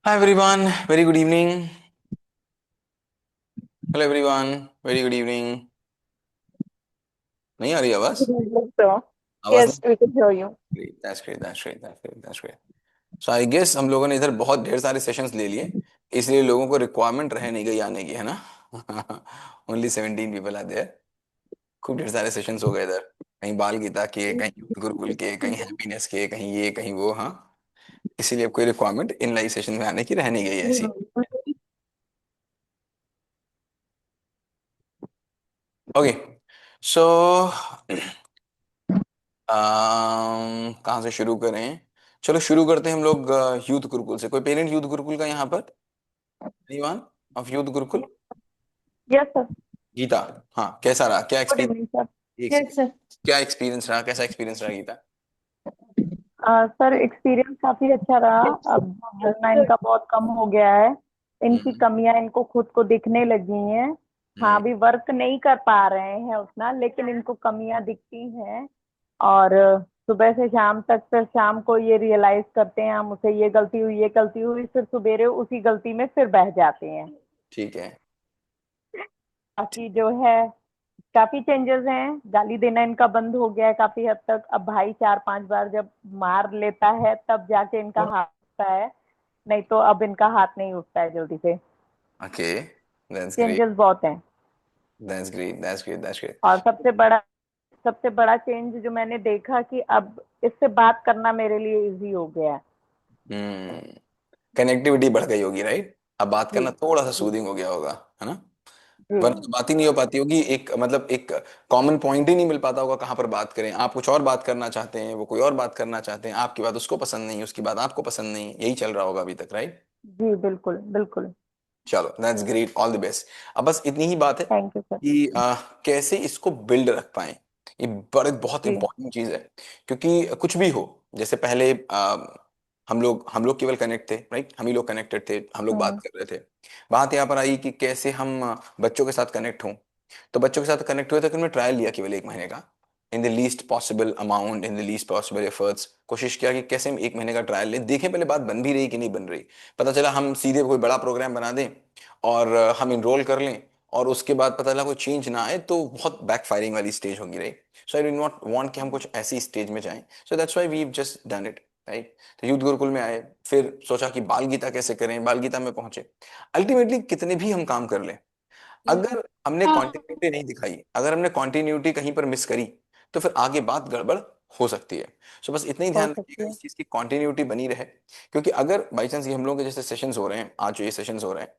Hi everyone, very good evening. Hello everyone, very good evening. नहीं आ रही आवाज? So, आवाज नहीं? yes, we can hear you. Great, that's great, that's great, that's great, that's great. So I guess हम लोगों ने इधर बहुत ढेर सारे सेशंस ले लिए, इसलिए लोगों को रिक्वायरमेंट रह नहीं गई आने की, है ना? Only 17 people are there. खूब ढेर सारे सेशंस हो गए इधर. कहीं बाल गीता के, कहीं यूथ गुरुकुल के, कहीं हैप्पीनेस के, कहीं ये कहीं वो. हाँ, इसीलिए अब कोई रिक्वायरमेंट इन लाइव सेशन में आने की रह नहीं गई ऐसी. ओके. सो कहाँ से शुरू करें? चलो शुरू करते हैं हम लोग यूथ गुरुकुल से. कोई पेरेंट यूथ गुरुकुल का यहाँ पर? Anyone of youth Gurukul? Yes, sir. Geeta. हाँ, कैसा रहा, क्या Good एक्सपीरियंस? evening, sir. एक Yes, सेकंड. sir. क्या एक्सपीरियंस रहा, कैसा एक्सपीरियंस रहा गीता? सर एक्सपीरियंस काफी अच्छा रहा। अब बोलना इनका बहुत कम हो गया है। इनकी हम्म. कमियां इनको खुद को दिखने लगी हैं। हाँ, हम्म. अभी वर्क नहीं कर पा रहे हैं उतना, लेकिन इनको कमियां दिखती हैं। और सुबह से शाम तक, फिर शाम को ये रियलाइज करते हैं हम उसे ये गलती हुई, ये गलती हुई, फिर सवेरे उसी गलती में फिर बह जाते हैं। ठीक है. बाकी जो है, काफी चेंजेस हैं। गाली देना इनका बंद हो गया है काफी हद तक। अब भाई 4-5 बार जब मार लेता है तब जाके इनका हाथ उठता है, नहीं तो अब इनका हाथ नहीं उठता है जल्दी से। ओके. That's great. चेंजेस बहुत हैं। That's great, that's great, that's great. और सबसे बड़ा चेंज जो मैंने देखा कि अब इससे बात करना मेरे लिए इजी हो गया है। हम्म. कनेक्टिविटी बढ़ गई होगी, राइट? अब बात जी। करना थोड़ा सा जी। सूदिंग हो गया होगा, है ना? जी। वरना तो बात ही नहीं हो पाती होगी, एक मतलब एक कॉमन पॉइंट ही नहीं मिल पाता होगा कहाँ पर बात करें. आप कुछ और बात करना चाहते हैं, वो कोई और बात करना चाहते हैं, आपकी बात उसको पसंद नहीं, उसकी बात आपको पसंद नहीं, यही चल रहा होगा अभी तक, राइट? जी, बिल्कुल बिल्कुल। चलो, that's great, all the best. अब बस इतनी ही बात है थैंक यू सर। कि कैसे इसको बिल्ड रख पाए. ये बड़े बहुत जी। इंपॉर्टेंट चीज है. क्योंकि कुछ भी हो, जैसे पहले हम लोग केवल कनेक्ट थे, राइट? हम ही लोग कनेक्टेड थे, हम लोग बात हम्म। कर रहे थे. बात यहाँ पर आई कि कैसे हम बच्चों के साथ कनेक्ट हों. तो बच्चों के साथ कनेक्ट हुए तो उन्होंने ट्रायल लिया केवल 1 महीने का. In the least possible amount, in the least possible efforts, कोशिश किया कि कैसे हम 1 महीने का ट्रायल लें, देखें पहले बात बन भी रही कि नहीं बन रही. पता चला हम सीधे कोई बड़ा प्रोग्राम बना दें और हम इनरोल कर लें, और उसके बाद पता चला कोई चेंज ना आए, तो बहुत बैकफायरिंग वाली स्टेज होगी, right? So I do not want कि हम कुछ ऐसी स्टेज में जाएं. So that's why we just done it, right? तो यूथ गुरुकुल में आए, फिर सोचा कि बाल गीता कैसे करें, बाल गीता में पहुंचे. अल्टीमेटली कितने भी हम काम कर लें, अगर हमने कॉन्टिन्यूटी नहीं दिखाई, अगर हमने कॉन्टिन्यूटी कहीं पर मिस करी, तो फिर आगे बात गड़बड़ हो सकती है. सो बस इतना ही हो ध्यान सकती रखिएगा, है। इस चीज की कॉन्टिन्यूटी बनी रहे. क्योंकि अगर बाई चांस ये हम लोगों के जैसे सेशंस हो रहे हैं, आज जो ये सेशंस हो रहे हैं,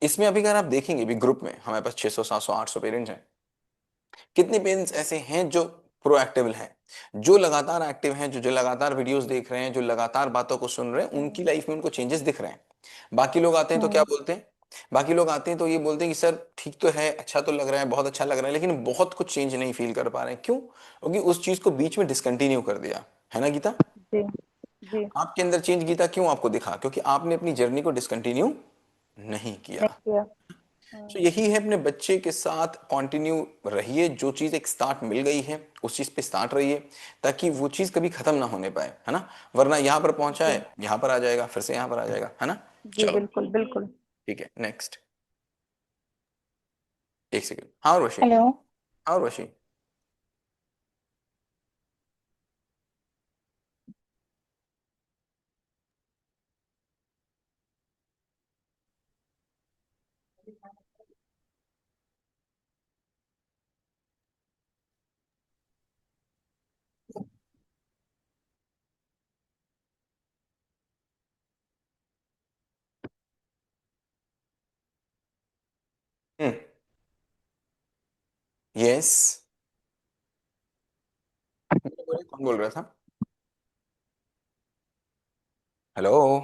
इसमें अभी अगर आप देखेंगे भी ग्रुप में हमारे पास 600 700 800 पेरेंट्स हैं. कितने पेरेंट्स ऐसे हैं जो प्रोएक्टिव हैं, जो लगातार एक्टिव हैं, जो जो लगातार वीडियोस देख रहे हैं, जो लगातार बातों को सुन रहे हैं, उनकी हम्म। लाइफ में उनको चेंजेस दिख रहे हैं. बाकी लोग आते हैं तो क्या हम्म। बोलते हैं? बाकी लोग आते हैं तो ये बोलते हैं कि सर ठीक तो है, अच्छा तो लग रहा है, बहुत अच्छा लग रहा है, लेकिन बहुत कुछ चेंज नहीं फील कर पा रहे हैं. क्यों? क्योंकि उस चीज को बीच में डिसकंटिन्यू कर दिया, है ना गीता? जी। जी। आपके अंदर चेंज गीता क्यों आपको दिखा? क्योंकि आपने अपनी जर्नी को डिसकंटिन्यू नहीं किया. नहीं किया। तो हम्म। यही है, अपने बच्चे के साथ कंटिन्यू रहिए. जो चीज एक स्टार्ट मिल गई है उस चीज पे स्टार्ट रहिए, ताकि वो चीज कभी खत्म ना होने पाए, है ना? वरना यहाँ पर पहुंचा जी। है, यहाँ पर आ जाएगा, फिर से यहाँ पर आ जाएगा, है ना? जी, चलो, बिल्कुल बिल्कुल। ठीक है, नेक्स्ट. एक सेकेंड. हाँ रोशी. हेलो। हाँ रोशी. हम्म. यस. बोलिए, कौन बोल रहा था? हेलो.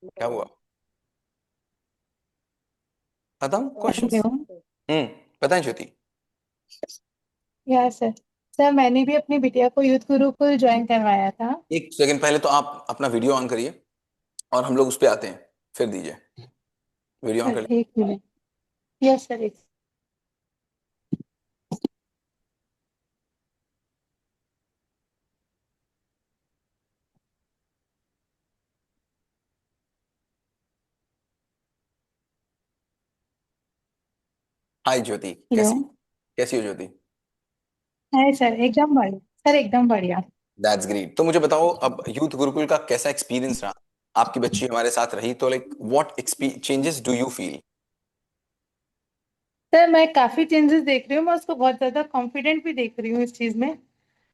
क्या हुआ? खत्म क्वेश्चंस? हेलो। हम्म. बताएं ज्योति. या सर। सर, मैंने भी अपनी बिटिया को यूथ गुरुकुल ज्वाइन करवाया था। एक सेकंड पहले तो आप अपना वीडियो ऑन करिए, और हम लोग उस पे आते हैं, फिर दीजिए. वीडियो ऑन सर, कर एक मिनट। यस सर, एक। हाय ज्योति, हेलो। कैसी कैसी हो ज्योति? हाय सर, एकदम बढ़िया। सर एकदम बढ़िया। That's great. तो मुझे बताओ, अब यूथ गुरुकुल का कैसा एक्सपीरियंस रहा? आपकी बच्ची हमारे साथ रही तो like what changes do you feel? Sir मैं काफी चेंजेस देख रही हूँ, मैं उसको बहुत ज्यादा कॉन्फिडेंट भी देख रही हूँ इस चीज में।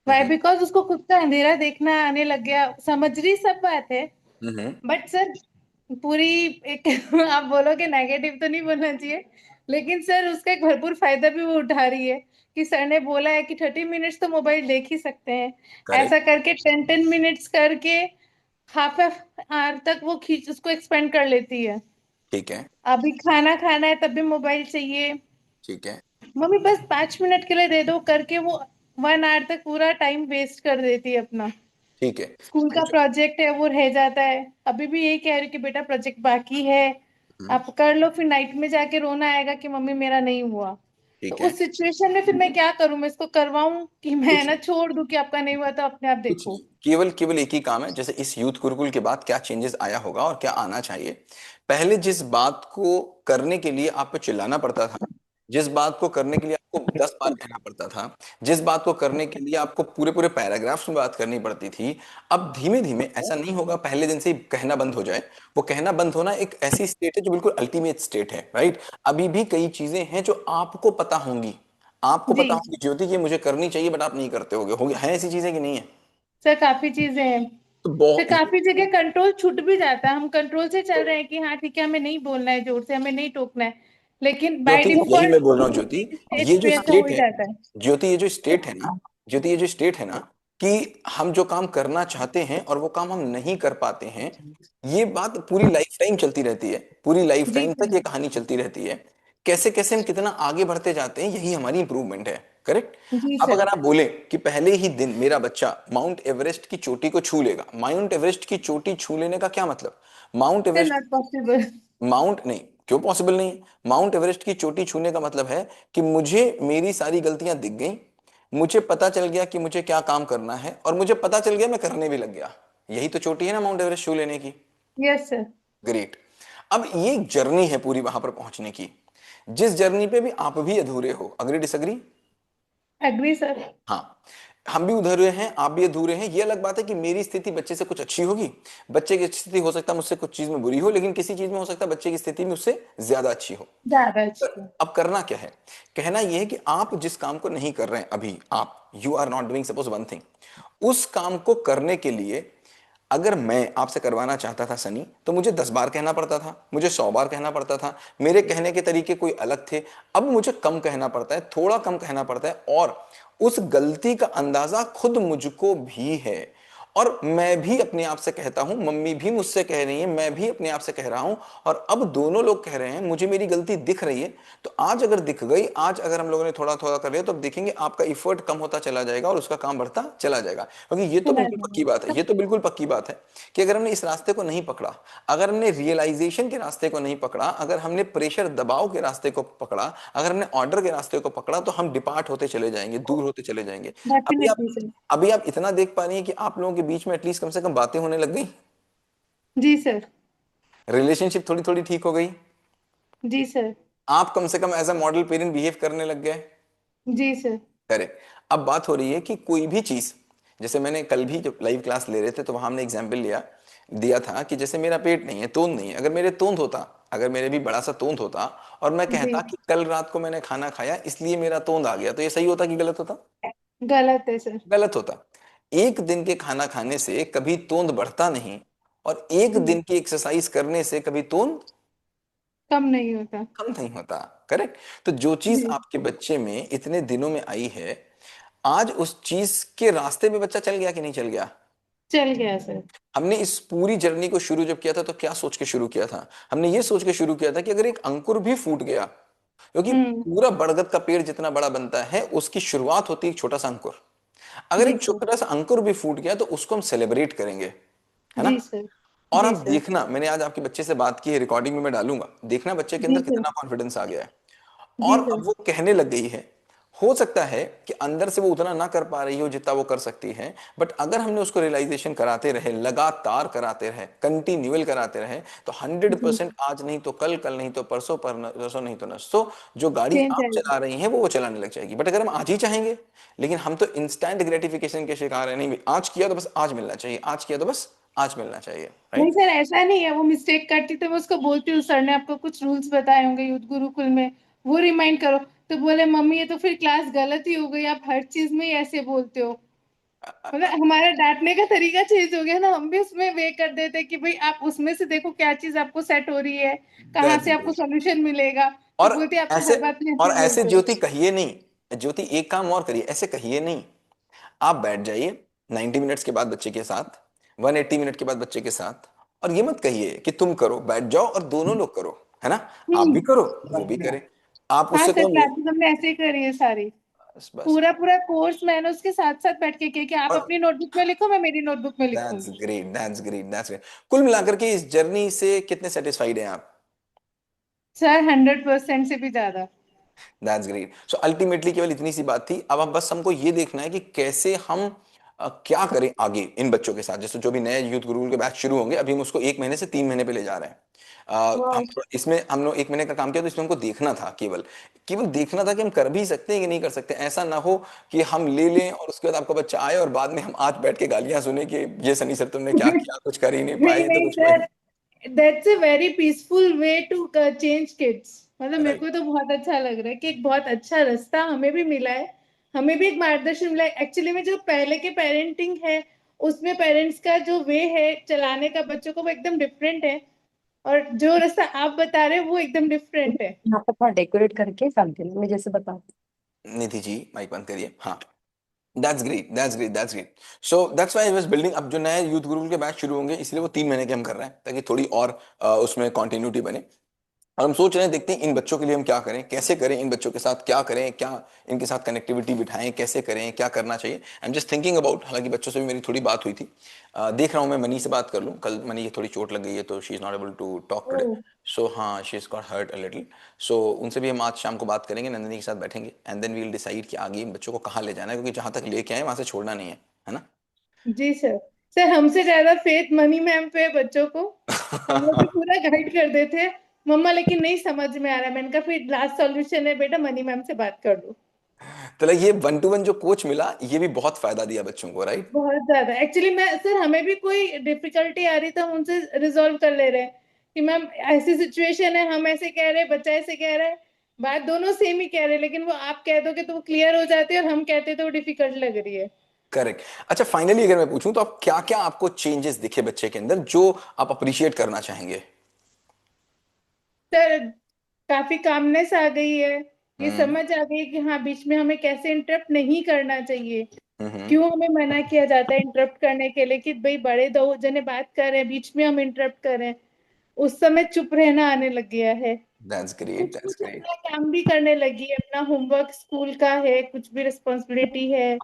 Y hmm. बिकॉज उसको खुद का अंधेरा देखना आने लग गया। समझ रही सब बात है, हम्म। बट सर पूरी एक आप बोलोगे नेगेटिव तो नहीं बोलना चाहिए, लेकिन सर उसका एक भरपूर फायदा भी वो उठा रही है कि सर ने बोला है कि 30 मिनट्स तो मोबाइल देख ही सकते हैं। ऐसा करेक्ट। करके 10-10 मिनट्स करके हाफ एफ आवर तक वो खींच उसको एक्सपेंड कर लेती है। ठीक है। अभी खाना खाना है तब भी मोबाइल चाहिए। ठीक है। मम्मी बस 5 मिनट के लिए दे दो करके वो 1 आवर तक पूरा टाइम वेस्ट कर देती है अपना। ठीक है। स्कूल का जो- प्रोजेक्ट है वो रह जाता है। अभी भी यही कह रही हूँ कि बेटा प्रोजेक्ट बाकी है, हम्म। आप कर लो, फिर नाइट में जाके रोना आएगा कि मम्मी मेरा नहीं हुआ। तो ठीक है। उस सिचुएशन में फिर मैं क्या करूं? मैं इसको करवाऊं कि मैं कुछ ना नहीं। छोड़ दूं कि आपका नहीं हुआ तो अपने आप कुछ देखो। नहीं, केवल केवल एक ही काम है। जैसे इस यूथ गुरुकुल के बाद क्या चेंजेस आया होगा और क्या आना चाहिए। पहले जिस बात को करने के लिए आप पे चिल्लाना पड़ता था, जिस बात को करने के लिए आपको 10 बार कहना पड़ता था, जिस बात को करने के लिए आपको पूरे पूरे पैराग्राफ्स में बात करनी पड़ती थी, अब धीमे धीमे ऐसा नहीं होगा पहले दिन से ही कहना बंद हो जाए। वो कहना बंद होना एक ऐसी स्टेट है जो बिल्कुल अल्टीमेट स्टेट है, राइट? अभी भी कई चीजें हैं जो आपको पता होंगी, आपको जी पता होगी ज्योति कि ये मुझे करनी चाहिए, बट आप नहीं करते होगे है ऐसी चीजें कि नहीं है? सर, काफी चीजें हैं। तो फिर काफी जगह कंट्रोल छूट भी जाता है, हम कंट्रोल से चल रहे हैं कि हाँ ठीक है हमें नहीं बोलना है, जोर से हमें नहीं टोकना है, लेकिन बाय ज्योति यही डिफॉल्ट मैं बोल रहा हूँ ज्योति, स्टेज ये जो पे ऐसा हो स्टेट ही है, जाता है। ज्योति ये जो स्टेट है ना, ज्योति ये जो स्टेट है ना, कि हम जो काम करना चाहते हैं और वो काम हम नहीं कर पाते हैं, ये बात पूरी लाइफ टाइम चलती रहती है। पूरी लाइफ जी टाइम तक सर। ये कहानी चलती रहती है। कैसे कैसे हम कितना आगे बढ़ते जाते हैं, यही हमारी इंप्रूवमेंट है। करेक्ट। जी अब सर। अगर आप बोले कि पहले ही दिन मेरा बच्चा माउंट एवरेस्ट की चोटी को छू लेगा, माउंट एवरेस्ट की चोटी छू लेने का क्या मतलब? Mount sir Everest, not possible. Mount नहीं, क्यों पॉसिबल नहीं है? माउंट एवरेस्ट की चोटी छूने का मतलब है कि मुझे मेरी सारी गलतियां दिख गई, मुझे पता चल गया कि मुझे क्या काम करना है, और मुझे पता चल गया मैं करने भी लग गया। यही तो चोटी है ना माउंट एवरेस्ट छू लेने की। Yes sir. ग्रेट। अब ये जर्नी है पूरी वहां पर पहुंचने की, जिस जर्नी पे भी आप भी अधूरे हो। Agree disagree? Agree sir. हाँ, हम भी अधूरे हैं, आप भी अधूरे हैं। ये अलग बात है कि मेरी स्थिति बच्चे से कुछ अच्छी होगी, बच्चे की स्थिति हो सकता है मुझसे कुछ चीज में बुरी हो, लेकिन किसी चीज में हो सकता है बच्चे की स्थिति में उससे ज्यादा अच्छी हो। ज्यादा अच्छी है। अब करना क्या है? कहना यह है कि आप जिस काम को नहीं कर रहे हैं अभी, आप you are not doing suppose one thing, उस काम को करने के लिए अगर मैं आपसे करवाना चाहता था सनी, तो मुझे 10 बार कहना पड़ता था, मुझे 100 बार कहना पड़ता था। मेरे कहने के तरीके कोई अलग थे। अब मुझे कम कहना पड़ता है, थोड़ा कम कहना पड़ता है, और उस गलती का अंदाजा खुद मुझको भी है। और मैं भी अपने आप से कहता हूं, मम्मी भी मुझसे कह रही है, मैं भी अपने आप से कह रहा हूं, और अब दोनों लोग कह रहे हैं मुझे मेरी गलती दिख रही है। तो आज अगर दिख गई, आज अगर हम लोगों ने थोड़ा थोड़ा कर लिया, तो अब देखेंगे आपका इफर्ट कम होता चला जाएगा और उसका काम बढ़ता चला जाएगा। क्योंकि ये तो चला बिल्कुल पक्की बात है, जाएगा। ये तो बिल्कुल पक्की बात है कि अगर हमने इस रास्ते को नहीं पकड़ा, अगर हमने रियलाइजेशन के रास्ते को नहीं पकड़ा, अगर हमने प्रेशर दबाव के रास्ते को पकड़ा, अगर हमने ऑर्डर के रास्ते को पकड़ा, तो हम डिपार्ट होते चले जाएंगे, दूर होते चले जाएंगे। अभी आप डेफिनेटली सर। अभी आप इतना देख पा रही हैं कि आप लोगों के बीच में एटलीस्ट कम से कम बातें होने लग गई, जी सर। रिलेशनशिप थोड़ी थोड़ी ठीक हो गई, जी सर। आप कम से कम as a model parent behave करने लग गए। जी सर। करेक्ट। अब बात हो रही है कि कोई भी चीज, जैसे मैंने कल भी जब लाइव क्लास ले रहे थे तो वहां हमने एग्जाम्पल दिया था कि जैसे मेरा पेट नहीं है, तोंद नहीं है, अगर मेरे तोंद होता, अगर मेरे भी बड़ा सा तोंद होता, और मैं जी। कहता कि कल रात को मैंने खाना खाया इसलिए मेरा तोंद आ गया, तो ये सही होता कि गलत होता? गलत है सर। गलत होता। एक दिन के खाना खाने से कभी तोंद बढ़ता नहीं, और एक हम्म, दिन की एक्सरसाइज करने से कभी तोंद कम नहीं होता। कम नहीं होता। करेक्ट। तो जो चीज जी। आपके बच्चे में इतने दिनों में आई है, आज उस चीज के रास्ते में बच्चा चल गया कि नहीं चल गया? चल गया सर। हमने इस पूरी जर्नी को शुरू जब किया था तो क्या सोच के शुरू किया था? हमने ये सोच के शुरू किया था कि अगर एक अंकुर भी फूट गया, क्योंकि हम्म। पूरा बरगद का पेड़ जितना बड़ा बनता है उसकी शुरुआत होती है एक छोटा सा अंकुर। अगर जी एक सर। छोटा सा अंकुर भी फूट गया तो उसको हम सेलिब्रेट करेंगे, है ना? जी सर। और जी अब सर। देखना, मैंने आज आपके बच्चे से बात की है, रिकॉर्डिंग में मैं डालूंगा, देखना बच्चे के जी अंदर सर। कितना कॉन्फिडेंस आ गया है। जी और सर। अब वो कहने लग गई है, हो सकता है कि अंदर से वो उतना ना कर पा रही हो जितना वो कर सकती है, बट अगर हमने उसको रियलाइजेशन कराते रहे, लगातार कराते रहे, कंटिन्यूअल कराते रहे, तो हंड्रेड जी, परसेंट आज नहीं तो कल, कल नहीं तो परसों, परसों नहीं तो नरसों जो गाड़ी चेंज आप आएगी। चला रही हैं वो चलाने लग जाएगी। बट अगर हम आज ही चाहेंगे, लेकिन हम तो इंस्टेंट ग्रेटिफिकेशन के शिकार है, नहीं आज किया तो बस आज मिलना चाहिए, आज किया तो बस आज मिलना चाहिए, नहीं राइट। सर, ऐसा नहीं है। वो मिस्टेक करती तो मैं उसको बोलती हूँ, सर ने आपको कुछ रूल्स बताए होंगे यूथ गुरुकुल में, वो रिमाइंड करो। तो बोले मम्मी ये तो फिर क्लास गलत ही हो गई, आप हर चीज में ही ऐसे बोलते हो। मतलब हमारा डांटने का तरीका चेंज हो गया ना, हम भी उसमें वे कर देते कि भाई आप उसमें से देखो क्या चीज आपको सेट हो रही है, कहाँ दैट्स से आपको ग्रेट। सॉल्यूशन मिलेगा। तो और बोलती है, आप तो ऐसे, हर बात में और ऐसे ऐसे बोलते हो। ज्योति कहिए नहीं, ज्योति एक काम और करिए, ऐसे कहिए नहीं, आप बैठ जाइए 90 मिनट्स के बाद बच्चे के साथ, 180 मिनट के बाद बच्चे के साथ, और ये मत कहिए कि तुम करो, बैठ जाओ और दोनों लोग करो, है ना, आप भी करो वो भी हम्म। करे, आप हाँ उससे सर, कहो क्लासेस हमने ऐसे ही करी है सारी। बस बस। पूरा पूरा कोर्स मैंने उसके साथ साथ बैठ के किया कि आप और अपनी नोटबुक में लिखो, मैं मेरी नोटबुक में दैट्स लिखूंगी। Great, that's great, that's great. कुल मिलाकर के इस जर्नी से कितने सेटिस्फाइड हैं आप? सर 100% से भी ज्यादा। That's great. सो अल्टीमेटली केवल इतनी सी बात थी, अब हम बस हमको ये देखना है कि कैसे हम क्या करें आगे इन बच्चों के साथ, जैसे जो भी नए यूथ गुरुकुल के बैच शुरू होंगे, अभी हम उसको 1 महीने से 3 महीने पे ले जा रहे हैं। हम वाह। इसमें हम लोग 1 महीने का काम किया, तो इसमें हमको देखना था, केवल केवल देखना था कि हम कर भी सकते हैं कि नहीं कर सकते। ऐसा ना हो कि हम ले लें और उसके बाद आपका बच्चा आए और बाद में हम आज बैठ के गालियां सुने कि ये सनी सर तुमने क्या किया, कुछ कर ही नहीं नहीं पाए, तो नहीं कुछ हुआ ही sir, that's a very peaceful way to change kids. मतलब नहीं। मेरे राइट। को तो बहुत अच्छा लग रहा है कि एक बहुत अच्छा रास्ता हमें भी मिला है, हमें भी एक मार्गदर्शन मिला है। एक्चुअली में जो पहले के पेरेंटिंग है, उसमें पेरेंट्स का जो वे है चलाने का बच्चों को, वो एकदम डिफरेंट है। और जो रास्ता आप बता रहे हो वो एकदम डिफरेंट है। यहाँ पर थोड़ा डेकोरेट करके रख देना, मैं जैसे बता। निधि जी माइक बंद करिए, हाँ। That's great, that's great, that's great. So that's why I was building. अब जो नए यूथ गुरुकुल के बैच शुरू होंगे, इसलिए वो 3 महीने के हम कर रहे हैं, ताकि थोड़ी और उसमें कंटिन्यूटी बने। और हम सोच रहे हैं, देखते हैं इन बच्चों के लिए हम क्या करें, कैसे करें, इन बच्चों के साथ क्या करें, क्या इनके साथ कनेक्टिविटी बिठाएं, कैसे करें, क्या करना चाहिए। आई एम जस्ट थिंकिंग अबाउट। हालांकि बच्चों से भी मेरी थोड़ी बात हुई थी। देख रहा हूँ मैं मनी से बात कर लूँ, कल मनी की थोड़ी चोट लग गई है, तो she is not able to talk today. Oh. So हाँ, she is got hurt a little. So उनसे भी हम आज शाम को बात करेंगे, नंदिनी के साथ बैठेंगे, and then we will decide कि आगे इन बच्चों को कहाँ ले जाना है, क्योंकि जहाँ तक लेके आए वहां से छोड़ना नहीं है ना। जी सर। सर हमसे ज्यादा फेथ मनी मैम पे है बच्चों को। हम लोग भी पूरा गाइड कर देते हैं। मम्मा लेकिन नहीं समझ में आ रहा है, मैंने कहा फिर लास्ट सॉल्यूशन है बेटा, मनी मैम से बात कर लो। तो like ये 1 to 1 जो कोच मिला, ये भी बहुत फायदा दिया बच्चों को, राइट। बहुत ज्यादा। एक्चुअली मैं सर, हमें भी कोई डिफिकल्टी आ रही तो हम उनसे रिजॉल्व कर ले रहे हैं कि मैम ऐसी सिचुएशन है, हम ऐसे कह रहे हैं, बच्चा ऐसे कह रहा है। बात दोनों सेम ही कह रहे हैं, लेकिन वो आप कह दोगे तो वो क्लियर हो जाती है, और हम कहते तो वो डिफिकल्ट लग रही है। करेक्ट। अच्छा, फाइनली अगर मैं पूछूं, तो आप क्या क्या आपको चेंजेस दिखे बच्चे के अंदर जो आप अप्रिशिएट करना चाहेंगे? सर काफी कामनेस आ गई है। ये हम्म। समझ आ गई है कि हाँ, बीच में हमें कैसे इंटरप्ट नहीं करना चाहिए। हम्म। क्यों हमें मना किया जाता है इंटरप्ट करने के लिए, कि भाई बड़े दो जने बात कर रहे हैं, बीच में हम इंटरप्ट कर रहे हैं। उस समय चुप रहना आने लग गया है। दैट्स ग्रेट, कुछ दैट्स कुछ ग्रेट। अपना काम भी करने लगी है, अपना होमवर्क स्कूल का है, कुछ भी रिस्पॉन्सिबिलिटी है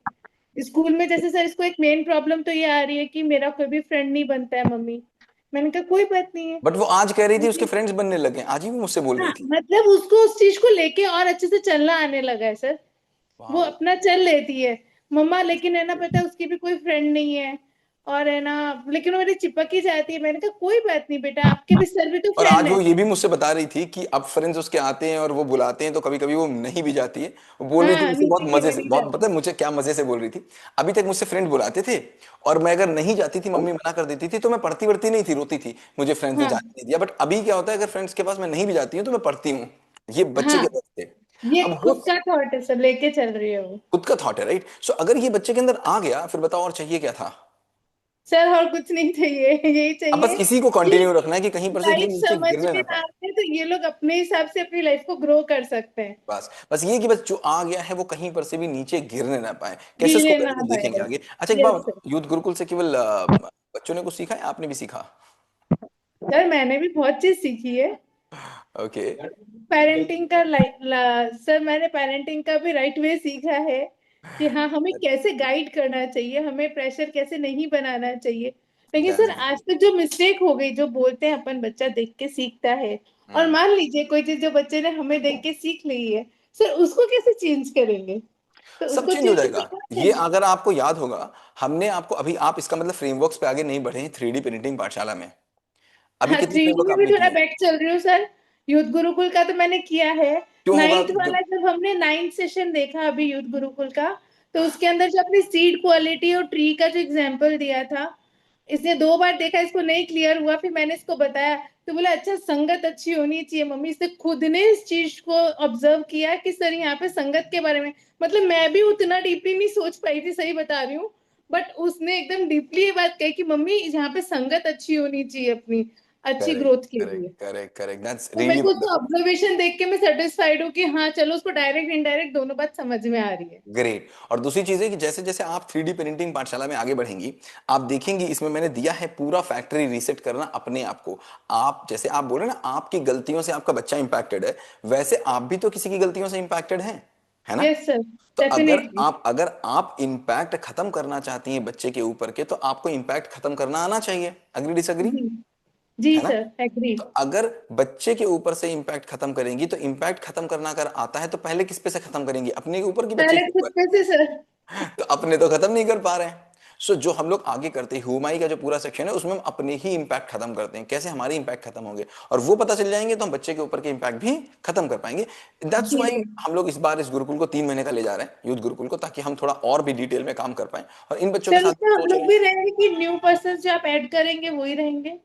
स्कूल में। जैसे सर, इसको एक मेन प्रॉब्लम तो ये आ रही है कि मेरा कोई भी फ्रेंड नहीं बनता है मम्मी। मैंने कहा कोई बात नहीं है। बट वो आज कह रही थी उसके फ्रेंड्स बनने लगे, आज ही वो मुझसे बोल हाँ, रही थी। मतलब उसको उस चीज को लेके और अच्छे से चलना आने लगा है सर। वो वाओ। अपना चल लेती है मम्मा, लेकिन है ना, पता है उसकी भी कोई फ्रेंड नहीं है। और है ना, लेकिन वो मेरी चिपक ही जाती है। मैंने कहा कोई बात नहीं बेटा, आपके भी सर भी तो और फ्रेंड आज है। वो ये भी मुझसे बता रही थी कि अब फ्रेंड्स उसके आते हैं और वो बुलाते हैं, तो कभी कभी वो नहीं भी जाती है। वो बोल रही थी हाँ, मुझसे बहुत नीचे मजे खेलने से, नहीं बहुत जाती। पता है मुझे क्या मजे से बोल रही थी। अभी तक मुझसे फ्रेंड बुलाते थे, और मैं अगर नहीं जाती थी, मम्मी मना कर देती थी, तो मैं पढ़ती वढ़ती नहीं थी, रोती थी, मुझे फ्रेंड्स ने हाँ जाने नहीं दिया। बट अभी क्या होता है, अगर फ्रेंड्स के पास मैं नहीं भी जाती हूँ तो मैं पढ़ती हूँ। ये बच्चे हाँ, के तरफ थे। ये अब हो, खुद का थॉट है सर, लेके चल रही है वो। खुद का थॉट है, राइट। सो अगर ये बच्चे के अंदर आ गया, फिर बताओ और चाहिए क्या था? सर और कुछ नहीं चाहिए, यही अब बस चाहिए इसी को कि कंटिन्यू रखना है कि कहीं पर से ये लाइफ नीचे समझ गिरने में ना ना पाए। आते तो ये लोग अपने हिसाब से अपनी लाइफ को ग्रो कर सकते हैं। बस बस ये कि बस जो आ गया है वो कहीं पर से भी नीचे गिरने ना पाए। कैसे उसको गिरे करें ना वो पाए देखेंगे बस। आगे। अच्छा, एक यस बात, सर। यूथ गुरुकुल से केवल बच्चों ने कुछ सीखा है, आपने भी सीखा? सर मैंने भी बहुत चीज सीखी है। ओके। पेरेंटिंग का सर मैंने पेरेंटिंग का भी राइट वे सीखा है कि हाँ, हमें कैसे गाइड करना चाहिए, हमें प्रेशर कैसे नहीं बनाना चाहिए। लेकिन सर दैट्स आज तक जो मिस्टेक हो गई, जो बोलते हैं अपन बच्चा देख के सीखता है, और मान लीजिए कोई चीज जो बच्चे ने हमें देख के सीख ली है, सर उसको कैसे चेंज करेंगे? तो सब उसको चेंज हो चेंज जाएगा। करना ये है। अगर आपको याद होगा, हमने आपको अभी, आप इसका मतलब फ्रेमवर्क्स पे आगे नहीं बढ़े हैं 3D प्रिंटिंग पाठशाला में। अभी हाँ, कितने 3D फ्रेमवर्क में भी आपने थोड़ा किए? बैक चल रही हूँ सर। यूथ गुरुकुल का तो मैंने किया है। क्यों होगा? नाइन्थ वाला जब हमने नाइन्थ सेशन देखा अभी यूथ गुरुकुल का, तो उसके अंदर जो अपनी सीड क्वालिटी और ट्री का जो एग्जाम्पल दिया था, इसने 2 बार देखा, इसको नहीं क्लियर हुआ, फिर मैंने इसको बताया तो बोला अच्छा संगत अच्छी होनी चाहिए मम्मी। इसने खुद ने इस चीज को ऑब्जर्व किया कि सर यहाँ पे संगत के बारे में, मतलब मैं भी उतना डीपली नहीं सोच पाई थी, सही बता रही हूँ। बट उसने एकदम डीपली ये बात कही कि मम्मी यहाँ पे संगत अच्छी होनी चाहिए अपनी, अच्छी करेक्ट, ग्रोथ के लिए। करेक्ट, करेक्ट, करेक्ट, दैट्स तो मेरे रियली को उसका वंडरफुल। ऑब्जर्वेशन देख के मैं सेटिस्फाइड हूँ कि हाँ चलो उसको डायरेक्ट इनडायरेक्ट दोनों बात समझ में आ रही है। ग्रेट। और दूसरी चीज है कि जैसे जैसे आप 3D प्रिंटिंग पाठशाला में आगे बढ़ेंगी, आप देखेंगी इसमें मैंने दिया है पूरा फैक्ट्री रीसेट करना अपने आप को। आप जैसे आप बोल रहे हैं ना, आपकी गलतियों से आपका बच्चा इंपैक्टेड है, वैसे आप भी तो किसी की गलतियों से इंपैक्टेड हैं, है ना? यस सर, तो डेफिनेटली। अगर आप इंपैक्ट खत्म करना चाहती हैं बच्चे के ऊपर के, तो आपको इंपैक्ट खत्म करना आना चाहिए। Agree disagree? जी जी है ना? Sir, agree. तो अगर बच्चे के ऊपर से इंपैक्ट खत्म करेंगी, तो इंपैक्ट खत्म करना अगर आता है तो पहले किस पे से खत्म करेंगी? अपने के ऊपर कि बच्चे पहले के खुद ऊपर? पे से सर। तो अपने तो खत्म नहीं कर पा रहे हैं। सो जो हम लोग आगे करते हैं, हुमाई का जो पूरा सेक्शन है उसमें हम अपने ही इंपैक्ट खत्म करते हैं, कैसे हमारे इंपैक्ट खत्म होंगे, और वो पता चल जाएंगे तो हम बच्चे के ऊपर के इंपैक्ट भी खत्म कर पाएंगे। दैट्स जी व्हाई सर। हम लोग इस बार इस गुरुकुल को 3 महीने का ले जा रहे हैं, यूथ गुरुकुल को, ताकि हम थोड़ा और भी डिटेल में काम कर पाए। और इन बच्चों के सर साथ उसमें हम सोच रहे लोग हैं, भी रहेंगे कि न्यू पर्सन जो आप ऐड करेंगे वही रहेंगे?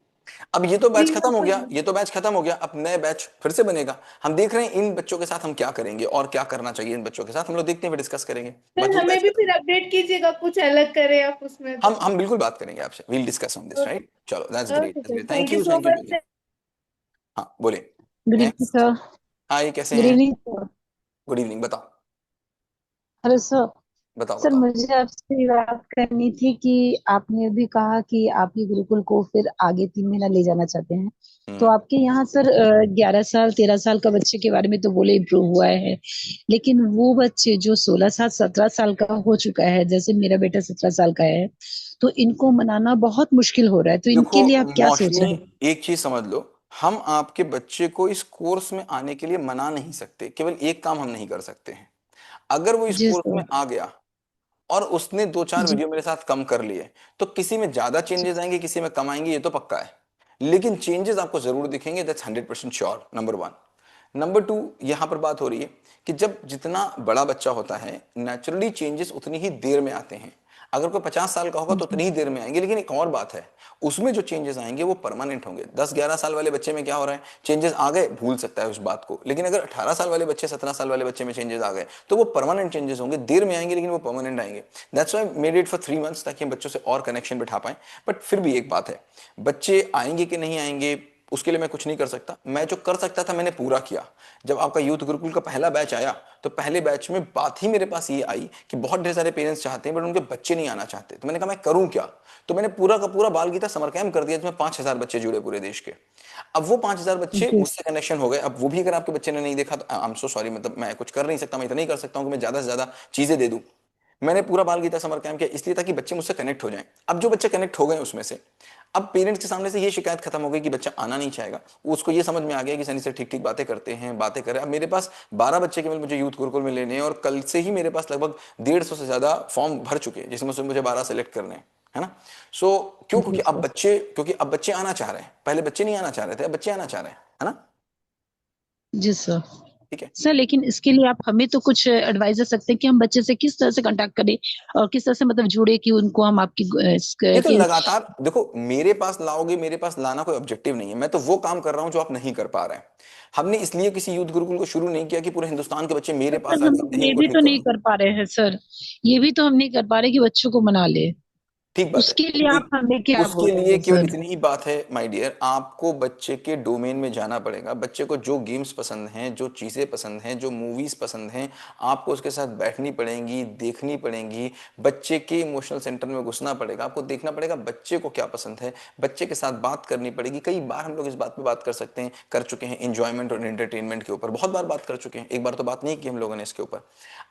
अब ये तो बैच तीन खत्म हो गया, लोग। ये तो बैच खत्म हो गया, अब नए बैच फिर से बनेगा। हम देख रहे हैं इन बच्चों के साथ हम क्या करेंगे और क्या करना चाहिए इन बच्चों के साथ, हम लोग देखते हैं, फिर डिस्कस करेंगे। सर बाकी ये हमें बैच भी खत्म। फिर अपडेट कीजिएगा, कुछ अलग करें आप उसमें तो। हम बिल्कुल बात करेंगे आपसे, we'll discuss on this, okay. Right? चलो, that's great, okay that's sir, great, thank you so thank you much baby. Sir. हाँ बोले। Good evening next. Sir. Hi, कैसे गुड हैं? Evening sir. गुड इवनिंग, बताओ। Hello sir. बताओ, sir बताओ। मुझे आपसे ये बात करनी थी कि आपने भी कहा कि आप ये गुरुकुल को फिर आगे 3 महीना ले जाना चाहते हैं। तो हम्म। आपके यहाँ सर 11 साल 13 साल का बच्चे के बारे में तो बोले इम्प्रूव हुआ है, लेकिन वो बच्चे जो 16 साल 17 साल का हो चुका है, जैसे मेरा बेटा 17 साल का है, तो इनको मनाना बहुत मुश्किल हो रहा है, तो देखो इनके लिए आप क्या सोच मौसमी, रहे हैं? एक चीज समझ लो, हम आपके बच्चे को इस कोर्स में आने के लिए मना नहीं सकते, केवल एक काम हम नहीं कर सकते हैं। अगर वो इस जी कोर्स सर। में आ गया और उसने 2-4 जी वीडियो मेरे साथ कम कर लिए, तो किसी में ज्यादा जी। चेंजेस आएंगे, किसी में कम आएंगे, ये तो पक्का है। लेकिन चेंजेस आपको जरूर दिखेंगे, that's 100% sure, number one. Number two, यहां पर बात हो रही है कि जब जितना बड़ा बच्चा होता है, नेचुरली चेंजेस उतनी ही देर में आते हैं। अगर कोई 50 साल का होगा तो जी उतनी ही देर में आएंगे, लेकिन एक और बात है, उसमें जो चेंजेस आएंगे वो परमानेंट होंगे। 10-11 साल वाले बच्चे में क्या हो रहा है, चेंजेस आ गए, भूल सकता है उस बात को, लेकिन अगर 18 साल वाले बच्चे, 17 साल वाले बच्चे में चेंजेस आ गए, तो वो परमानेंट चेंजेस होंगे, देर में आएंगे लेकिन वो परमानेंट आएंगे। That's why made it for 3 months, ताकि हम बच्चों से और कनेक्शन बिठा पाए। बट फिर भी एक बात है, बच्चे आएंगे कि नहीं आएंगे उसके लिए मैं कुछ नहीं कर सकता। मैं जो कर सकता था मैंने पूरा किया। जब आपका यूथ गुरुकुल का पहला बैच आया, तो पहले बैच में बात ही मेरे पास ये आई कि बहुत ढेर सारे पेरेंट्स चाहते हैं बट उनके बच्चे नहीं आना चाहते। तो मैंने कहा मैं करूं क्या? तो मैंने पूरा का पूरा बाल गीता समर कैंप कर दिया, जिसमें 5,000 बच्चे जुड़े पूरे देश के। अब वो 5,000 बच्चे जी मुझसे कनेक्शन हो गए। अब वो भी अगर आपके बच्चे ने नहीं देखा तो आई एम सो सॉरी, मतलब मैं कुछ कर नहीं सकता, मैं इतना ही कर सकता हूं कि मैं ज्यादा से ज्यादा चीजें दे दूं। मैंने पूरा बाल गीता समर कैंप किया इसलिए ताकि बच्चे मुझसे कनेक्ट हो जाएं। अब जो बच्चे कनेक्ट हो गए उसमें से, अब पेरेंट्स के सामने से ये शिकायत खत्म हो गई कि बच्चा आना नहीं चाहेगा। उसको ये समझ में आ गया कि सनी से ठीक ठीक बातें करते हैं, बातें करें। अब मेरे पास 12 बच्चे केवल मुझे यूथ गुरुकुल में लेने हैं, और कल से ही मेरे पास लगभग 150 से ज्यादा फॉर्म भर चुके हैं, जिसमें से मुझे 12 सेलेक्ट करने हैं, है ना? सो क्यों? जी सर। क्योंकि अब बच्चे आना चाह रहे हैं। पहले बच्चे नहीं आना चाह रहे थे, अब बच्चे आना चाह रहे हैं, है ना? जी सर। ठीक है। सर लेकिन इसके लिए आप हमें तो कुछ एडवाइस दे सकते हैं कि हम बच्चे से किस तरह से कांटेक्ट करें और किस तरह से मतलब जुड़े कि उनको हम आपकी ये तो कि लगातार देखो, मेरे पास लाओगे, मेरे पास लाना कोई ऑब्जेक्टिव नहीं है, मैं तो वो काम कर रहा हूं जो आप नहीं कर पा रहे हैं। हमने इसलिए किसी यूथ गुरुकुल को शुरू नहीं किया कि पूरे हिंदुस्तान के बच्चे मेरे पास सर आ हम जाए, लोग नहीं ये उनको भी ठीक तो नहीं करूं। कर पा रहे हैं सर, ये भी तो हम नहीं कर पा रहे कि बच्चों को मना ले। ठीक बात है। उसके लिए आप हमें क्या उसके लिए बोलेंगे केवल सर? इतनी ही बात है माय डियर, आपको बच्चे के डोमेन में जाना पड़ेगा। बच्चे को जो गेम्स पसंद हैं, जो चीज़ें पसंद हैं, जो मूवीज पसंद हैं, आपको उसके साथ बैठनी पड़ेंगी, देखनी पड़ेंगी। बच्चे के इमोशनल सेंटर में घुसना पड़ेगा, आपको देखना पड़ेगा बच्चे को क्या पसंद है, बच्चे के साथ बात करनी पड़ेगी। कई बार हम लोग इस बात पे बात कर सकते हैं, कर चुके हैं, एंजॉयमेंट और एंटरटेनमेंट के ऊपर बहुत बार बात कर चुके हैं, एक बार तो बात नहीं की हम लोगों ने इसके ऊपर।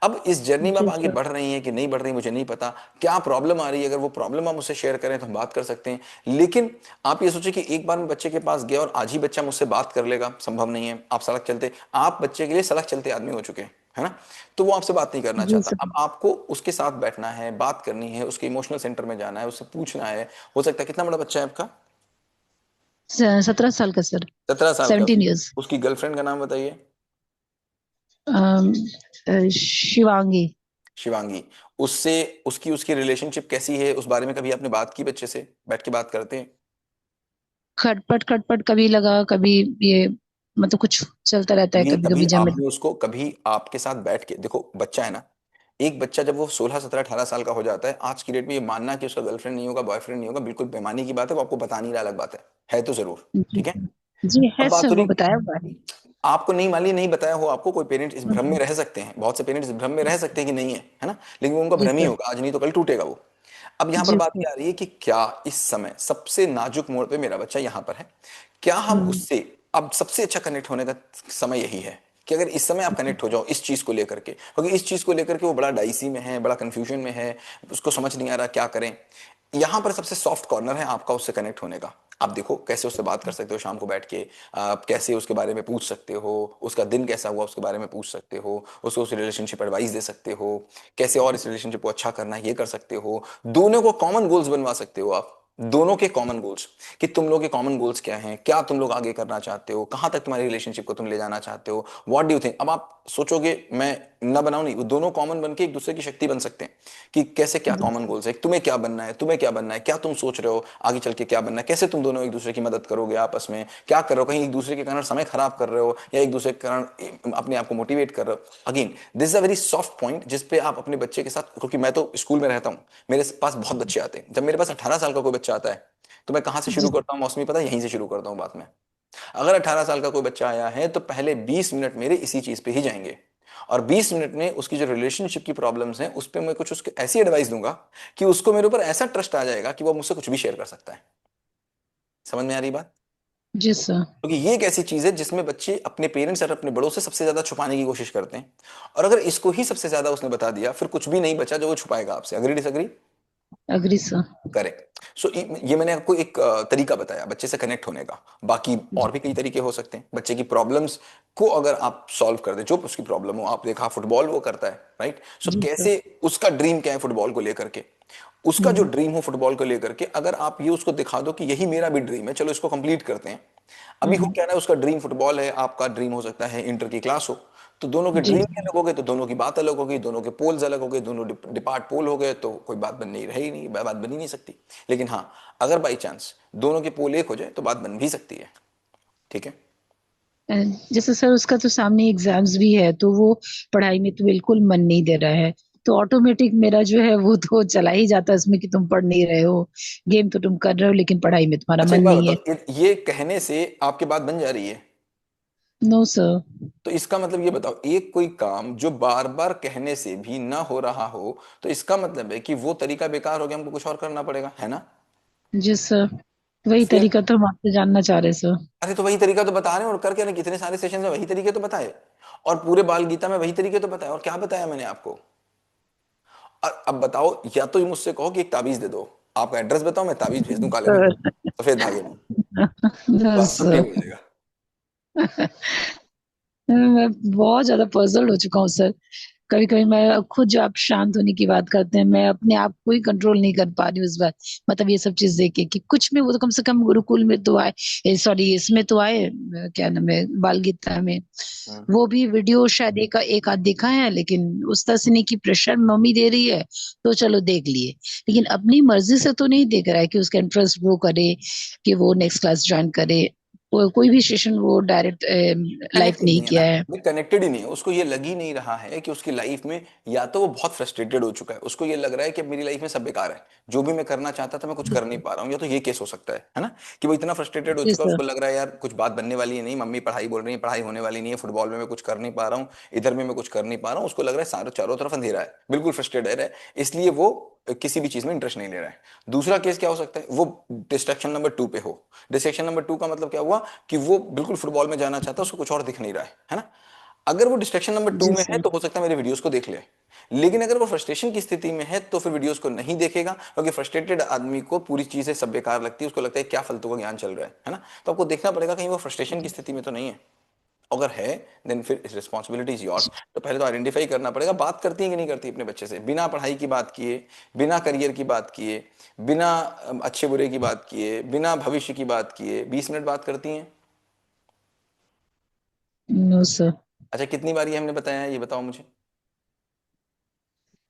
अब इस जर्नी में आप जी आगे सर। बढ़ रही हैं कि नहीं बढ़ रही मुझे नहीं पता। क्या प्रॉब्लम आ रही है, अगर वो प्रॉब्लम आप मुझसे शेयर करें तो हम बात कर सकते हैं। लेकिन आप ये सोचिए कि एक बार मैं बच्चे के पास गया और आज ही बच्चा मुझसे बात कर लेगा, संभव नहीं है। आप सड़क चलते, आप बच्चे के लिए सड़क चलते आदमी हो चुके हैं, है ना? तो वो आपसे बात नहीं करना जी चाहता। सर। अब आपको उसके साथ बैठना है, बात करनी है, उसके इमोशनल सेंटर में जाना है, उससे पूछना है। हो सकता है, कितना बड़ा बच्चा है आपका? 17 साल का सर। 17 साल का। 17 years। उसकी गर्लफ्रेंड का नाम बताइए। शिवांगी। शिवांगी। उससे उसकी उसकी रिलेशनशिप कैसी है, उस बारे में कभी आपने बात की? बच्चे से बैठ के बात करते हैं? खटपट खटपट कभी लगा, कभी ये मतलब कुछ चलता रहता है, कभी कभी कभी कभी जब। आपने उसको, कभी आपके साथ बैठ के, देखो बच्चा है ना, एक बच्चा जब वो 16 17 18 साल का हो जाता है, आज की डेट में ये मानना कि उसका गर्लफ्रेंड नहीं होगा, बॉयफ्रेंड नहीं होगा, बिल्कुल बेमानी की बात है। वो आपको बता नहीं रहा, अलग बात है तो जरूर। जी ठीक है। सर। जी है अब बात सर, हो वो रही, बताया हुआ है। आपको नहीं माली नहीं बताया हो आपको, कोई पेरेंट्स इस भ्रम में हम्म। रह सकते हैं, बहुत से पेरेंट्स इस भ्रम में रह सकते हैं कि नहीं है ना, लेकिन वो उनका जी भ्रम ही सर। होगा, आज नहीं तो कल टूटेगा वो। अब यहाँ पर जी बात सर। क्या आ रही है कि क्या इस समय सबसे नाजुक मोड़ पे मेरा बच्चा यहाँ पर है, क्या हम हम्म। उससे अब सबसे अच्छा कनेक्ट होने का समय यही है कि अगर इस समय आप कनेक्ट हो जाओ इस चीज को लेकर के, क्योंकि इस चीज को लेकर के वो बड़ा डाइसी में है, बड़ा कंफ्यूजन में है, उसको समझ नहीं आ रहा क्या करें। यहां पर सबसे सॉफ्ट कॉर्नर है आपका उससे कनेक्ट होने का। आप देखो कैसे उससे बात कर सकते हो शाम को बैठ के, आप कैसे उसके बारे में पूछ सकते हो, उसका दिन कैसा हुआ उसके बारे में पूछ सकते हो, उसको उस रिलेशनशिप एडवाइस दे सकते हो, कैसे और इस रिलेशनशिप को अच्छा करना है ये कर सकते हो। दोनों को कॉमन गोल्स बनवा सकते हो आप, दोनों के कॉमन गोल्स, कि तुम लोग के कॉमन गोल्स क्या हैं, क्या तुम लोग आगे करना चाहते हो, कहां तक तुम्हारी रिलेशनशिप को तुम ले जाना चाहते हो, व्हाट डू यू थिंक। अब आप सोचोगे मैं न बनाऊं, नहीं, वो दोनों कॉमन बन के एक दूसरे की शक्ति बन सकते हैं कि कैसे क्या जी कॉमन गोल्स है, तुम्हें क्या बनना है, तुम्हें क्या बनना है, क्या तुम सोच रहे हो आगे चल के क्या बनना है, कैसे तुम दोनों एक दूसरे की मदद करोगे, आपस में क्या कर रहे हो, कहीं एक दूसरे के कारण समय खराब कर रहे हो या एक दूसरे के कारण अपने आप को मोटिवेट कर रहे हो। Again this is a very soft point जिसपे आप अपने बच्चे के साथ, क्योंकि मैं तो स्कूल में रहता हूँ, मेरे पास बहुत बच्चे आते हैं, जब मेरे पास 18 साल का कोई बच्चा आता है तो मैं कहां से शुरू जी करता हूँ मौसमी पता है, यहीं से शुरू करता हूँ बात में। अगर 18 साल का कोई बच्चा आया है तो पहले 20 मिनट मेरे इसी चीज पे ही जाएंगे, और 20 मिनट में उसकी जो रिलेशनशिप की प्रॉब्लम्स हैं उस पर मैं कुछ उसके ऐसी एडवाइस दूंगा कि उसको मेरे ऊपर ऐसा ट्रस्ट आ जाएगा कि वो मुझसे कुछ भी शेयर कर सकता है। समझ में आ रही बात? जी सर। क्योंकि ये एक ऐसी चीज है जिसमें बच्चे अपने पेरेंट्स और अपने बड़ों से सबसे ज्यादा छुपाने की कोशिश करते हैं, और अगर इसको ही सबसे ज्यादा उसने बता दिया फिर कुछ भी नहीं बचा जो वो छुपाएगा आपसे। Agree disagree? Agree sir. Correct. So ये मैंने आपको एक तरीका बताया बच्चे से कनेक्ट होने का। बाकी जी और भी कई तरीके हो सकते हैं बच्चे की प्रॉब्लम्स को अगर आप सॉल्व कर दे, जो उसकी प्रॉब्लम हो। आप देखा फुटबॉल वो करता है, राइट? सो जी सर। कैसे उसका ड्रीम क्या है फुटबॉल को लेकर के, उसका जो हम्म। ड्रीम हो फुटबॉल को लेकर के, अगर आप ये उसको दिखा दो कि यही मेरा भी ड्रीम है, चलो इसको कंप्लीट करते हैं। अभी हो हम्म। क्या रहा है, उसका ड्रीम फुटबॉल है, आपका ड्रीम हो सकता है इंटर की क्लास हो, तो दोनों के जी ड्रीम सर। अलग हो गए तो दोनों की बात अलग हो गई, दोनों के पोल्स अलग हो गए, दोनों डिपार्ट पोल हो गए, तो कोई बात बन नहीं रही, नहीं बात बन ही नहीं सकती। लेकिन हाँ, अगर बाई चांस दोनों के पोल एक हो जाए तो बात बन भी सकती है। ठीक है। अ, जैसे सर उसका तो सामने एग्जाम्स भी है, तो वो पढ़ाई में तो बिल्कुल मन नहीं दे रहा है, तो ऑटोमेटिक मेरा जो है वो तो चला ही जाता है उसमें कि तुम पढ़ नहीं रहे हो, गेम तो तुम कर रहे हो लेकिन पढ़ाई में तुम्हारा अच्छा मन एक बात नहीं है। बताओ, ये कहने से आपकी बात बन जा रही है? No sir. तो इसका मतलब ये बताओ, एक कोई काम जो बार बार कहने से भी ना हो रहा हो, तो इसका मतलब है कि वो तरीका बेकार हो गया, हमको कुछ और करना पड़ेगा, है ना? जी सर, वही फिर तरीका तो हम आपसे जानना चाह रहे सर। अरे तो वही तरीका तो बता रहे हैं, और करके ना कितने सारे सेशन में वही तरीके तो बताए, और पूरे बाल गीता में वही तरीके तो बताए, और क्या बताया मैंने आपको? और अब बताओ, या तो मुझसे कहो कि एक ताबीज दे दो, आपका एड्रेस बताओ, मैं ताबीज भेज दूं काले रंग सर। की, सफेद धागे में, नो बस सब सर। ठीक हो जाएगा। मैं बहुत ज्यादा पजल्ड हो चुका हूँ सर। कभी कभी मैं खुद, जो आप शांत होने की बात करते हैं, मैं अपने आप को ही कंट्रोल नहीं कर पा रही हूँ इस बार। मतलब ये सब चीज देख के कि कुछ में वो तो कम से कम गुरुकुल में तो आए, सॉरी इसमें तो आए, क्या नाम है, बाल गीता में। हम्म। वो भी वीडियो शायद एक आध देखा है, लेकिन उस तरह से नहीं कि प्रेशर मम्मी दे रही है तो चलो देख लिए, लेकिन अपनी मर्जी से तो नहीं देख रहा है कि उसका इंटरेस्ट ग्रो करे, कि वो नेक्स्ट क्लास ज्वाइन करे। कोई भी सेशन वो डायरेक्ट लाइफ कनेक्टेड नहीं नहीं है ना, किया है। वो कनेक्टेड ही नहीं है, उसको ये लग ही नहीं रहा है कि उसकी लाइफ में, या तो वो बहुत फ्रस्ट्रेटेड हो चुका है, उसको ये लग रहा है कि अब मेरी लाइफ में सब बेकार है, जो भी मैं करना चाहता था मैं कुछ कर नहीं पा रहा हूँ, या तो ये केस हो सकता है ना, कि वो इतना फ्रस्ट्रेटेड हो जी चुका है, सर। उसको लग रहा है यार कुछ बात बनने वाली है नहीं, मम्मी पढ़ाई बोल रही है पढ़ाई होने वाली नहीं है, फुटबॉल में मैं कुछ कर नहीं पा रहा हूँ, इधर में मैं कुछ कर नहीं पा रहा हूँ, उसको लग रहा है सारे चारों तरफ अंधेरा है, बिल्कुल फ्रस्ट्रेटेड है, इसलिए वो किसी भी चीज में इंटरेस्ट नहीं ले रहा है। दूसरा केस क्या हो सकता है, वो डिस्ट्रैक्शन नंबर 2 पे हो। डिस्ट्रैक्शन नंबर 2 का मतलब क्या हुआ, कि वो बिल्कुल फुटबॉल में जाना चाहता है, उसको कुछ और दिख नहीं रहा है ना? अगर वो डिस्ट्रैक्शन नंबर 2 जी में है सर। तो हो सकता है मेरे वीडियोस को देख ले, लेकिन अगर वो फ्रस्ट्रेशन की स्थिति में है तो फिर वीडियोस को नहीं देखेगा, क्योंकि फ्रस्ट्रेटेड आदमी को पूरी चीजें सब बेकार लगती है, उसको लगता है क्या फालतू का ज्ञान चल रहा है ना? तो आपको देखना पड़ेगा कहीं वो फ्रस्ट्रेशन की स्थिति में तो नहीं है। अगर है देन फिर रिस्पॉन्सिबिलिटी इज योर्स। तो पहले तो आइडेंटिफाई करना पड़ेगा बात करती है कि नहीं करती अपने बच्चे से, बिना पढ़ाई की बात किए, बिना करियर की बात किए, बिना अच्छे बुरे की बात किए, बिना भविष्य की बात किए 20 मिनट बात करती हैं? No sir. अच्छा कितनी बार ये हमने बताया है ये बताओ मुझे।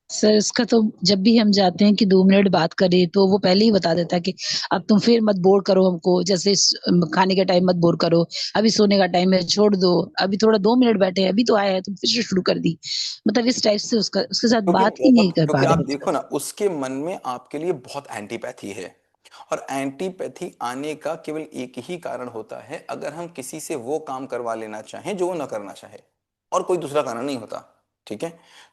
सर इसका तो जब भी हम जाते हैं कि 2 मिनट बात करें तो वो पहले ही बता देता है कि अब तुम फिर मत बोर करो हमको, जैसे खाने का टाइम मत बोर करो, अभी सोने का टाइम है छोड़ दो, अभी थोड़ा 2 मिनट बैठे हैं, अभी तो आया है तुम फिर से शुरू कर दी। मतलब इस टाइप से उसका उसके साथ क्योंकि बात ही नहीं कर क्योंकि पा आप रहे देखो ना उसके मन में आपके लिए बहुत एंटीपैथी है, और एंटीपैथी आने का केवल एक ही कारण होता है, अगर हम किसी से वो काम करवा लेना चाहें जो वो ना करना चाहे, और कोई दूसरा कारण नहीं होता। ठीक है,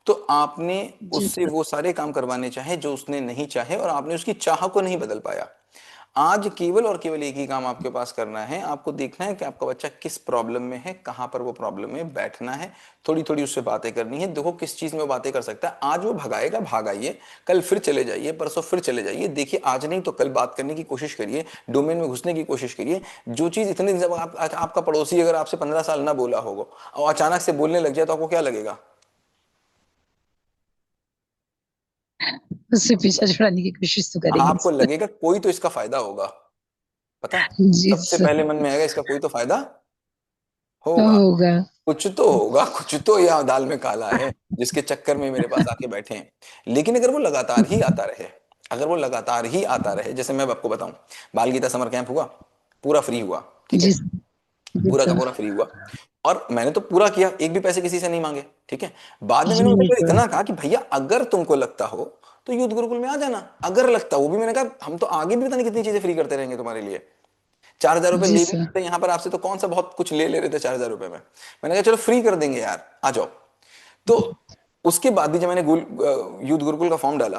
तो आपने जी उससे सर। वो सारे काम करवाने चाहे जो उसने नहीं चाहे, और आपने उसकी चाह को नहीं बदल पाया। आज केवल और केवल एक ही काम आपके पास करना है, आपको देखना है कि आपका बच्चा किस प्रॉब्लम में है, कहां पर वो प्रॉब्लम में बैठना है, थोड़ी थोड़ी उससे बातें करनी है, देखो किस चीज में वो बातें कर सकता है। आज वो भगाएगा भाग आइए, कल फिर चले जाइए, परसों फिर चले जाइए, देखिए आज नहीं तो कल बात करने की कोशिश करिए, डोमेन में घुसने की कोशिश करिए। जो चीज इतने दिन से आपका पड़ोसी अगर आपसे 15 साल ना बोला होगा और अचानक से बोलने लग जाए तो आपको क्या लगेगा? उससे पीछा छुड़ाने की कोशिश तो करेंगे आपको सर। लगेगा कोई तो इसका फायदा होगा, पता है, जी सबसे सर। पहले मन में आएगा इसका कोई तो फायदा होगा। होगा। कुछ तो होगा, कुछ तो यह दाल में काला है जिसके चक्कर में मेरे पास आके बैठे हैं। लेकिन अगर वो लगातार ही आता रहे, अगर वो लगातार ही आता रहे, जैसे मैं आपको बताऊं, बाल गीता समर कैंप हुआ, पूरा फ्री हुआ, ठीक जी है, सर। जी पूरा का सर। पूरा फ्री हुआ, और मैंने तो पूरा किया, एक भी पैसे किसी से नहीं मांगे, ठीक है। बाद में मैंने उनसे जी फिर सर। इतना कहा कि भैया अगर तुमको लगता हो तो यूथ गुरुकुल में आ जाना, अगर लगता, वो भी मैंने कहा हम तो आगे भी पता नहीं कितनी चीजें फ्री करते रहेंगे तुम्हारे लिए, 4,000 रुपए जी ले भी सर। लेते यहाँ पर आपसे, तो कौन सा बहुत कुछ ले ले रहे थे 4,000 रुपए में। मैंने कहा चलो फ्री कर देंगे यार, आ जाओ। तो उसके बाद भी जब मैंने यूथ गुरुकुल का फॉर्म डाला,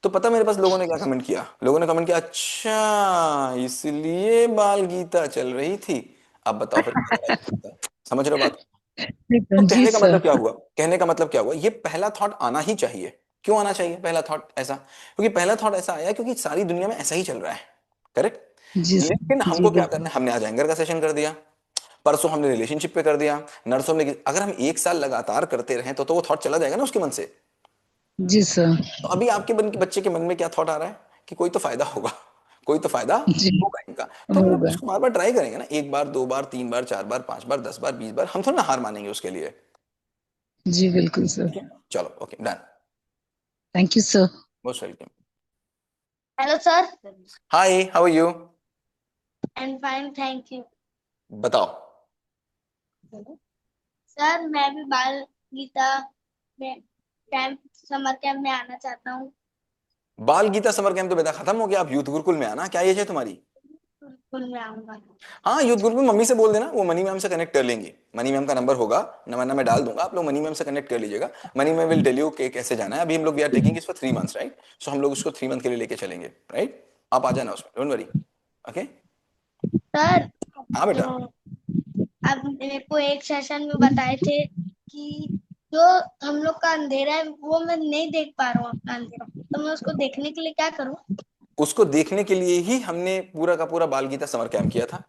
तो पता मेरे पास लोगों ने क्या कमेंट किया, लोगों ने कमेंट किया अच्छा इसलिए बाल गीता चल रही थी, अब बताओ फिर कहाँ जा रहा है यूथ गीता? समझ रहे हो बात? तो जी कहने का मतलब सर। क्या हुआ, कहने का मतलब क्या हुआ, ये पहला थॉट आना ही चाहिए। क्यों आना चाहिए पहला थॉट ऐसा? क्योंकि पहला थॉट ऐसा आया क्योंकि सारी दुनिया में ऐसा ही चल रहा है, करेक्ट। जी लेकिन सर। जी हमको क्या करना बिल्कुल। है, हमने आज एंगर का सेशन कर दिया, परसों हमने रिलेशनशिप पे कर दिया, नर्सों ने, अगर हम एक साल लगातार करते रहें तो वो थॉट चला जाएगा ना उसके मन से। जी सर। तो अभी आपके बच्चे के मन में क्या थॉट आ रहा है कि कोई तो फायदा होगा, कोई तो फायदा जी होगा इनका। तो अगर हम होगा। उसको बार बार ट्राई करेंगे ना, एक बार, दो बार, तीन बार, चार बार, पांच बार, 10 बार, 20 बार, हम थोड़ा ना हार मानेंगे उसके लिए। जी बिल्कुल सर। ठीक है, चलो okay done. Thank you sir. Most welcome. Hello sir. Hi, how are you? And fine, thank you. बताओ। सर मैं भी बाल गीता में कैंप, समर कैंप में आना चाहता हूँ। बाल गीता समर कैंप तो बेटा खत्म हो गया, आप यूथ गुरुकुल में आना, क्या एज है तुम्हारी? स्कूल में आऊंगा। हाँ यूथ गुरुकुल मम्मी से बोल देना, वो मनी मैम से कनेक्ट कर लेंगी, मनी मैम का नंबर होगा, नंबर मैं डाल दूंगा, आप लोग मनी मैम से कनेक्ट कर लीजिएगा। Mani ma'am will tell you कि कैसे जाना है। अभी हम लोग वी आर टेकिंग इसको 3 मंथ्स, राइट, सो हम लोग उसको 3 मंथ के लिए लेके चलेंगे, राइट। आप आ जाना उसमें, डोंट वरी, ओके। सर हाँ बेटा। जो आप मेरे को एक सेशन में बताए थे कि जो हम लोग का अंधेरा है वो मैं नहीं देख पा रहा हूँ अपना अंधेरा, तो मैं उसको देखने के लिए क्या करूँ? उसको देखने के लिए ही हमने पूरा का पूरा बाल गीता समर कैंप किया था,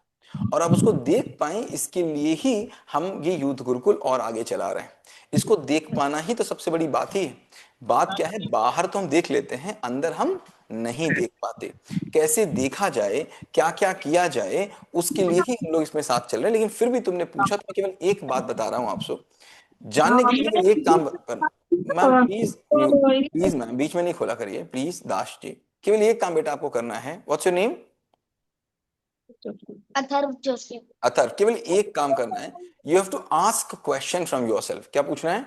और आप उसको देख पाए इसके लिए ही हम ये यूथ गुरुकुल और आगे चला रहे हैं। इसको देख पाना ही तो सबसे बड़ी बात ही है। बात क्या है, बाहर तो हम देख लेते हैं, अंदर हम नहीं देख पाते। कैसे देखा जाए, क्या क्या किया जाए, उसके लिए ही हम लोग इसमें साथ चल रहे हैं। लेकिन फिर भी तुमने पूछा तो मैं केवल एक बात बता रहा हूं आपसे, जानने के लिए केवल एक काम करना। मैम प्लीज, प्लीज मैम बीच में नहीं खोला करिए प्लीज, दाश जी। केवल एक काम बेटा आपको करना है, what's your name? Atharva Joshi. Athar, केवल एक काम करना है, you have to ask question from yourself. क्या पूछना है?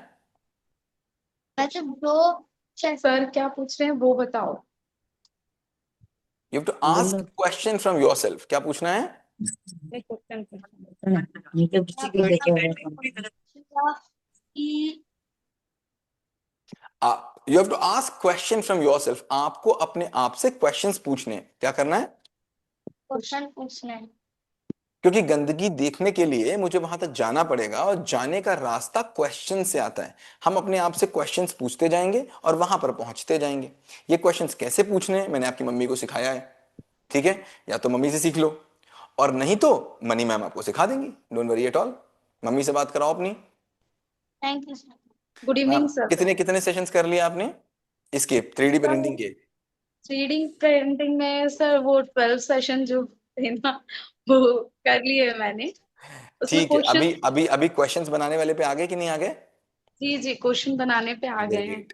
अच्छा दो सर क्या पूछ रहे हैं वो बताओ। You have to ask question from yourself. क्या पूछना है? कि you have to ask question from yourself. आपको अपने आप से क्वेश्चंस पूछने हैं। क्या करना है? क्वेश्चन पूछना है। क्योंकि गंदगी देखने के लिए मुझे वहां तक जाना पड़ेगा, और जाने का रास्ता क्वेश्चन से आता है। हम अपने आप से क्वेश्चंस पूछते जाएंगे और वहां पर पहुंचते जाएंगे। ये क्वेश्चंस कैसे पूछने हैं मैंने आपकी मम्मी को सिखाया है, ठीक है, या तो मम्मी से सीख लो, और नहीं तो मनी मैम आपको सिखा देंगी, don't worry at all. Mummy से बात कराओ अपनी। Thank you sir. Good evening sir. कितने कितने सेशंस कर लिए आपने इसके 3D प्रिंटिंग के? 3D प्रिंटिंग में सर वो 12 सेशन जो थे ना, वो कर लिए मैंने। उसमें ठीक है, क्वेश्चन, अभी अभी अभी क्वेश्चंस बनाने वाले पे आ गए कि नहीं आ गए? जी जी, क्वेश्चन बनाने पे आ गए हैं। ग्रेट।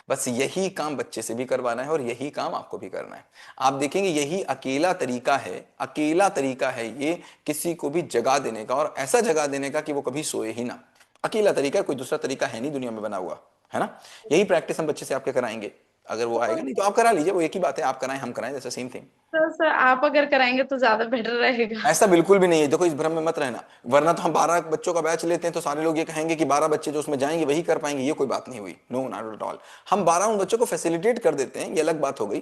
बस यही काम बच्चे से भी करवाना है और यही काम आपको भी करना है। आप देखेंगे यही अकेला तरीका है, अकेला तरीका है ये किसी को भी जगा देने का, और ऐसा जगा देने का कि वो कभी सोए ही ना। अकेला तरीका है, कोई दूसरा तरीका है नहीं दुनिया में बना हुआ, है ना। यही प्रैक्टिस हम बच्चे से आपके कराएंगे। अगर वो आएगा, नहीं तो आप करा लीजिए, वो एक ही बात है, आप कराएं हम कराएं, जैसे सेम थिंग। सर आप अगर कराएंगे तो ज्यादा बेटर रहेगा। ऐसा बिल्कुल भी नहीं है, देखो इस भ्रम में मत रहना। वरना तो हम 12 बच्चों का बैच लेते हैं तो सारे लोग ये कहेंगे कि 12 बच्चे जो उसमें जाएंगे वही कर पाएंगे। ये कोई बात नहीं हुई, नो नॉट एट ऑल। हम 12 उन बच्चों को फैसिलिटेट कर देते हैं, ये अलग बात हो गई।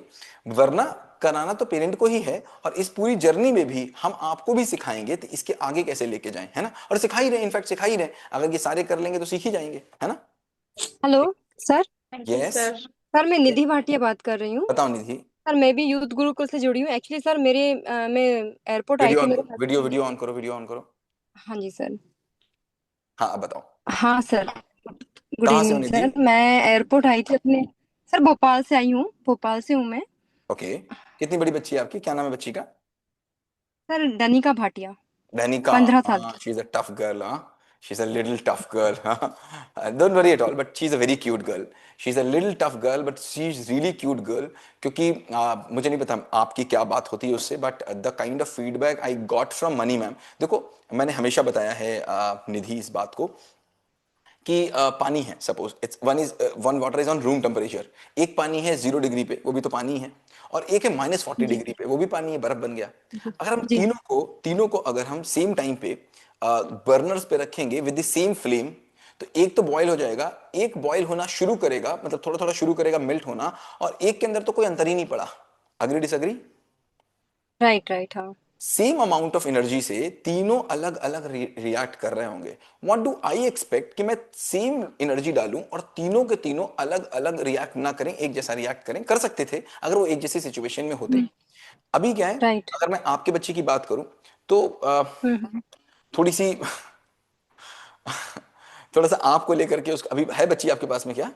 वरना कराना तो पेरेंट को ही है, और इस पूरी जर्नी में भी हम आपको भी सिखाएंगे तो इसके आगे कैसे लेके जाएं, है ना। और सिखा ही रहे, इनफैक्ट सिखा ही रहे। अगर ये सारे कर लेंगे तो सीख ही जाएंगे, है ना। Hello sir. Thank you yes, sir. Sir मैं निधि भाटिया बात कर रही हूँ। बताओ निधि। सर मैं भी यूथ गुरुकुल से जुड़ी हूँ एक्चुअली। सर मैं एयरपोर्ट आई वीडियो थी ऑन मेरे करो, वीडियो हस्बैंड। वीडियो ऑन करो, वीडियो ऑन करो। हाँ जी सर। हाँ, अब बताओ। हाँ सर। गुड कहाँ से हो इवनिंग निधि? सर। मैं एयरपोर्ट आई थी अपने। सर भोपाल से आई हूँ, भोपाल से हूँ मैं। ओके, कितनी बड़ी बच्ची है आपकी, क्या नाम है बच्ची का? सर डनिका भाटिया। Danica, 15 साल की। she's a tough girl, huh? She's a little tough girl, huh? Don't worry at all, but she's a very cute girl. She's a little tough girl, but she's really cute girl. क्योंकि मुझे नहीं पता आपकी क्या बात होती है उससे, but the kind of feedback I got from money ma'am, देखो मैंने हमेशा बताया है निधि इस बात को कि पानी है, suppose it's one water is on room temperature. एक पानी है 0 डिग्री पे, वो भी तो पानी है। और एक है -40 जी डिग्री पे, वो भी पानी है, बर्फ बन गया। जी अगर हम जी। तीनों को अगर हम सेम टाइम पे बर्नर्स पे रखेंगे विद द सेम फ्लेम, तो एक तो बॉयल हो जाएगा, एक बॉयल होना शुरू करेगा, मतलब थोड़ा थोड़ा शुरू करेगा मेल्ट होना, और एक के अंदर तो कोई अंतर ही नहीं पड़ा। Agree disagree? राइट राइट हाँ। सेम अमाउंट ऑफ एनर्जी से तीनों अलग अलग रिएक्ट कर रहे होंगे। व्हाट डू आई एक्सपेक्ट कि मैं सेम एनर्जी डालूं और तीनों के तीनों अलग अलग रिएक्ट ना करें, एक जैसा रिएक्ट करें। कर सकते थे अगर वो एक जैसी सिचुएशन में होते। अभी क्या है, राइट। अगर मैं आपके बच्चे की बात करूं तो हम्म। थोड़ी सी थोड़ा सा आपको लेकर के उसका, अभी है बच्ची आपके पास में क्या?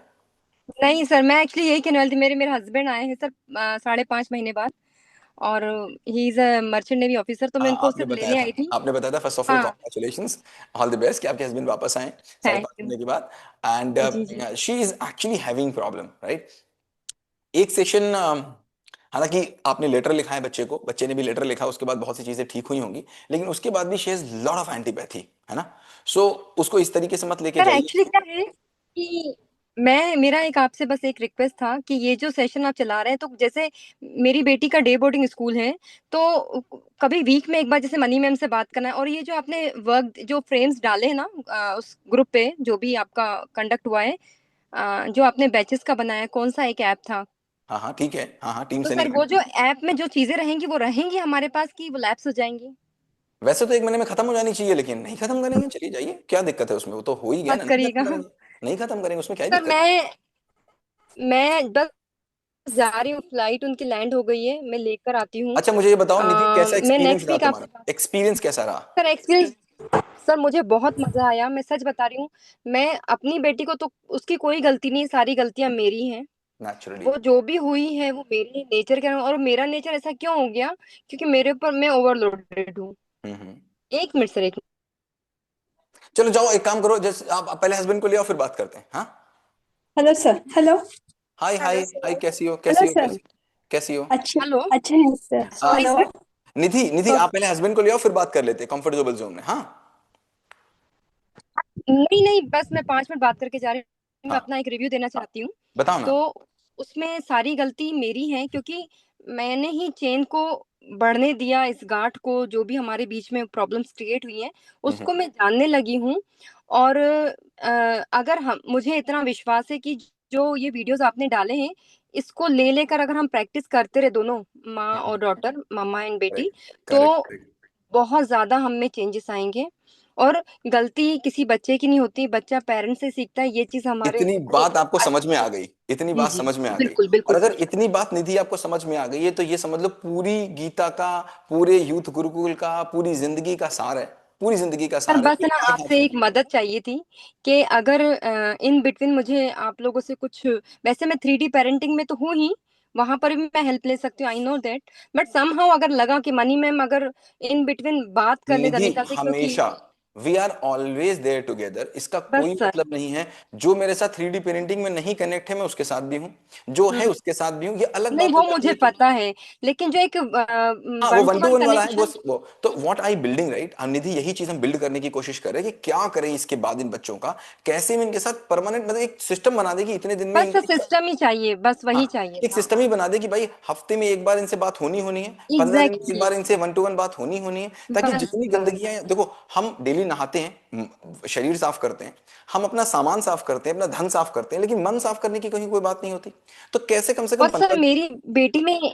नहीं सर, मैं एक्चुअली यही कहने वाली थी। मेरे मेरे हस्बैंड आए हैं सर 5.5 महीने बाद। और he is a merchant navy officer, तो मैं हाँ, उनको आपने सिर्फ बताया लेने था, आई थी। आपने बताया था। फर्स्ट ऑफ ऑल हाँ। कॉन्ग्रेचुलेशंस, ऑल द बेस्ट कि आपके हस्बैंड वापस आए साढ़े थैंक पांच यू। महीने के बाद। एंड जी जी। She is actually having problem, right. एक सेशन, हालांकि आपने लेटर लिखा है बच्चे को, बच्चे ने भी लेटर लिखा, उसके बाद बहुत सी चीजें ठीक हुई होंगी, लेकिन उसके बाद भी she has lot of antipathy, है ना। सो उसको इस तरीके से मत लेके सर जाइए। एक्चुअली क्या है कि मैं मेरा एक आपसे बस एक रिक्वेस्ट था कि ये जो सेशन आप चला रहे हैं, तो जैसे मेरी बेटी का डे बोर्डिंग स्कूल है, तो कभी वीक में एक बार जैसे मनी मैम से बात करना है। और ये जो आपने वर्क जो फ्रेम्स डाले हैं ना उस ग्रुप पे जो भी आपका कंडक्ट हुआ है, जो आपने बैचेस का बनाया, कौन सा एक ऐप था? हाँ हाँ ठीक है, हाँ हाँ, टीम तो से सर नहीं। वो जो ऐप में जो चीजें रहेंगी वो रहेंगी हमारे पास कि वो लैप्स हो जाएंगी? वैसे तो 1 महीने में खत्म हो जानी चाहिए, लेकिन नहीं खत्म करेंगे, चलिए जाइए, क्या दिक्कत है उसमें, वो तो हो ही गया ना, मत नहीं करिएगा। खत्म करेंगे। नहीं खत्म करेंगे उसमें क्या ही सर दिक्कत मैं बस जा रही हूँ, फ्लाइट उनकी लैंड हो गई है, मैं लेकर आती है। हूँ। अच्छा मुझे ये बताओ निधि, कैसा मैं एक्सपीरियंस नेक्स्ट रहा वीक तुम्हारा, आपसे एक्सपीरियंस कैसा रहा? Sir experience. सर मुझे बहुत मजा आया, मैं सच बता रही हूँ। मैं अपनी बेटी को तो उसकी कोई गलती नहीं, सारी गलतियां मेरी हैं। नेचुरली। वो जो भी हुई है वो मेरे नेचर के, और मेरा नेचर ऐसा क्यों हो गया क्योंकि मेरे ऊपर मैं ओवरलोडेड हूँ। हम्म। 1 मिनट सर, एक चलो जाओ, एक काम करो, जैसे आप पहले हस्बैंड को ले आओ, फिर बात करते हैं, हाँ। Hello sir. हेलो। हाय हाय हेलो हाय, सर। कैसी हो, हेलो कैसी हो, सर। कैसी कैसी हो? अच्छे हेलो। अच्छे हैं सर। आ, सॉरी हेलो। सर। निधि निधि, तो आप पहले हस्बैंड को ले आओ, फिर बात कर लेते हैं कंफर्टेबल जोन में, हाँ। नहीं नहीं, बस मैं 5 मिनट बात करके जा रही हूँ। मैं हाँ, अपना एक रिव्यू देना चाहती हूँ। बताओ ना। तो उसमें सारी गलती मेरी है क्योंकि मैंने ही चेन को बढ़ने दिया, इस गांठ को, जो भी हमारे बीच में प्रॉब्लम्स क्रिएट हुई हैं हम्म। उसको मैं जानने लगी हूँ। और अगर हम मुझे इतना विश्वास है कि जो ये वीडियोस आपने डाले हैं इसको ले लेकर अगर हम प्रैक्टिस करते रहे दोनों, माँ और डॉटर, मम्मा एंड बेटी, करेक्ट तो करेक्ट करेक्ट। बहुत ज्यादा हम में चेंजेस आएंगे। और गलती किसी बच्चे की नहीं होती, बच्चा पेरेंट्स से सीखता है, ये चीज हमारे इतनी को बात आपको समझ में अच्छी। आ गई, इतनी जी बात जी। समझ में आ गई। बिल्कुल और बिल्कुल अगर सर। इतनी बात निधि आपको समझ में आ गई है, तो ये समझ लो पूरी गीता का, पूरे यूथ गुरुकुल का, पूरी जिंदगी का सार है। पूरी जिंदगी का पर सार है, बस ये ना मेरे हाथ आपसे में एक मदद चाहिए थी कि अगर इन बिटवीन मुझे आप लोगों से कुछ, वैसे मैं 3D पेरेंटिंग में तो हूँ ही, वहां पर भी मैं हेल्प ले सकती हूँ, I know that, but somehow अगर लगा कि मनी मैम अगर इन बिटवीन बात कर ले निधि गणिता से, क्योंकि हमेशा we are always there together, इसका बस कोई सर। मतलब नहीं है। जो मेरे साथ 3D पेरेंटिंग में नहीं कनेक्ट है मैं उसके साथ भी हूँ, जो है हम्म। उसके साथ भी हूँ। ये अलग नहीं बात हो वो जाती मुझे है कि पता है, लेकिन जो एक हाँ वो 1 वन to टू 1 वन वाला है कनेक्शन। वो तो व्हाट आई बिल्डिंग राइट निधि, यही चीज हम बिल्ड करने की कोशिश कर रहे हैं कि क्या करें इसके बाद इन बच्चों का, कैसे हम इनके साथ परमानेंट मतलब एक सिस्टम बना दे कि इतने दिन में बस इनके साथ, सिस्टम ही चाहिए, बस वही हाँ चाहिए एक था। सिस्टम ही बना दे कि भाई हफ्ते में एक बार इनसे बात होनी होनी है, 15 दिन में एक एग्जैक्टली बार इनसे वन टू वन बात होनी होनी है, ताकि बस जितनी गंदगी है, देखो हम डेली नहाते हैं, शरीर साफ करते हैं, हम अपना सामान साफ करते हैं, अपना धन साफ करते हैं, लेकिन मन साफ करने की कहीं कोई बात नहीं होती। तो कैसे कम से कम और सर 15 मेरी बेटी में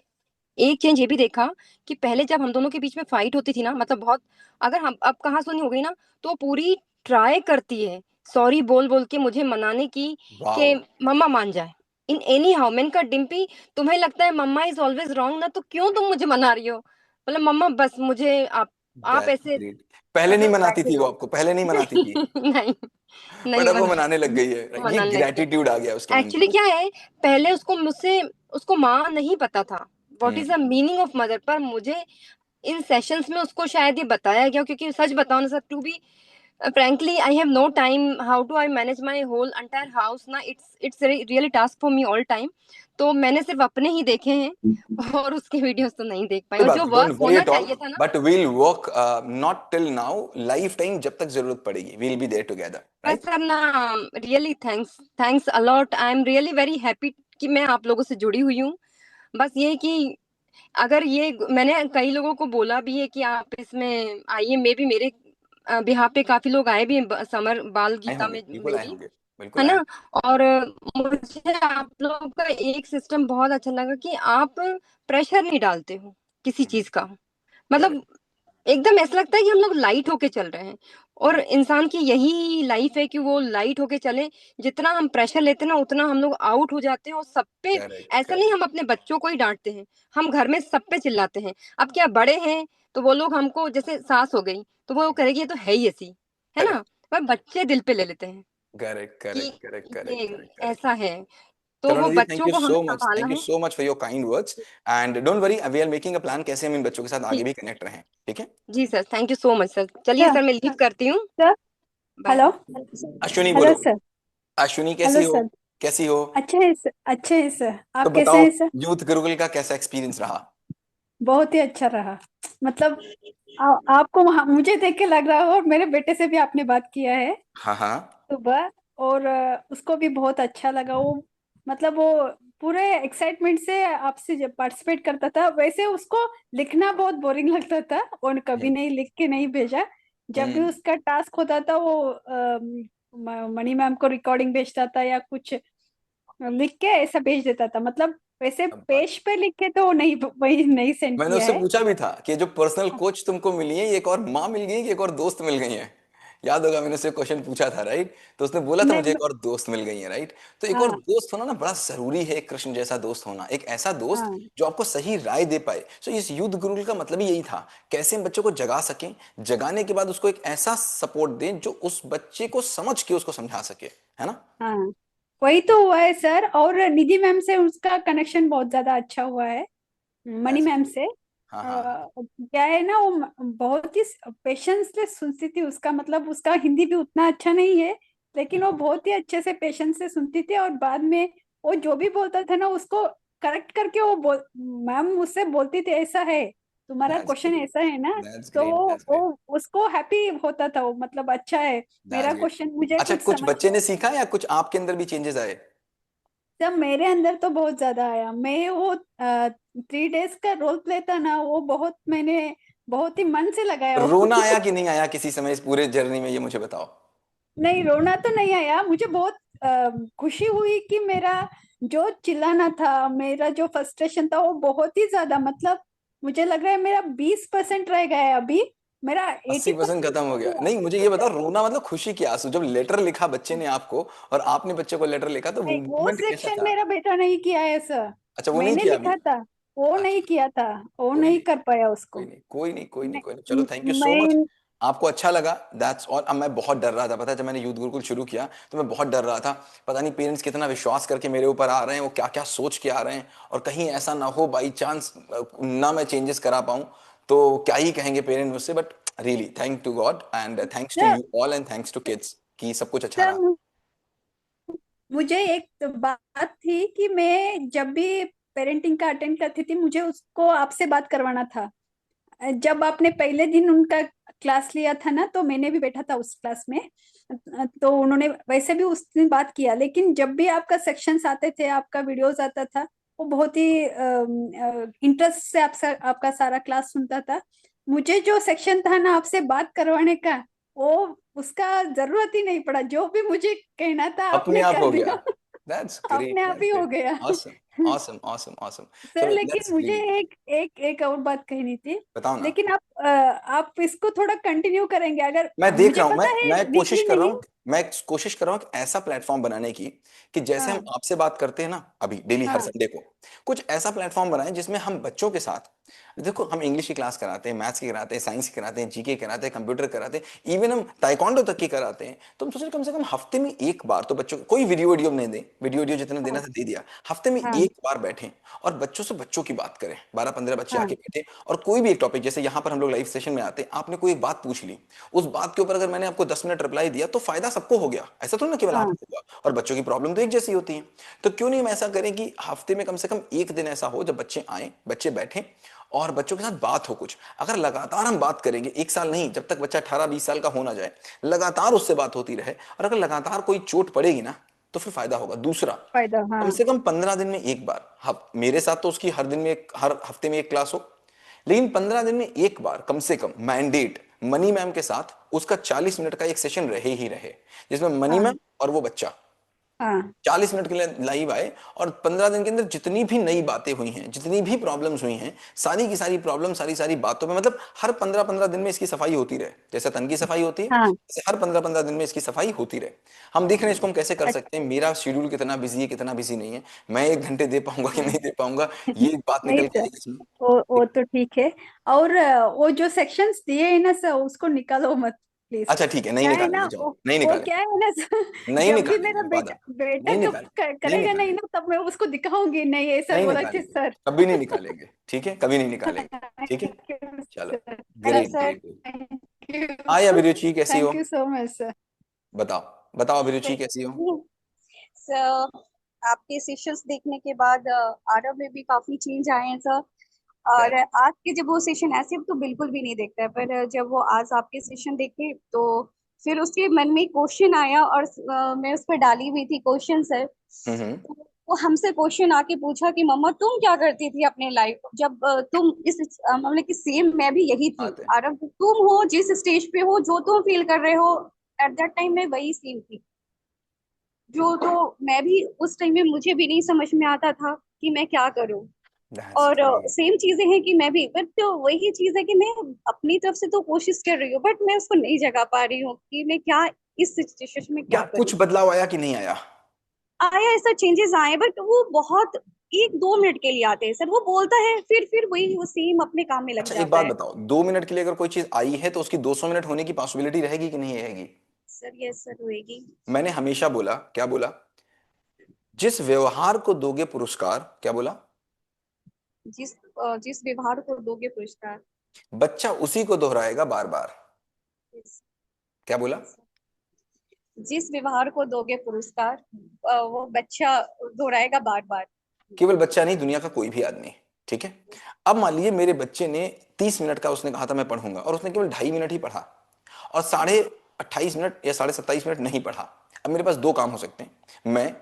एक चेंज ये भी देखा कि पहले जब हम दोनों के बीच में फाइट होती थी ना, मतलब बहुत, अगर हम अब कहाँ सुनी हो गई ना, तो पूरी ट्राई करती है सॉरी बोल बोल के मुझे मनाने की वाओ कि मम्मा मान जाए इन एनी हाउ। मैंने कहा डिम्पी, तुम्हें लगता है मम्मा इज ऑलवेज रॉन्ग ना, तो क्यों तुम मुझे मना रही हो? मतलब मम्मा बस मुझे आप दैट्स ऐसे, ग्रेट। पहले नहीं मतलब मनाती वैसे थी वो नहीं। आपको, पहले नहीं मनाती थी, नहीं बट नहीं अब वो मनाने लग गई है right? ये मनाने लग गया। ग्रेटिट्यूड आ गया उसके मन एक्चुअली में। क्या है, पहले उसको मुझसे, उसको माँ नहीं पता था what is the hmm meaning of mother, पर मुझे इन सेशंस में उसको शायद ये बताया गया, क्योंकि सच बताओ ना sir, to be frankly I have no time how to I manage my whole entire house ना, it's really task for me all time। तो मैंने सिर्फ अपने ही देखे हैं और उसके वीडियोस तो नहीं देख पाई, कोई और बात जो नहीं, वर्क डोंट वरी होना एट ऑल, चाहिए था ना। But we'll work not till now, life time जब तक जरूरत पड़ेगी वील बी देयर टुगेदर बस राइट। सर ना, really thanks thanks a lot, I am really very happy कि मैं आप लोगों से जुड़ी हुई हूँ। बस ये कि अगर ये, मैंने कई लोगों को बोला भी है कि आप इसमें आइए, मे बी मेरे बिहाफ पे काफी लोग आए भी हैं, समर बाल आए गीता होंगे, में बिल्कुल में आए भी, होंगे, है बिल्कुल आए ना। होंगे। और मुझे आप लोगों का एक सिस्टम बहुत अच्छा लगा कि आप प्रेशर नहीं डालते हो किसी चीज का, करेक्ट मतलब एकदम ऐसा लगता है कि हम लोग लाइट होके चल रहे हैं, और इंसान की यही लाइफ है कि वो लाइट होके चले। जितना हम प्रेशर लेते हैं ना, उतना हम लोग आउट हो जाते हैं, और सब पे, करेक्ट ऐसा नहीं करेक्ट। हम अपने बच्चों को ही डांटते हैं, हम घर में सब पे चिल्लाते हैं। अब क्या बड़े हैं तो वो लोग हमको, जैसे सास हो गई तो वो कहेगी ये तो है ही ऐसी, है ना, पर बच्चे दिल पे ले लेते हैं करेक्ट कि करेक्ट करेक्ट ये करेक्ट करेक्ट करेक्ट। ऐसा है, तो चलो वो निधि, बच्चों को हमें संभालना थैंक यू है। So much for your kind words, and don't worry we are making a plan कैसे हम इन बच्चों के साथ आगे जी भी कनेक्ट रहें, ठीक है। जी sir, thank you so much sir. चलिए सर सर, मैं लीव करती हूँ, sir bye. Hello Ashwini hello बोलो। सर। अश्विनी हेलो कैसी हो? सर। कैसी हो? अच्छे हैं सर, अच्छे हैं सर। तो आप कैसे बताओ, हैं सर? यूथ गुरुकुल का कैसा एक्सपीरियंस रहा? बहुत ही अच्छा रहा। मतलब आपको मुझे देख के लग रहा हो, और मेरे बेटे से भी आपने बात किया है हाँ हाँ। सुबह, और उसको भी बहुत अच्छा लगा। वो मतलब वो पूरे एक्साइटमेंट से आपसे जब पार्टिसिपेट करता था, वैसे उसको लिखना बहुत बोरिंग लगता था, और कभी हम्म नहीं लिख के नहीं भेजा। जब भी हम्म। उसका टास्क होता था, वो मणि मैम को रिकॉर्डिंग भेजता था या कुछ लिख के ऐसा भेज देता था। मतलब वैसे अब बात, पेज पे लिख के तो नहीं, वही नहीं सेंड मैंने किया उससे है। पूछा भी था कि जो पर्सनल कोच तुमको मिली है, ये एक और माँ मिल गई है कि एक और दोस्त मिल गई है? याद होगा मैंने उससे क्वेश्चन पूछा था राइट, तो उसने बोला था मुझे नहीं। एक और दोस्त मिल गई है राइट। तो एक और हाँ दोस्त होना ना बड़ा जरूरी है, एक कृष्ण जैसा दोस्त होना, एक ऐसा दोस्त हाँ जो आपको सही राय दे पाए। सो इस युद्ध गुरुकुल का मतलब ही यही था, कैसे हम बच्चों को जगा सकें, जगाने के बाद उसको एक ऐसा सपोर्ट दें जो उस बच्चे को समझ के उसको समझा सके, है ना। हाँ, वही तो हुआ है सर। और निधि मैम से उसका कनेक्शन बहुत ज्यादा अच्छा हुआ है, मणि That's मैम great. से। हाँ हाँ हाँ। क्या है ना, वो बहुत ही पेशेंस से सुनती थी। उसका मतलब उसका हिंदी भी उतना अच्छा नहीं है, लेकिन वो बहुत ही अच्छे से पेशेंस से सुनती थी। और बाद में वो जो भी बोलता था ना, उसको करेक्ट करके वो मैम मुझसे बोलती थी ऐसा है, तुम्हारा That's क्वेश्चन great. ऐसा है ना। That's तो great. That's great. वो उसको हैप्पी होता था। वो मतलब अच्छा है, मेरा That's great. क्वेश्चन मुझे अच्छा, कुछ कुछ समझ। बच्चे ने सीखा या कुछ आपके अंदर भी चेंजेस आए? जब मेरे अंदर तो बहुत ज्यादा आया। मैं वो 3 डेज का रोल प्ले था ना, वो बहुत मैंने बहुत ही मन से लगाया वो। रोना आया कि नहीं आया किसी समय इस पूरे जर्नी में, ये मुझे बताओ। नहीं, रोना तो नहीं आया। मुझे बहुत खुशी हुई कि मेरा जो चिल्लाना था, मेरा जो फ्रस्ट्रेशन था, वो बहुत ही ज्यादा, मतलब मुझे लग रहा है मेरा 20% रह गया है अभी। मेरा 80% 80% खत्म हो गया? नहीं, मुझे ये बताओ, रोना मतलब खुशी के आंसू, जब लेटर लिखा बच्चे ने आपको और आपने बच्चे को लेटर लिखा, तो वो नहीं, वो मोमेंट कैसा सेक्शन था? मेरा बेटा नहीं किया है सर। अच्छा, वो नहीं मैंने किया अभी? लिखा था, वो नहीं अच्छा, किया था। वो कोई नहीं नहीं, कर पाया उसको। कोई नहीं, कोई नहीं, कोई नहीं, कोई नहीं, कोई नहीं। चलो मैं थैंक यू सो मच। मैं आपको अच्छा लगा, दैट्स ऑल। अब मैं बहुत डर रहा था, पता है, जब मैंने यूथ गुरुकुल शुरू किया तो मैं बहुत डर रहा था, पता नहीं पेरेंट्स कितना विश्वास करके मेरे ऊपर आ रहे हैं, वो क्या क्या सोच के आ रहे हैं, और कहीं ऐसा ना हो बाई चांस ना मैं चेंजेस करा पाऊं तो क्या ही कहेंगे पेरेंट्स मुझसे। But really thank to God and thanks to sir you all and thanks to kids कि सब कुछ अच्छा सर रहा। मुझे एक तो बात थी कि मैं जब भी पेरेंटिंग का अटेंड करती थी, मुझे उसको आपसे बात करवाना था। जब आपने पहले दिन उनका क्लास लिया था ना, तो मैंने भी बैठा था उस क्लास में। तो उन्होंने वैसे भी उस दिन बात किया, लेकिन जब भी आपका सेक्शंस आते थे, आपका वीडियोस आता था, वो बहुत ही इंटरेस्ट से आपका सारा क्लास सुनता था। मुझे जो सेक्शन था ना आपसे बात करवाने का, वो उसका जरूरत ही नहीं पड़ा। जो भी मुझे कहना था अपने आपने आप कर हो गया। दिया। दैट्स ग्रेट, अपने आप दैट्स ही हो ग्रेट। गया। Awesome, awesome, awesome, awesome. Sir, चलो लेकिन लेट्स मुझे रियली, एक और बात कहनी थी। बताओ ना। लेकिन आप इसको थोड़ा कंटिन्यू करेंगे अगर। मैं देख मुझे रहा हूं, पता है मैं कोशिश वीकली कर रहा नहीं। हूं, मैं कोशिश कर रहा हूं कि ऐसा प्लेटफॉर्म बनाने की कि जैसे हम हाँ आपसे बात करते हैं ना अभी डेली हर हाँ संडे को, कुछ ऐसा प्लेटफॉर्म बनाएं जिसमें हम बच्चों के साथ, देखो हम इंग्लिश की क्लास कराते हैं, मैथ्स की कराते हैं, साइंस की कराते हैं, जीके कराते हैं, कंप्यूटर कराते हैं, इवन हम ताइक्वांडो तक की कराते हैं। तो हम सोच रहे कम से कम हफ्ते में एक बार तो बच्चों को कोई वीडियो वीडियो नहीं दे, वीडियो वीडियो जितना देना हाँ था दे दिया, हफ्ते में हाँ एक बार बैठें और बच्चों से बच्चों की बात करें, 12-15 बच्चे हाँ आके बैठे और कोई भी एक टॉपिक, जैसे यहाँ पर हम लोग लाइव सेशन में आते हैं, आपने कोई एक बात पूछ ली, उस बात के ऊपर अगर मैंने आपको 10 मिनट रिप्लाई दिया तो फायदा सबको हो गया, ऐसा थोड़ा ना केवल हाँ आपको हुआ, और बच्चों की प्रॉब्लम तो एक जैसी होती है। तो क्यों नहीं हम ऐसा करें कि हफ्ते में कम से कम एक दिन ऐसा हो जब बच्चे आए, बच्चे बैठे और बच्चों के साथ बात हो कुछ। अगर लगातार हम बात करेंगे, एक साल नहीं, जब तक बच्चा 18-20 साल का हो ना जाए, लगातार उससे बात होती रहे, और अगर लगातार कोई चोट पड़ेगी ना तो फिर फायदा होगा। दूसरा, फायदा। कम हाँ से कम 15 दिन में एक बार, मेरे साथ तो उसकी हर दिन में हर हफ्ते में एक क्लास हो, लेकिन 15 दिन में एक बार कम से कम मैंडेट मनी मैम के साथ उसका 40 मिनट का एक सेशन रहे ही रहे, जिसमें मनी हाँ मैम और वो बच्चा हाँ 40 मिनट के लिए लाइव आए, और 15 दिन के अंदर जितनी भी नई बातें हुई हैं, जितनी भी प्रॉब्लम्स हुई हैं, सारी की सारी प्रॉब्लम, सारी सारी बातों में, मतलब हर 15-15 दिन में इसकी सफाई होती रहे, जैसे तन की सफाई होती है, हाँ। जैसे हर 15-15 दिन में इसकी सफाई होती रहे। हम देख रहे हैं इसको हम कैसे कर सकते अच्छा। हैं, मेरा शेड्यूल कितना बिजी है कितना बिजी नहीं है, मैं 1 घंटे दे पाऊंगा कि हाँ। नहीं दे पाऊंगा, ये एक बात नहीं निकल के सर, आएगी इसमें। वो तो ठीक है। और वो जो सेक्शंस दिए है ना सर, उसको निकालो मत प्लीज। अच्छा ठीक है, नहीं क्या है ना निकालेंगे, जाओ नहीं वो निकालेंगे, क्या है ना सर, नहीं जब भी निकालेंगे, मेरा वादा, बेटा नहीं कुछ निकालेंगे, नहीं करेगा नहीं निकालेंगे, ना, तब मैं उसको दिखाऊंगी, नहीं ऐसा नहीं बोला थे निकालेंगे, सर। कभी नहीं निकालेंगे, ठीक है, कभी नहीं निकालेंगे, ठीक है। थैंक यू चलो, sir. Great sir great. Thank you. Hi Abhiruchi, कैसी हो? Thank you so much sir. बताओ, बताओ अभिरुचि कैसी हो? सर, आपके सेशंस देखने के बाद आरव में भी काफी चेंज आए हैं सर। क्या? और आज के जब वो सेशन ऐसे तो बिल्कुल भी नहीं देखता है, पर जब वो आज आपके सेशन देखे तो फिर उसके मन में क्वेश्चन आया, और मैं उस पर डाली हुई थी क्वेश्चन सर। हम्म। तो वो हमसे क्वेश्चन आके पूछा कि मम्मा तुम क्या करती थी अपने लाइफ जब तुम इस मामले की सेम मैं भी यही थी आते आरव, तुम हो जिस स्टेज पे हो, जो तुम फील कर रहे हो एट दैट टाइम मैं वही सेम थी। जो तो मैं भी उस टाइम में मुझे भी नहीं समझ में आता था कि मैं क्या करूं। दैट्स और ग्रेट। सेम चीजें हैं कि मैं भी, बट तो वही चीज है कि मैं अपनी तरफ से तो कोशिश कर रही हूँ, बट मैं उसको नहीं जगा पा रही हूँ कि मैं क्या इस सिचुएशन में क्या क्या करूँ। कुछ बदलाव आया कि नहीं आया? आया, ऐसा चेंजेस आए, बट वो बहुत 1-2 मिनट के लिए आते हैं सर। वो बोलता है फिर वही वो सेम अपने काम में लग अच्छा एक जाता बात है। बताओ, 2 मिनट के लिए अगर कोई चीज आई है तो उसकी 200 मिनट होने की पॉसिबिलिटी रहेगी कि नहीं रहेगी? सर यस सर, होएगी। मैंने हमेशा बोला, क्या बोला? जिस व्यवहार को दोगे पुरस्कार, क्या बोला? जिस व्यवहार को दोगे पुरस्कार। बच्चा उसी को दोहराएगा बार बार। Yes, क्या बोला? yes, sir। जिस व्यवहार को दोगे पुरस्कार, वो बच्चा दोहराएगा बार बार। केवल बच्चा नहीं, दुनिया का कोई भी आदमी, ठीक है। अब मान लीजिए मेरे बच्चे ने 30 मिनट का उसने कहा था मैं पढ़ूंगा, और उसने केवल 2.5 मिनट ही पढ़ा, और 28.5 मिनट या 27.5 मिनट नहीं पढ़ा। अब मेरे पास दो काम हो सकते हैं, मैं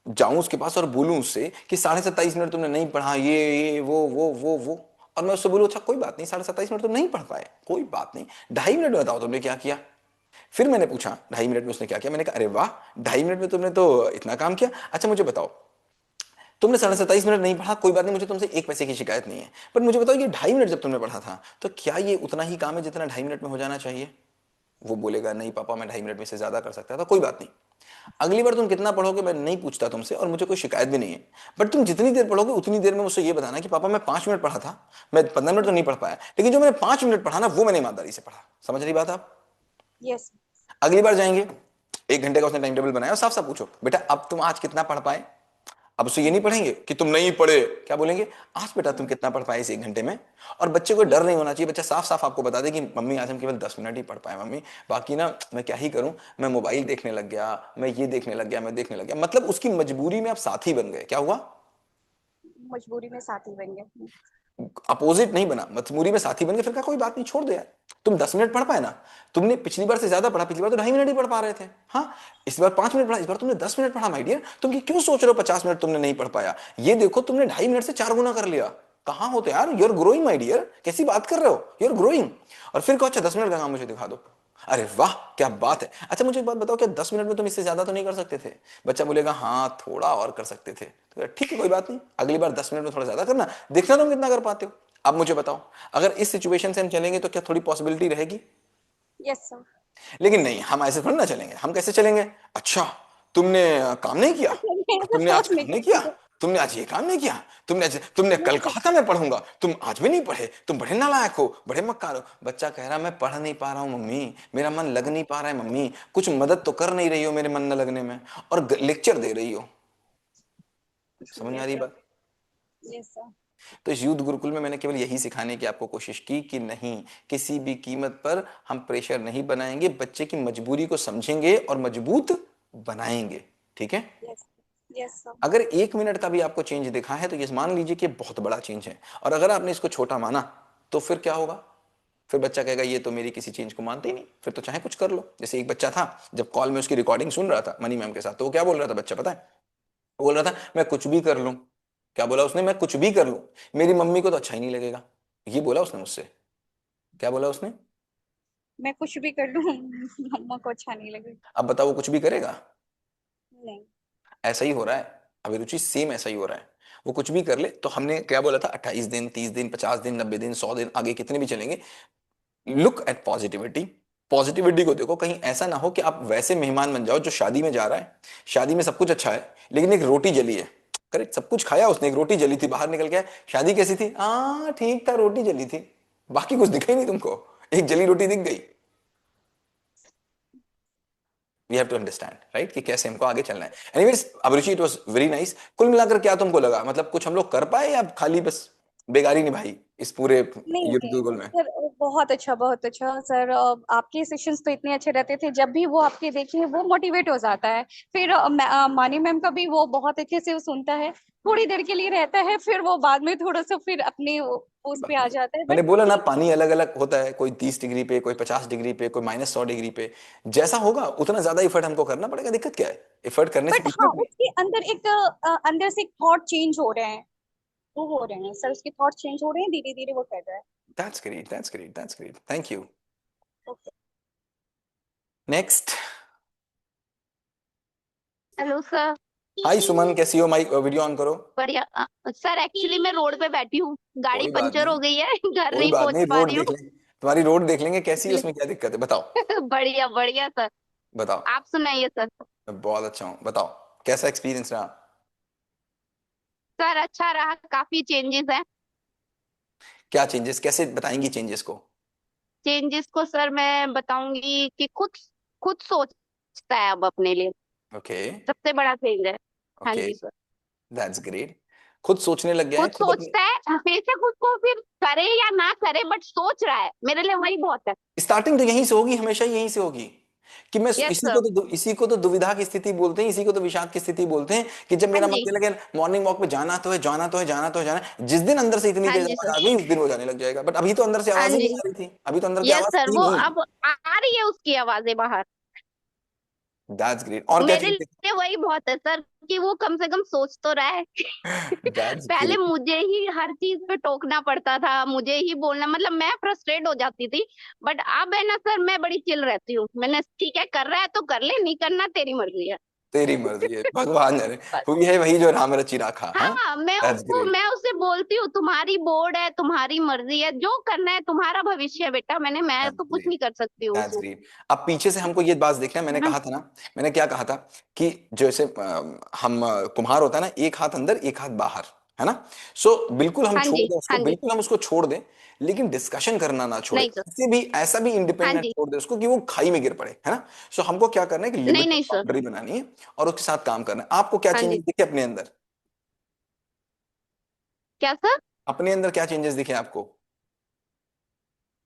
जाऊं उसके पास और बोलूं उससे कि 27.5 मिनट तुमने नहीं पढ़ा, ये वो, और मैं उससे बोलूं अच्छा कोई बात नहीं, 27.5 मिनट तो नहीं पढ़ पाए, कोई बात नहीं, 2.5 मिनट में बताओ तुमने क्या किया। फिर मैंने पूछा 2.5 मिनट में उसने क्या किया, मैंने कहा अरे वाह, 2.5 मिनट में तुमने तो इतना काम किया, अच्छा मुझे बताओ, तुमने 27.5 मिनट नहीं पढ़ा, कोई बात नहीं, मुझे तुमसे 1 पैसे की शिकायत नहीं है, पर मुझे बताओ ये 2.5 मिनट जब तुमने पढ़ा था तो क्या ये उतना ही काम है जितना 2.5 मिनट में हो जाना चाहिए? वो बोलेगा नहीं पापा मैं 2.5 मिनट में से ज्यादा कर सकता था, कोई बात नहीं, अगली बार तुम कितना पढ़ोगे मैं नहीं पूछता तुमसे और मुझे कोई शिकायत भी नहीं है, बट तुम जितनी देर पढ़ोगे उतनी देर में मुझसे ये बताना कि पापा मैं 5 मिनट पढ़ा था, मैं 15 मिनट तो नहीं पढ़ पाया, लेकिन जो मैंने 5 मिनट पढ़ा ना वो मैंने ईमानदारी से पढ़ा। समझ रही बात आप? यस। अगली बार जाएंगे 1 घंटे का उसने टाइम टेबल बनाया और साफ साफ पूछो बेटा अब तुम आज कितना पढ़ पाए। अब उससे ये नहीं पढ़ेंगे कि तुम नहीं पढ़े, क्या बोलेंगे आज बेटा तुम कितना पढ़ पाए इस 1 घंटे में। और बच्चे को डर नहीं होना चाहिए, बच्चा साफ साफ आपको बता दे कि मम्मी आज हम केवल 10 मिनट ही पढ़ पाए मम्मी, बाकी ना मैं क्या ही करूं, मैं मोबाइल देखने लग गया, मैं ये देखने लग गया, मैं देखने लग गया। मतलब उसकी मजबूरी में आप साथी बन गए। क्या हुआ? मजबूरी में साथी बन गए। अपोजिट नहीं बना, मजबूरी में साथी बन गए। फिर कहा कोई बात नहीं छोड़ दो यार, तुम 10 मिनट पढ़ पाए ना, तुमने पिछली बार से ज्यादा पढ़ा, पिछली बार तो 2.5 मिनट ही पढ़ पा रहे थे, हाँ इस बार 5 मिनट पढ़ा, इस बार तुमने 10 मिनट पढ़ा माय डियर, तुम ये क्यों सोच रहे हो 50 मिनट तुमने नहीं पढ़ पाया, ये देखो तुमने 2.5 मिनट से 4 गुना कर लिया। कहाँ होते यार, you are growing my dear, कैसी बात कर रहे हो, यू आर ग्रोइंग। और फिर कहो अच्छा 10 मिनट का काम मुझे दिखा दो, अरे वाह क्या बात है, अच्छा मुझे एक बात बताओ क्या 10 मिनट में तुम इससे ज्यादा तो नहीं कर सकते थे? बच्चा बोलेगा हाँ थोड़ा और कर सकते थे, तो ठीक है कोई बात नहीं, अगली बार 10 मिनट में थोड़ा ज्यादा करना, देखना तुम कितना कर पाते हो। अब मुझे बताओ अगर इस सिचुएशन से हम चलेंगे तो क्या थोड़ी पॉसिबिलिटी रहेगी? Yes sir. लेकिन नहीं, हम ऐसे थोड़ी ना चलेंगे। हम कैसे चलेंगे, अच्छा तुमने काम नहीं किया, तुमने आज काम नहीं किया, तुमने आज ये काम नहीं किया, तुमने कल कहा था मैं पढ़ूंगा, तुम आज भी नहीं पढ़े, तुम बड़े नालायक हो, बड़े मक्कार हो। बच्चा कह रहा मैं पढ़ नहीं पा रहा हूँ मम्मी, मेरा मन लग नहीं पा रहा है मम्मी, कुछ मदद तो कर नहीं रही हो मेरे मन न लगने में, और लेक्चर दे रही हो। समझ में आ रही बात? Yes sir. तो इस यूथ गुरुकुल में मैंने केवल यही सिखाने की आपको कोशिश की कि नहीं, किसी भी कीमत पर हम प्रेशर नहीं बनाएंगे, बच्चे की मजबूरी को समझेंगे और मजबूत बनाएंगे। ठीक है? यस। Yes sir. अगर 1 मिनट का भी आपको चेंज दिखा है तो ये मान लीजिए कि बहुत बड़ा चेंज है, और अगर आपने इसको छोटा माना तो फिर क्या होगा, फिर बच्चा कहेगा ये तो मेरी किसी चेंज को मानते ही नहीं, फिर तो चाहे कुछ कर लो। जैसे एक बच्चा था, जब कॉल में उसकी रिकॉर्डिंग सुन रहा था मनी मैम के साथ, तो वो क्या बोल रहा था बच्चा पता है? वो बोल रहा था मैं कुछ भी कर लूं। क्या बोला उसने? मैं कुछ भी कर लूं, मेरी मम्मी को तो अच्छा ही नहीं लगेगा, ये बोला उसने मुझसे। क्या बोला उसने? मैं कुछ भी कर लूं मम्मा को अच्छा नहीं लगेगा। अब बताओ वो कुछ भी करेगा? नहीं। ऐसा ही हो रहा है अभिरुचि, सेम ऐसा ही हो रहा है। वो कुछ भी कर ले, तो हमने क्या बोला था 28 दिन, 30 दिन, 50 दिन, 90 दिन, 100 दिन, आगे कितने भी चलेंगे। लुक एट पॉजिटिविटी, पॉजिटिविटी को देखो। कहीं ऐसा ना हो कि आप वैसे मेहमान बन जाओ जो शादी में जा रहा है, शादी में सब कुछ अच्छा है लेकिन एक रोटी जली है। करेक्ट, सब कुछ खाया उसने, एक रोटी जली थी, बाहर निकल गया, शादी कैसी थी, हाँ ठीक था रोटी जली थी, बाकी कुछ दिखा ही नहीं तुमको, एक जली रोटी दिख गई। We have to understand right कि कैसे हमको आगे चलना है। एनीवेज अभिरुचि, इट वाज वेरी नाइस। कुल मिलाकर क्या तुमको लगा, मतलब कुछ हम लोग कर पाए या खाली बस बेगारी निभाई इस पूरे नहीं यूट्यूब नहीं गूगल में? सर, बहुत अच्छा बहुत अच्छा सर। आपके सेशंस तो इतने अच्छे रहते थे, जब भी वो आपके देखे वो मोटिवेट हो जाता है। फिर मानी मैम का भी वो बहुत अच्छे से वो सुनता है, थोड़ी देर के लिए रहता है, फिर वो बाद में थोड़ा सा फिर अपने उस पे आ जाता है। मैंने बट बोला ना पानी अलग अलग होता है, कोई 30 डिग्री पे, कोई 50 डिग्री पे, कोई -100 डिग्री पे, जैसा होगा उतना ज्यादा इफर्ट हमको करना पड़ेगा। दिक्कत क्या है, इफर्ट करने से बट कुछ हाँ, नहीं। उसके अंदर एक अंदर से थॉट चेंज हो रहे हैं, वो हो रहे हैं सर, उसके थॉट चेंज हो रहे हैं, धीरे धीरे वो कर रहा है। That's great, that's great, that's great, thank you. Okay. Next. Hello sir. Hi Suman, कैसी हो? माइक वीडियो ऑन करो। बढ़िया। सर एक्चुअली मैं रोड पे बैठी हूँ, गाड़ी कोई बात पंचर नहीं, हो गई है घर कोई नहीं बात पहुंच नहीं, पा रोड रही देख हूँ। लेंगे, तुम्हारी रोड देख लेंगे कैसी है, जी। उसमें क्या दिक्कत है बताओ। बढ़िया बढ़िया सर। बताओ। आप सुनाइए सर। मैं बहुत अच्छा हूँ, बताओ कैसा एक्सपीरियंस रहा? सर अच्छा रहा, काफी चेंजेस हैं। क्या चेंजेस, कैसे बताएंगी चेंजेस को? चेंजेस को सर मैं बताऊंगी कि खुद खुद सोचता है अब अपने लिए, ओके। सबसे बड़ा चेंज है। हाँ ओके, जी सर। That's great. खुद सोचने लग गया है, खुद खुद अपने। सोचता है, फिर से खुद को फिर करे या ना करे बट सोच रहा है, मेरे लिए वही बहुत है। स्टार्टिंग तो यहीं से होगी, हमेशा ही यहीं से होगी कि मैं यस इसी को सर। तो इसी को तो दुविधा की स्थिति बोलते हैं, इसी को तो विषाद की स्थिति बोलते हैं कि जब हाँ मेरा मन जी। कहने लगे मॉर्निंग वॉक पे जाना तो है, जाना तो है, जाना तो है, जाना है, जिस दिन अंदर से इतनी हाँ तेज जी आवाज सर। आ गई उस दिन वो जाने लग जाएगा। बट अभी तो अंदर से हाँ आवाज ही नहीं जी। आ रही थी, अभी तो अंदर की यस आवाज सर, थी वो नहीं। अब आ रही है उसकी आवाजें बाहर। That's great. और क्या मेरे चीज? लिए वही बहुत है सर कि वो कम से कम सोच तो रहा है। दैट्स पहले ग्रेट। मुझे ही हर चीज पे टोकना पड़ता था, मुझे ही बोलना, मतलब मैं फ्रस्ट्रेट हो जाती थी। बट अब है ना सर, मैं बड़ी चिल रहती हूँ। मैंने ठीक है, कर रहा है तो कर ले, नहीं करना तेरी मर्जी है। तेरी मर्जी है, भगवान जाने। बस। हुई है वही जो राम रचि राखा। हाँ, हाँ, दैट्स ग्रेट। मैं उससे बोलती हूँ, तुम्हारी बोर्ड है, तुम्हारी मर्जी है, जो करना है, तुम्हारा भविष्य है बेटा, मैं दैट्स तो कुछ ग्रेट। नहीं कर सकती हूँ दैट्स उसमें। ग्रेट। अब पीछे से हमको ये बात देखना है, है मैंने ना? कहा था ना, मैंने क्या कहा था कि जैसे हम कुम्हार होता है ना, एक हाथ अंदर एक हाथ बाहर, है ना। सो बिल्कुल हम हाँ छोड़ जी, दें उसको, हाँ जी। बिल्कुल हम उसको छोड़ दें, लेकिन डिस्कशन करना ना छोड़े, नहीं सर। ऐसे भी ऐसा भी हाँ इंडिपेंडेंट जी। छोड़ दे उसको कि वो खाई में गिर पड़े, है ना। सो हमको क्या करना है कि नहीं लिमिटेड नहीं सर। बाउंड्री बनानी है और उसके साथ काम करना है। आपको क्या हाँ चेंजेस जी। दिखे अपने अंदर? क्या सर? अपने अंदर क्या चेंजेस दिखे आपको?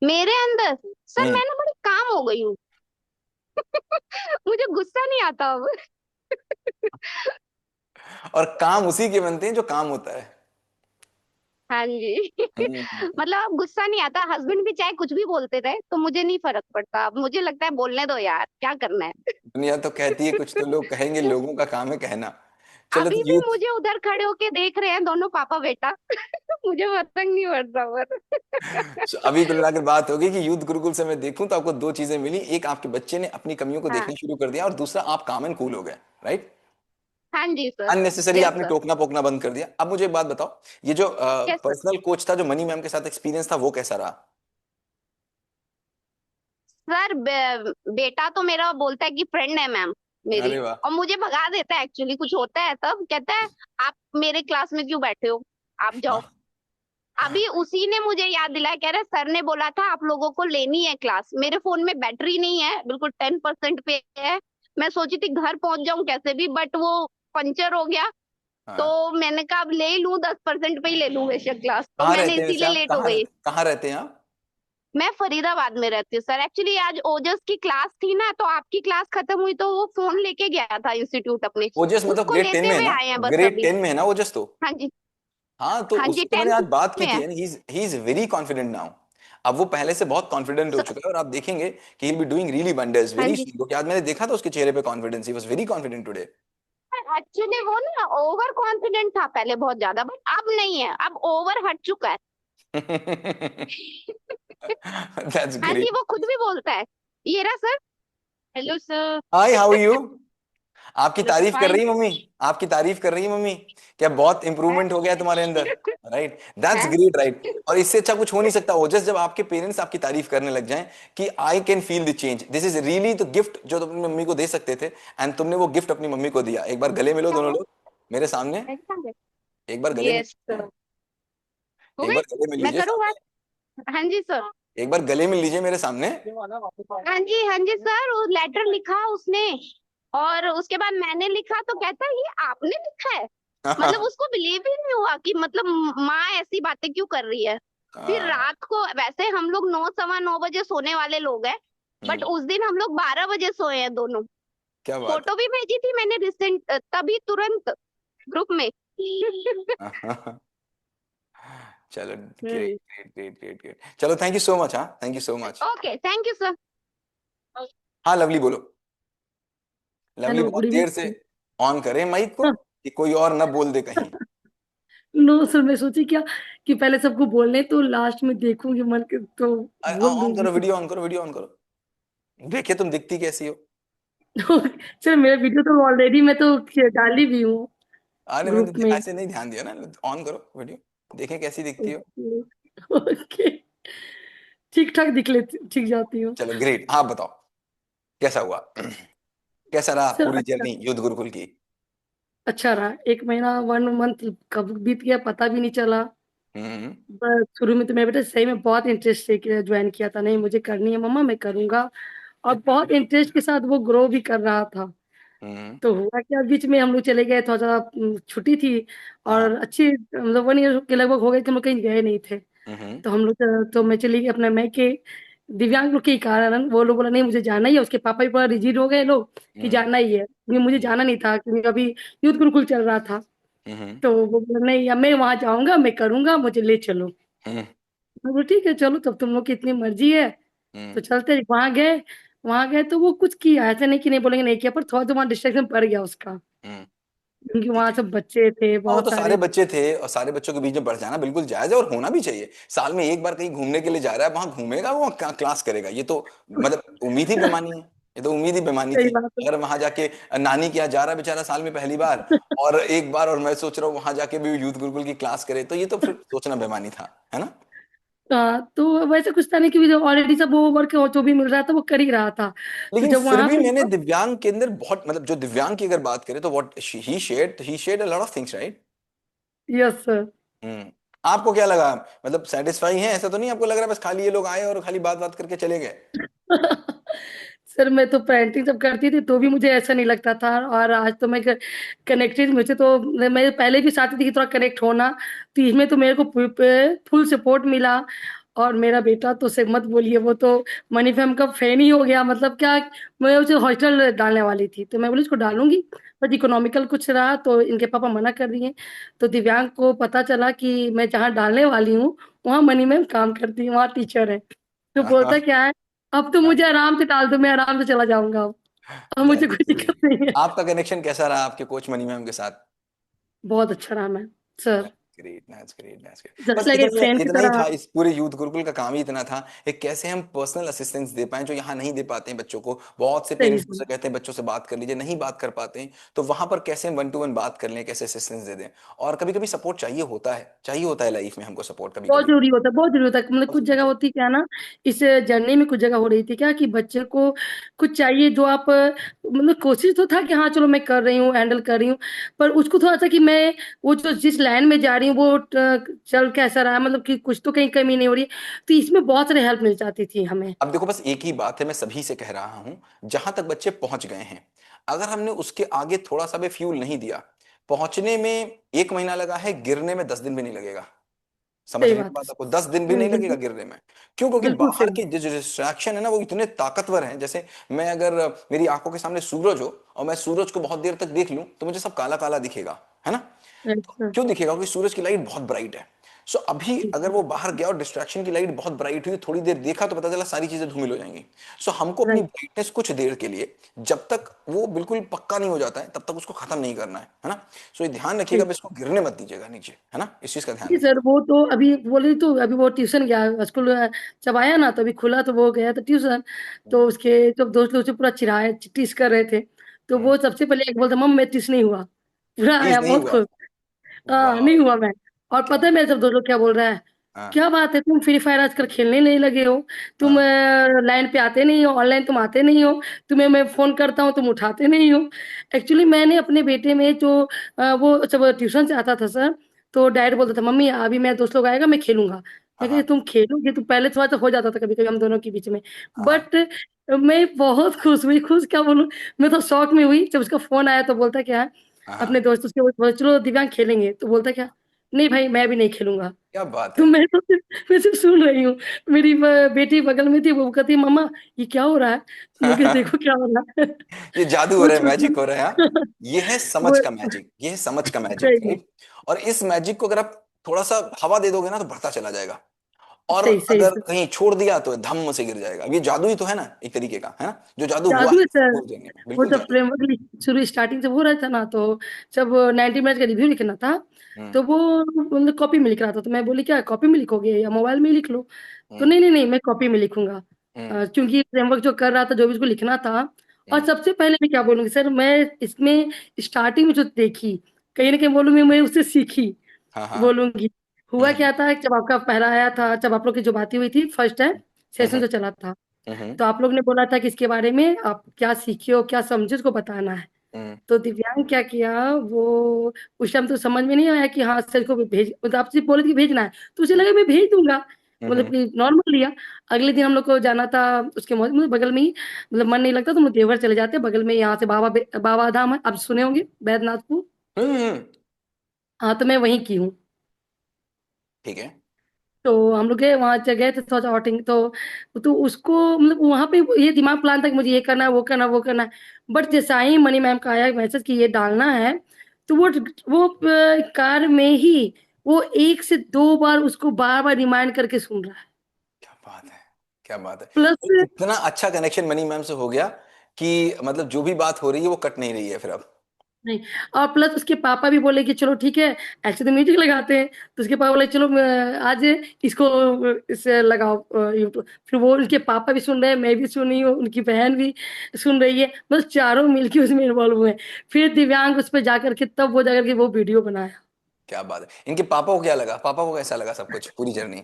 मेरे अंदर सर, हम्म। मैं ना बड़ी काम हो गई हूँ। मुझे गुस्सा नहीं आता अब। और काम उसी के बनते हैं जो काम होता है। हाँ जी। हम्म। मतलब अब गुस्सा नहीं आता, हस्बैंड भी चाहे कुछ भी बोलते रहे तो मुझे नहीं फर्क पड़ता, अब मुझे लगता है बोलने दो यार, क्या करना है। दुनिया तो कहती है, कुछ तो लोग कहेंगे, लोगों का काम है कहना। चलो तो अभी भी यूथ। मुझे उधर खड़े होके देख रहे हैं दोनों पापा बेटा। मुझे फर्क नहीं पड़ता पर। अभी कुल मिलाकर बात होगी कि यूथ गुरुकुल से मैं देखूं तो आपको दो चीजें मिली, एक आपके बच्चे ने अपनी कमियों को हाँ। देखना शुरू कर दिया, और दूसरा आप काम एंड कूल हो गए, राइट। हाँ जी सर। अननेसेसरी यस आपने सर। टोकना पोकना बंद कर दिया। अब मुझे एक बात बताओ, ये जो यस सर। पर्सनल कोच था, जो मनी मैम के साथ एक्सपीरियंस था, वो कैसा रहा? सर बेटा तो मेरा बोलता है कि फ्रेंड है मैम मेरी, अरे वाह। और मुझे भगा देता है, एक्चुअली कुछ होता है तब कहता है आप मेरे क्लास में क्यों बैठे हो, आप जाओ। हाँ। अभी उसी ने मुझे याद दिलाया, कह रहे सर ने बोला था आप लोगों को लेनी है क्लास, मेरे फोन में बैटरी नहीं है, बिल्कुल 10% पे है। मैं सोची थी घर पहुंच जाऊं कैसे भी, बट वो पंचर हो गया। तो हाँ। मैंने कहा अब ले ही लूं, 10% पे ही ले लूं बेशक क्लास, तो कहाँ मैंने रहते हैं वैसे इसीलिए आप? लेट हो गई। कहाँ रहते हैं आप? मैं फरीदाबाद में रहती हूँ सर, एक्चुअली आज ओजस की क्लास थी ना, तो आपकी क्लास खत्म हुई तो वो फोन लेके गया था इंस्टीट्यूट अपने, ओजस मतलब उसको ग्रेड टेन लेते में है हुए ना? आए हैं बस ग्रेड अभी। 10 में है ना ओजस तो? हाँ जी। हाँ, तो हाँ जी, उससे तो मैंने 10th आज बात की में थी, है। यानी he is very confident now. अब वो पहले से बहुत कॉन्फिडेंट हो स- चुका है, और आप देखेंगे कि he will be doing really wonders हाँ वेरी जी। सून, क्योंकि आज मैंने देखा था उसके चेहरे पे confidence, he was very confident today. Actually वो ना ओवर कॉन्फिडेंट था पहले बहुत ज्यादा, बट अब नहीं है, अब ओवर हट चुका है। दैट्स हाँ ग्रेट। जी, वो खुद भी बोलता है। ये रहा sir. Hello sir. Hi, how are you? आपकी हेलो सर, तारीफ कर फाइन। रही मम्मी? आपकी तारीफ कर रही मम्मी? क्या बहुत इंप्रूवमेंट हो गया है तुम्हारे अंदर? राइट, दैट्स है। Great, right. और इससे अच्छा कुछ हो नहीं सकता ओजस, जब आपके पेरेंट्स आपकी तारीफ करने लग जाएं कि I can feel the change, this is really the gift जो तुम अपनी मम्मी को दे सकते थे, एंड तुमने वो गिफ्ट अपनी मम्मी को दिया। एक बार गले मिलो दोनों लोग मेरे सामने, एक बार गले मिल यस लीजिए। सर। हो एक गई। बार गले मिल मैं लीजिए करूँ बात? सामने। हाँ जी सर। एक बार गले मिल लीजिए मेरे सामने। हाँ जी, हाँ जी सर, वो लेटर लिखा उसने, और उसके बाद मैंने लिखा तो कहता है ये आपने लिखा है। मतलब उसको बिलीव ही नहीं हुआ कि मतलब माँ ऐसी बातें क्यों कर रही है। फिर हाँ, रात को, वैसे हम लोग 9 सवा 9 बजे सोने वाले लोग हैं, बट हम्म, उस दिन हम लोग 12 बजे सोए हैं दोनों। क्या बात फोटो भी भेजी थी मैंने रिसेंट, तभी तुरंत ग्रुप में। है। चलो, ग्रेट हम्म। ग्रेट ग्रेट ग्रेट ग्रेट, चलो थैंक यू सो मच। हाँ, thank you so much. Okay, thank you sir. हाँ लवली बोलो। लवली हेलो, बहुत गुड देर से इवनिंग। ऑन करे माइक को कि कोई और न बोल दे कहीं। नो सर, मैं सोची क्या कि पहले सबको बोलने तो लास्ट में देखूंगी मन के तो बोल ऑन दूंगी। करो वीडियो, ऑन करो वीडियो, ऑन करो, देखे तुम दिखती कैसी हो। सर मेरा वीडियो तो ऑलरेडी मैं तो डाली भी हूँ अरे मैंने ग्रुप में। ऐसे नहीं ध्यान दिया ना। ऑन करो वीडियो, देखें कैसी दिखती हो। ओके, ठीक ठाक दिख लेती, ठीक जाती हूँ। चलो ग्रेट। हाँ बताओ, कैसा हुआ? कैसा रहा सर पूरी अच्छा, जर्नी युद्ध गुरुकुल की? अच्छा रहा। एक महीना, 1 मंथ कब बीत गया पता भी नहीं चला। हम्म। बस शुरू में तो मेरा बेटा सही में बहुत इंटरेस्ट से ज्वाइन किया था, नहीं मुझे करनी है मम्मा, मैं करूंगा। और बहुत इंटरेस्ट के साथ वो ग्रो भी कर रहा था। हम्म। तो हुआ क्या, बीच में हम लोग चले गए, थोड़ा सा छुट्टी थी, हाँ। और अच्छी मतलब 1 ईयर के लगभग हो गए कि हम लोग कहीं गए नहीं थे। हम्म। तो हम लोग तो मैं चली गई अपने मैके। दिव्यांग लोग के कारण वो लोग बोला नहीं मुझे जाना ही है, उसके पापा भी बड़ा रिजिड हो गए लोग कि हम्म। जाना ही है, क्योंकि मुझे जाना नहीं था क्योंकि अभी यूथ गुरुकुल चल रहा था। हम्म। तो वो बोला नहीं, अब मैं वहां जाऊंगा, मैं करूंगा, मुझे ले चलो। हम्म। मैं बोला ठीक है चलो, तब तुम लोग की इतनी मर्जी है हम्म। तो चलते। वहां गए तो वो कुछ किया, ऐसा नहीं कि नहीं बोलेंगे नहीं किया, पर थोड़ा तो वहां डिस्ट्रैक्शन पड़ गया उसका, हम्म। क्योंकि ठीक वहां है। सब बच्चे थे हाँ, वो बहुत तो सारे सारे। बच्चे थे, और सारे बच्चों के बीच में बढ़ जाना बिल्कुल जायज है, और होना भी चाहिए। साल में एक बार कहीं घूमने के लिए जा रहा है, वहां घूमेगा, वो क्लास करेगा, ये तो मतलब उम्मीद ही बेमानी है। ये तो उम्मीद ही बेमानी सही थी। बात है। अगर वहां जाके नानी के यहाँ जा रहा है बेचारा साल में पहली बार, और एक बार, और मैं सोच रहा हूँ वहां जाके भी यूथ गुरुकुल की क्लास करे, तो ये तो फिर सोचना बेमानी था, है ना? हाँ, तो वैसे कुछ था नहीं कि जो ऑलरेडी सब वो वर्क जो भी मिल रहा था वो कर ही रहा था। तो लेकिन जब फिर वहां भी पे मैंने दिव्यांग के अंदर बहुत, मतलब जो दिव्यांग की अगर बात करें तो what he shared a lot of things, right? Yes sir. Hmm. आपको क्या लगा, मतलब सेटिस्फाई है? ऐसा तो नहीं आपको लग रहा है बस खाली ये लोग आए और खाली बात बात करके चले गए? सर मैं तो पेंटिंग जब करती थी तो भी मुझे ऐसा नहीं लगता था, और आज तो मैं कनेक्टेड, मुझे तो मैं पहले भी चाहती थी कि थोड़ा कनेक्ट होना, तो इसमें तो मेरे को फुल सपोर्ट मिला। और मेरा बेटा तो से मत बोलिए, वो तो मनी फैम का फैन ही हो गया, मतलब क्या, मैं उसे हॉस्टल डालने वाली थी तो मैं बोली इसको डालूंगी, बट इकोनॉमिकल कुछ रहा तो इनके पापा मना कर दिए। तो दिव्यांग को पता चला कि मैं जहाँ डालने वाली हूँ वहाँ मनी मैम काम करती है, वहाँ टीचर है। तो बोलता क्या है, अब तो मुझे आराम से डाल दो, मैं आराम से चला जाऊंगा, अब मुझे दैट्स कोई दिक्कत ग्रेट। नहीं है। आपका कनेक्शन कैसा रहा आपके कोच मनी मैम के साथ? बहुत अच्छा रहा ma'am sir, great, that's great, that's great. Just बस लाइक एक इतना फ्रेंड की इतना ही तरह। था, इस पूरे यूथ गुरुकुल का काम ही इतना था कि कैसे हम पर्सनल असिस्टेंस दे पाएं जो यहाँ नहीं दे पाते हैं बच्चों को। बहुत से सही पेरेंट्स सही। मुझसे कहते हैं बच्चों से बात कर लीजिए, नहीं बात कर पाते हैं, तो वहां पर कैसे हम वन टू वन बात कर लें, कैसे असिस्टेंस दे दें। और कभी कभी सपोर्ट चाहिए होता है लाइफ में हमको, सपोर्ट कभी बहुत कभी जरूरी होता है, बहुत जरूरी होता है, मतलब बहुत कुछ जरूरी जगह चाहिए। होती क्या ना, इस जर्नी में कुछ जगह हो रही थी क्या कि बच्चे को कुछ चाहिए जो आप, मतलब कोशिश तो था कि हाँ चलो मैं कर रही हूँ, हैंडल कर रही हूँ, पर उसको थोड़ा सा कि मैं वो जो जिस लाइन में जा रही हूँ वो चल कैसा रहा है, मतलब कि कुछ तो कहीं कमी नहीं हो रही है। तो इसमें बहुत सारी हेल्प मिल जाती थी हमें। अब देखो, बस एक ही बात है, मैं सभी से कह रहा हूं, जहां तक बच्चे पहुंच गए हैं, अगर हमने उसके आगे थोड़ा सा भी फ्यूल नहीं दिया, पहुंचने में 1 महीना लगा है, गिरने में 10 दिन भी नहीं लगेगा। समझ सही रहे हैं बात बात? आपको 10 दिन भी है। नहीं लगेगा बिल्कुल, गिरने में। क्यों? क्योंकि बिल्कुल बाहर सही। के जो डिस्ट्रैक्शन है ना वो इतने ताकतवर हैं। जैसे मैं अगर मेरी आंखों के सामने सूरज हो और मैं सूरज को बहुत देर तक देख लूं तो मुझे सब काला काला दिखेगा, है ना? अच्छा। क्यों दिखेगा? क्योंकि सूरज की लाइट बहुत ब्राइट है। सो अभी ठीक अगर है। वो बाहर गया और डिस्ट्रैक्शन की लाइट बहुत ब्राइट हुई, थोड़ी देर देखा तो पता चला सारी चीजें धूमिल हो जाएंगी। सो हमको अपनी राइट। ब्राइटनेस कुछ देर के लिए, जब तक वो बिल्कुल पक्का नहीं हो जाता है तब तक उसको खत्म नहीं करना है ना? सो ये ध्यान रखिएगा, अब इसको गिरने मत दीजिएगा नीचे, है ना? इस चीज का ध्यान जी रखिए। सर, वो तो अभी बोले तो अभी वो ट्यूशन गया स्कूल, जब आया ना तो अभी खुला तो वो गया तो ट्यूशन। तो उसके जब दोस्त लोग उसे पूरा चिढ़ाए टीस कर रहे थे, तो वो सबसे पहले एक बोलता मम मैं टीस नहीं हुआ, पूरा प्लीज आया नहीं बहुत हुआ। खुश। हाँ वाह। नहीं हुआ मैं। और क्या पता है बात। मेरे सब दोस्त लोग क्या बोल रहा है, हाँ क्या बात है तुम फ्री फायर आजकल खेलने नहीं लगे हो, तुम हाँ लाइन पे आते नहीं हो, ऑनलाइन तुम आते नहीं हो, तुम्हें मैं फोन करता हूँ तुम उठाते नहीं हो। एक्चुअली मैंने अपने बेटे में जो वो जब ट्यूशन से आता था सर, तो डैड बोलता था मम्मी अभी मेरा दोस्त लोग आएगा मैं खेलूंगा। हाँ मैं कहती हाँ तुम खेलोगे, तो पहले थोड़ा सा हो जाता था कभी कभी हम दोनों के बीच में, हाँ बट मैं बहुत खुश हुई, खुश क्या बोलूं, मैं तो शौक में हुई जब उसका फोन आया तो बोलता क्या है, हाँ अपने हाँ। दोस्तों से बोला चलो दिव्यांग खेलेंगे, तो बोलता क्या, नहीं भाई मैं भी नहीं खेलूंगा। क्या बात तो है। मैं सिर्फ सुन रही हूँ। मेरी बेटी बगल में थी, वो कहती मम्मा ये क्या हो रहा है, मैं कहा देखो क्या हो रहा है। ये जादू हो वो रहा है, छोटा मैजिक हो रहा है। हाँ, ये है समझ वो का मैजिक, ये है समझ का मैजिक, सही राइट? और इस मैजिक को अगर आप थोड़ा सा हवा दे दोगे ना तो बढ़ता चला जाएगा, और सही सही अगर सही। कहीं छोड़ दिया तो धम्म से गिर जाएगा। अब ये जादू ही तो है ना, एक तरीके का, है ना? जो जादू हुआ जादू है है सर। पूरी दुनिया में, वो बिल्कुल जब जादू। फ्रेमवर्क शुरू स्टार्टिंग से हो रहा था ना, तो जब 90 मिनट का रिव्यू लिखना था, हम्म तो वो मतलब कॉपी में लिख रहा था, तो मैं बोली क्या कॉपी में लिखोगे या मोबाइल में ही लिख लो। तो हम्म नहीं नहीं नहीं मैं कॉपी में लिखूंगा। हम्म क्योंकि फ्रेमवर्क जो कर रहा था, जो भी उसको लिखना था। और हम्म। सबसे पहले मैं क्या बोलूंगी सर, मैं इसमें स्टार्टिंग में जो देखी, कहीं ना कहीं बोलूंगी मैं उससे सीखी, हाँ हाँ। बोलूंगी। हुआ हम्म क्या था जब आपका पहला आया था, जब आप लोग की जो बातें हुई थी फर्स्ट टाइम सेशन हम्म जो चला था, हम्म तो आप लोग ने बोला था कि इसके बारे में आप क्या सीखे हो क्या समझे उसको बताना है। हम्म तो दिव्यांग क्या किया, वो उस टाइम तो समझ में नहीं आया कि हाँ सर को भी भेज, मतलब आप सिर्फ बोले कि भेजना है, तो उसे लगा मैं भेज दूंगा, मतलब हम्म। कि नॉर्मल लिया। अगले दिन हम लोग को जाना था उसके मतलब बगल में ही, मतलब मन नहीं लगता तो हम लोग देवघर चले जाते, बगल में यहाँ से बाबा धाम है, आप सुने होंगे बैद्यनाथपुर। हम्म। हाँ तो मैं वहीं की हूँ। ठीक है। तो हम लोग गए वहां गए थे थोड़ा आउटिंग, तो उसको मतलब वहां पे ये दिमाग प्लान था कि मुझे ये करना है वो करना है वो करना है। बट जैसा ही मनी मैम का आया मैसेज कि ये डालना है, तो वो कार में ही वो 1 से 2 बार उसको बार बार रिमाइंड करके सुन रहा है। क्या बात है, क्या बात है। प्लस तो इतना अच्छा कनेक्शन मनी मैम से हो गया कि मतलब जो भी बात हो रही है वो कट नहीं रही है फिर अब। नहीं। और प्लस उसके पापा भी बोले कि चलो ठीक है, ऐसे तो म्यूजिक लगाते हैं, तो उसके पापा बोले चलो आज इसको इसे लगाओ यूट्यूब। फिर वो उनके पापा भी सुन रहे हैं, मैं भी सुन रही हूँ, उनकी बहन भी सुन रही है, बस चारों मिलके उसमें इन्वॉल्व हुए हैं। फिर दिव्यांग उस पर जाकर के तब वो जाकर के वो वीडियो बनाया। क्या बात है। इनके पापा को क्या लगा, पापा को कैसा लगा सब कुछ, पूरी जर्नी?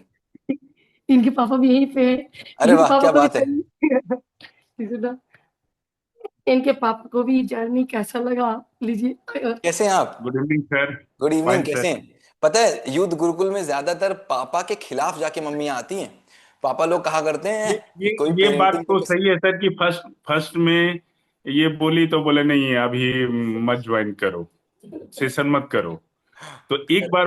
इनके पापा भी यहीं पे हैं। अरे इनके वाह, पापा क्या को भी बात है। इनके पापा को भी जर्नी कैसा लगा लीजिए। कैसे हैं आप? Good evening sir. Good evening, fine कैसे सर। हैं? पता है यूथ गुरुकुल में ज्यादातर पापा के खिलाफ जाके मम्मियां आती हैं। पापा लोग कहा करते हैं ये कि ये कोई ये बात पेरेंटिंग तो को। सही है सर कि फर्स्ट फर्स्ट में ये बोली तो बोले नहीं अभी मत ज्वाइन करो, सेशन मत करो। तो एक बार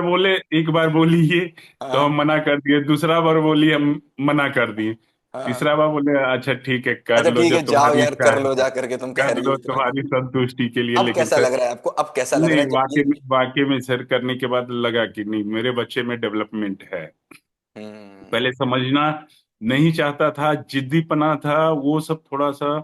बोली ये, तो हम हाँ मना कर दिए। दूसरा बार बोली, हम मना कर दिए। हाँ। तीसरा बार बोले अच्छा ठीक है कर अच्छा लो, ठीक है, जब जाओ तुम्हारी यार इच्छा कर है लो जा करके, तुम कह कर रही हो लो इतना। तुम्हारी संतुष्टि के लिए। अब लेकिन कैसा सर लग रहा है आपको, अब कैसा लग रहा नहीं, है जब ये। वाकई में सर करने के बाद लगा कि नहीं मेरे बच्चे में डेवलपमेंट है। हम्म। पहले समझना नहीं चाहता था, जिद्दीपना था, वो सब थोड़ा सा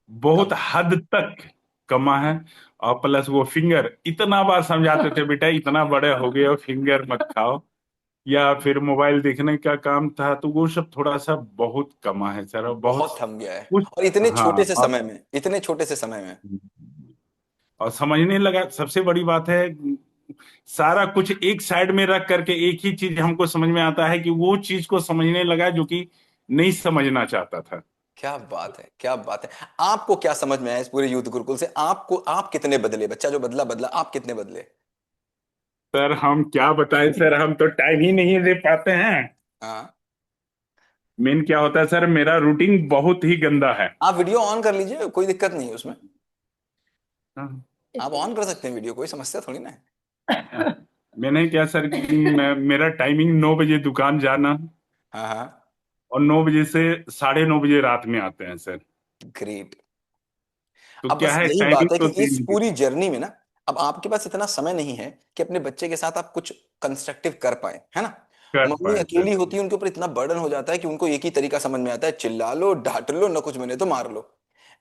बहुत कम। हद तक कमा है। और प्लस वो फिंगर, इतना बार समझाते थे बेटा इतना बड़े हो गए हो फिंगर मत खाओ, या फिर मोबाइल देखने का काम था, तो वो सब थोड़ा सा बहुत कमा है सर। और बहुत बहुत थम गया है। कुछ। और इतने छोटे हाँ। से समय में, इतने छोटे से समय में। और समझने लगा, सबसे बड़ी बात है सारा कुछ एक साइड में रख करके एक ही चीज हमको समझ में आता है कि वो चीज को समझने लगा जो कि नहीं समझना चाहता था। क्या बात है, क्या बात है। आपको क्या समझ में आया इस पूरे यूथ गुरुकुल से? आपको, आप कितने बदले? बच्चा जो बदला बदला, आप कितने बदले? सर हम क्या बताएं सर, हम तो टाइम ही नहीं दे पाते हैं। हाँ। मेन क्या होता है सर, मेरा रूटीन बहुत ही गंदा है। आप वीडियो ऑन कर लीजिए, कोई दिक्कत नहीं है उसमें। हाँ। आप ऑन कर सकते हैं वीडियो, कोई समस्या थोड़ी ना है। मैंने क्या सर कि मेरा टाइमिंग 9 बजे दुकान जाना, हाँ हाँ। और 9 बजे से 9:30 बजे रात में आते हैं सर। ग्रेट। तो अब क्या बस है, यही बात टाइमिंग है कि तो दे इस नहीं पूरी देते। जर्नी में ना, अब आपके पास इतना समय नहीं है कि अपने बच्चे के साथ आप कुछ कंस्ट्रक्टिव कर पाए, है ना। कर मम्मी पाए सर। अकेली होती है, उनके ऊपर इतना बर्डन हो जाता है कि उनको एक ही तरीका समझ में आता है, चिल्ला लो, डांट लो, न कुछ बने तो मार लो।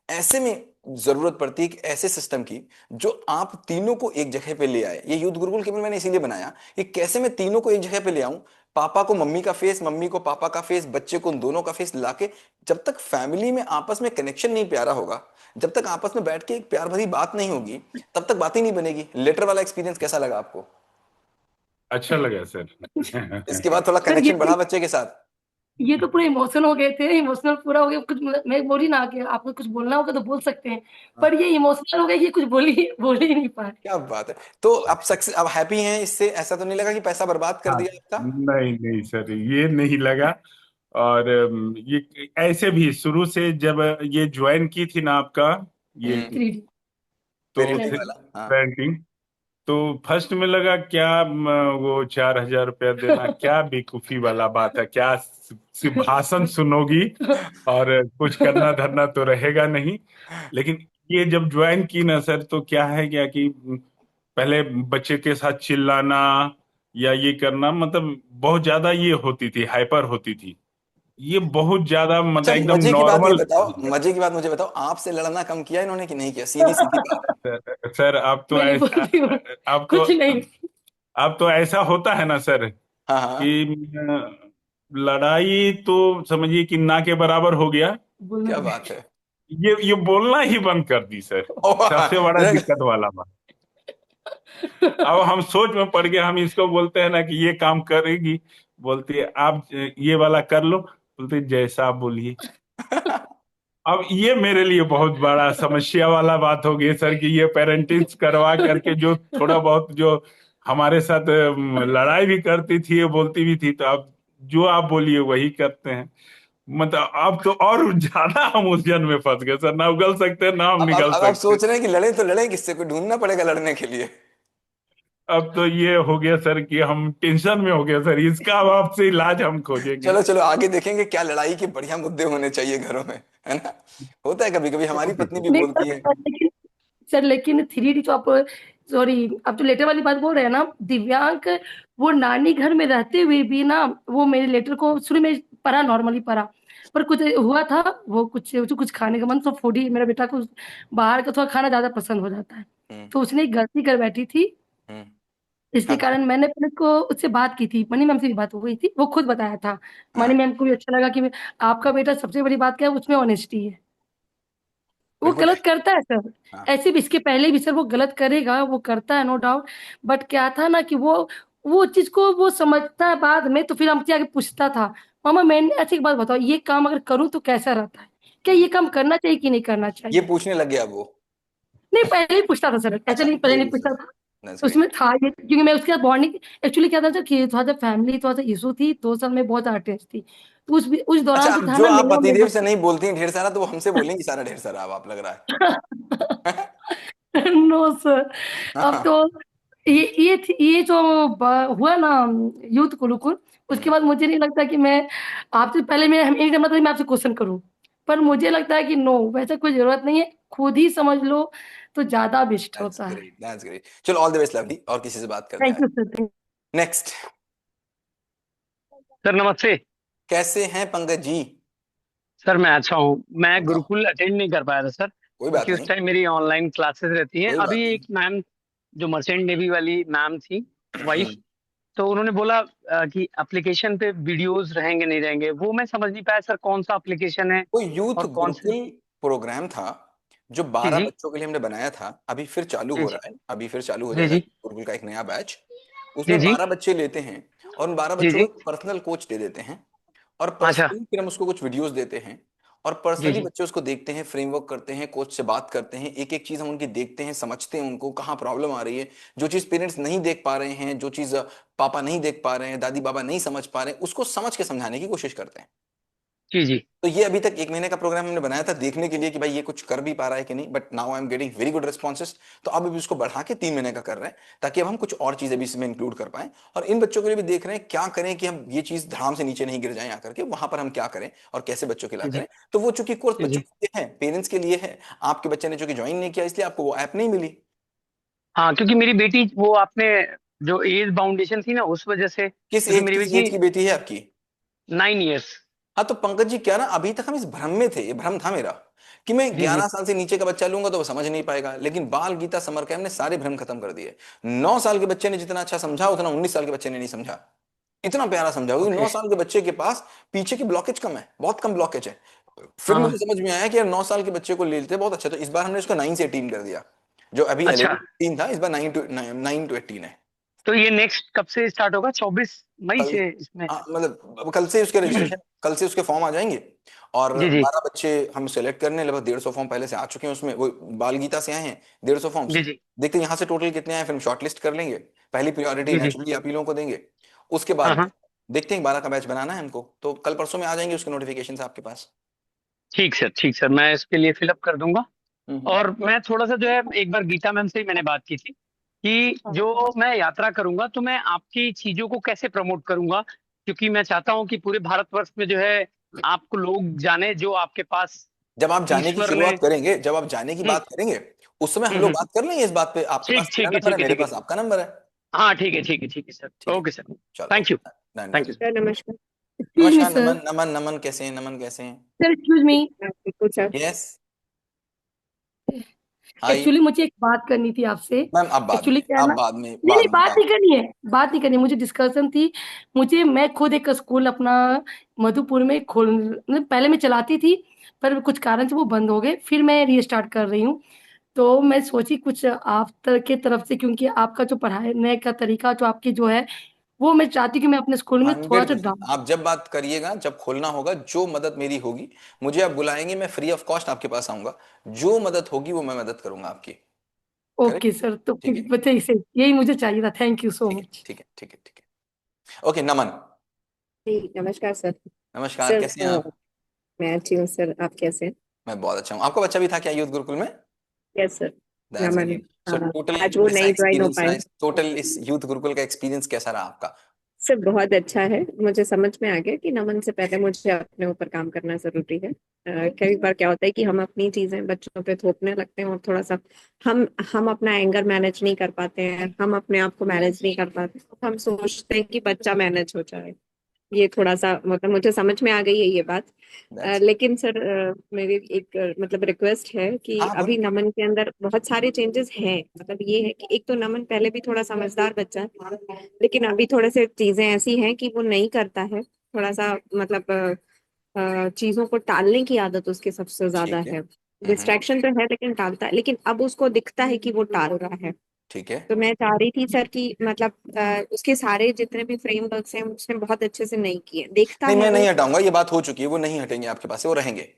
ऐसे में जरूरत पड़ती है एक ऐसे सिस्टम की जो आप तीनों को एक जगह पे ले आए। ये यूथ गुरुकुल केवल मैंने इसीलिए बनाया कि कैसे मैं तीनों को एक जगह पे ले आऊं, पापा को मम्मी का फेस, मम्मी को पापा का फेस, बच्चे को उन दोनों का फेस लाके। जब तक फैमिली में आपस में कनेक्शन नहीं प्यारा होगा, जब तक आपस में बैठ के एक प्यार भरी बात नहीं होगी, तब तक बात ही नहीं बनेगी। लेटर वाला एक्सपीरियंस कैसा लगा आपको? अच्छा लगा सर। इसके बाद थोड़ा सर कनेक्शन बढ़ा बच्चे के साथ? ये तो पूरे इमोशन हो गए थे, इमोशनल पूरा हो गया कुछ। मैं बोली ना कि आपको कुछ बोलना होगा तो बोल सकते हैं, पर ये इमोशनल हो गया कि कुछ बोल ही नहीं पाए। क्या बात है। तो आप सक्सेस, अब हैप्पी हैं इससे? ऐसा तो नहीं लगा कि पैसा बर्बाद कर हाँ। दिया आपका? नहीं नहीं सर, ये नहीं लगा। और ये ऐसे भी शुरू से जब ये ज्वाइन की थी ना आपका, ये 3D तो पेरेंटिंग वाला, हाँ। पेंटिंग, तो फर्स्ट में लगा क्या वो 4,000 रुपया देना क्या बेवकूफी वाला बात है, क्या सिर्फ भाषण सुनोगी और कुछ करना धरना तो रहेगा नहीं। लेकिन ये जब ज्वाइन की ना सर, तो क्या है क्या कि पहले बच्चे के साथ चिल्लाना या ये करना, मतलब बहुत ज्यादा ये होती थी, हाइपर होती थी। ये बहुत ज्यादा अच्छा मतलब एकदम मजे की बात ये नॉर्मल। बताओ, मजे की बात मुझे बताओ, आपसे लड़ना कम किया इन्होंने कि नहीं किया? सीधी सीधी बात। सर आप तो मैं नहीं ऐसा, बोलती हूँ, आप तो कुछ नहीं। अब तो ऐसा होता है ना सर हाँ हाँ। कि लड़ाई तो समझिए कि ना के बराबर हो गया। बोलना क्या नहीं। बात है। ये बोलना ही बंद कर दी सर। सबसे बड़ा दिक्कत वाला बात। अब हम सोच में पड़ गए, हम इसको बोलते हैं ना कि ये काम करेगी, बोलती है आप ये वाला कर लो, बोलते जैसा आप बोलिए। अब ये मेरे लिए बहुत बड़ा समस्या वाला बात हो गई सर कि ये पेरेंटिंग करवा करके जो थोड़ा बहुत जो हमारे साथ लड़ाई भी करती थी, ये बोलती भी थी, तो अब जो आप बोलिए वही करते हैं। मतलब अब तो और ज्यादा हम उलझन में फंस गए सर, ना उगल सकते ना हम निकल अब आप सकते। सोच रहे हैं कि लड़े तो लड़े किससे, कोई ढूंढना पड़ेगा लड़ने के लिए। अब तो ये हो गया सर कि हम टेंशन में हो गए सर, इसका अब आपसे इलाज हम खोजेंगे। चलो चलो आगे देखेंगे क्या लड़ाई के बढ़िया मुद्दे होने चाहिए घरों में, है ना। होता है कभी कभी, हमारी ओके पत्नी सर। भी नहीं बोलती है। सर लेकिन 3D जो आप, सॉरी आप जो लेटर वाली बात बोल रहे हैं ना, दिव्यांग वो नानी घर में रहते हुए भी ना, वो मेरे लेटर को शुरू में पढ़ा, नॉर्मली पढ़ा, पर कुछ हुआ था, वो कुछ खाने का मन, तो फूडी मेरा बेटा को बाहर का थोड़ा खाना ज्यादा पसंद हो जाता है, तो उसने एक गलती कर बैठी थी, इसके हाँ कारण मैंने अपने को उससे बात की थी, मनी मैम से भी बात हो गई थी, वो खुद बताया था, मनी हाँ मैम को भी अच्छा लगा कि आपका बेटा, सबसे बड़ी बात क्या है, उसमें ऑनेस्टी है, वो बिल्कुल गलत करता है सर, हाँ ऐसे भी इसके पहले भी सर वो गलत करेगा, वो करता है नो डाउट, बट क्या था ना कि वो चीज को वो समझता है बाद में, तो फिर हमसे आगे पूछता था, मामा मैंने अच्छा एक बात बताओ, ये काम अगर करूँ तो कैसा रहता है, क्या ये काम करना चाहिए कि नहीं करना ये चाहिए? पूछने लग गया वो। नहीं पहले ही पूछता था सर, ऐसा अच्छा, नहीं पहले नहीं वेरी पूछता गुड, था, दैट्स ग्रेट। उसमें था ये, क्योंकि मैं उसके साथ बॉन्डिंग, एक्चुअली क्या था सर कि थोड़ा सा फैमिली थोड़ा सा इशू थी, 2 साल में बहुत अटेंच थी, तो उस अच्छा, दौरान जो अब था जो ना आप मिनिमम पतिदेव से नहीं बोलती हैं ढेर सारा, तो वो हमसे बोलेंगी सारा ढेर सारा, अब आप लग रहा है। नो सर, अब हाँ। तो ये जो हुआ ना यूथ गुरुकुल, उसके बाद मुझे नहीं लगता कि मैं आपसे पहले मैं एक मतलब मैं आपसे क्वेश्चन करूं, पर मुझे लगता है कि नो, वैसा कोई जरूरत नहीं है, खुद ही समझ लो तो ज्यादा बेस्ट दैट्स होता है। Great, that's great. चलो, ऑल द बेस्ट लवली, और किसी से बात करते थैंक हैं। You sir. नेक्स्ट। सर नमस्ते। कैसे हैं पंकज जी? सर मैं अच्छा हूँ। मैं बताओ। गुरुकुल अटेंड नहीं कर पाया था सर, कोई बात क्योंकि उस नहीं, टाइम मेरी ऑनलाइन क्लासेस रहती हैं। कोई बात अभी नहीं। एक मैम जो मर्चेंट नेवी वाली मैम थी, वाइफ, हम्म। तो उन्होंने बोला कि एप्लीकेशन पे वीडियोस रहेंगे नहीं रहेंगे, वो मैं समझ नहीं पाया सर, कौन सा एप्लीकेशन है वो यूथ और कौन से। गुरुकुल प्रोग्राम था, जो जी 12 जी बच्चों के लिए हमने बनाया था, अभी फिर चालू जी हो जी रहा है, अभी फिर चालू हो जी जाएगा जी गुरुकुल का एक नया बैच। जी उसमें जी 12 बच्चे लेते हैं, और उन 12 जी बच्चों को जी। एक पर्सनल कोच दे देते हैं, और अच्छा। पर्सनली फिर हम उसको कुछ वीडियोस देते हैं, और जी पर्सनली जी बच्चे उसको देखते हैं, फ्रेमवर्क करते हैं, कोच से बात करते हैं, एक एक चीज हम उनकी देखते हैं, समझते हैं उनको कहाँ प्रॉब्लम आ रही है, जो चीज पेरेंट्स नहीं देख पा रहे हैं, जो चीज पापा नहीं देख पा रहे हैं, दादी बाबा नहीं समझ पा रहे हैं, उसको समझ के समझाने की कोशिश करते हैं। जी जी। तो ये अभी तक 1 महीने का प्रोग्राम हमने बनाया था, देखने के लिए कि भाई ये कुछ कर भी पा रहा है कि नहीं, but now I am getting very good responses. तो अब अभी उसको बढ़ा के 3 महीने का कर रहे हैं, ताकि अब हम कुछ और चीजें भी इसमें इंक्लूड कर पाएं, और इन बच्चों के लिए भी देख रहे हैं क्या करें कि हम ये चीज धड़ाम से नीचे नहीं गिर जाए आकर के, वहां पर हम क्या करें और कैसे बच्चों के लिए जी जी करें। तो वो चूंकि कोर्स जी बच्चों जी। के लिए है, पेरेंट्स के लिए है, आपके बच्चे ने चूंकि ज्वाइन नहीं किया, इसलिए आपको वो ऐप नहीं मिली। हाँ, क्योंकि मेरी बेटी वो आपने जो एज बाउंडेशन थी ना, उस वजह से, क्योंकि मेरी किस एज बेटी की बेटी है आपकी? 9 इयर्स। हाँ, तो पंकज जी क्या ना, अभी तक हम इस भ्रम में थे, ये भ्रम था मेरा कि मैं जी जी 11 साल से नीचे का बच्चा लूंगा तो वो समझ नहीं पाएगा, लेकिन बाल गीता समर कैम्प ने सारे भ्रम खत्म कर दिए। 9 साल के बच्चे ने जितना अच्छा समझा, उतना 19 साल के बच्चे ने नहीं समझा। इतना प्यारा समझा, क्योंकि ओके। 9 साल के बच्चे के पास पीछे की ब्लॉकेज कम है, बहुत कम ब्लॉकेज है। फिर हाँ मुझे हाँ। समझ में आया कि यार 9 साल के बच्चे को ले लेते बहुत अच्छा, तो इस बार हमने उसको 9 से 18 कर दिया। जो अभी अच्छा, 11 18 था, इस बार 9 to 18 है। तो ये नेक्स्ट कब से स्टार्ट होगा? 24 मई कल, से इसमें? हाँ मतलब अब कल से उसके रजिस्ट्रेशन, कल से उसके फॉर्म आ जाएंगे, और जी जी 12 बच्चे हम सेलेक्ट करने, लगभग 150 फॉर्म पहले से आ चुके हैं उसमें, वो बाल गीता से आए हैं 150 फॉर्म्स। जी जी देखते हैं यहाँ से टोटल कितने आए, फिर हम शॉर्टलिस्ट कर लेंगे। पहली प्रायोरिटी जी जी। नेचुरली आप ही लोगों को देंगे। उसके हाँ बाद हाँ। देखते हैं, 12 का बैच बनाना है हमको, तो कल परसों में आ जाएंगे उसके नोटिफिकेशन आपके पास। ठीक सर, मैं इसके लिए फिलअप कर दूंगा। हम्म। और मैं थोड़ा सा जो है, एक बार गीता मैम से ही मैंने बात की थी कि जो मैं यात्रा करूंगा तो मैं आपकी चीजों को कैसे प्रमोट करूंगा, क्योंकि मैं चाहता हूँ कि पूरे भारतवर्ष में जो है आपको लोग जाने, जो आपके पास जब आप जाने की ईश्वर ने। शुरुआत करेंगे, जब आप जाने की हम्म बात करेंगे, उस समय हम हम्म लोग हम्म, बात कर लेंगे इस बात पे, आपके पास ठीक मेरा ठीक है नंबर है, ठीक है मेरे ठीक है। पास आपका नंबर है। हाँ ठीक है सर। ठीक है, ओके सर। चलो, thank you. Okay, done thank done. You sir नमस्कार। एक्सक्यूज मी नमस्कार, सर, नमन नमन नमन, कैसे हैं, नमन कैसे हैं? सर एक्सक्यूज मी, पूछा। यस। हाय। एक्चुअली मुझे एक बात करनी थी आपसे। मैम, अब बाद एक्चुअली में, क्या है अब ना, बाद में, नहीं बाद नहीं में बात बात। नहीं करनी है, बात नहीं करनी, मुझे डिस्कशन थी। मैं खुद एक स्कूल अपना मधुपुर में पहले मैं चलाती थी, पर कुछ कारण से वो बंद हो गए, फिर मैं रीस्टार्ट कर रही हूँ। तो मैं सोची कुछ आप के तरफ से, क्योंकि आपका जो पढ़ाने का तरीका जो आपकी जो है, वो मैं चाहती हूँ कि मैं अपने स्कूल में थोड़ा सा 100%, डाल। आप जब बात करिएगा, जब खोलना होगा, जो मदद मेरी होगी, मुझे आप बुलाएंगे, मैं फ्री ऑफ कॉस्ट आपके पास आऊंगा। जो मदद होगी वो मैं मदद करूंगा आपकी। करेक्ट। ओके सर, तो ठीक है, बताइए सर, यही मुझे चाहिए था, थैंक यू सो ठीक है, मच। ठीक है, ठीक है, ठीक है। ओके, नमन। जी नमस्कार सर। नमस्कार, सर कैसे हैं आप? मैं अच्छी हूँ सर, आप कैसे हैं? मैं बहुत अच्छा हूँ। आपका बच्चा भी था क्या यूथ गुरुकुल में? Yes sir. That's Naman. Great. So total आज वो कैसा नहीं ज्वाइन हो एक्सपीरियंस रहा पाए। है, टोटल इस यूथ गुरुकुल का एक्सपीरियंस कैसा रहा आपका? सर बहुत अच्छा है, मुझे समझ में आ गया कि नमन से पहले मुझे अपने ऊपर काम करना जरूरी है। कई बार क्या होता है कि हम अपनी चीजें बच्चों पे थोपने लगते हैं, और थोड़ा सा हम अपना एंगर मैनेज नहीं कर पाते हैं, हम अपने आप को मैनेज नहीं कर पाते, हम सोचते हैं कि बच्चा मैनेज हो जाए। ये थोड़ा सा मतलब मुझे समझ में आ गई है ये बात। दैट्स लेकिन सर मेरी एक मतलब रिक्वेस्ट है कि हाँ अभी बोलो। नमन के अंदर बहुत सारे चेंजेस हैं। मतलब ये है कि एक तो नमन पहले भी थोड़ा समझदार बच्चा है, लेकिन अभी थोड़े से चीजें ऐसी हैं कि वो नहीं करता है। थोड़ा सा मतलब चीजों को टालने की आदत उसकी सबसे ज्यादा ठीक है। है। डिस्ट्रैक्शन तो है लेकिन टालता है, लेकिन अब उसको दिखता है कि वो टाल रहा है। ठीक है। तो मैं चाह रही थी सर कि मतलब उसके सारे जितने भी फ्रेमवर्क्स हैं उसने बहुत अच्छे से नहीं किए, देखता नहीं है मैं वो। नहीं हटाऊंगा, ये बात हो चुकी है, वो नहीं हटेंगे आपके पास से, वो रहेंगे।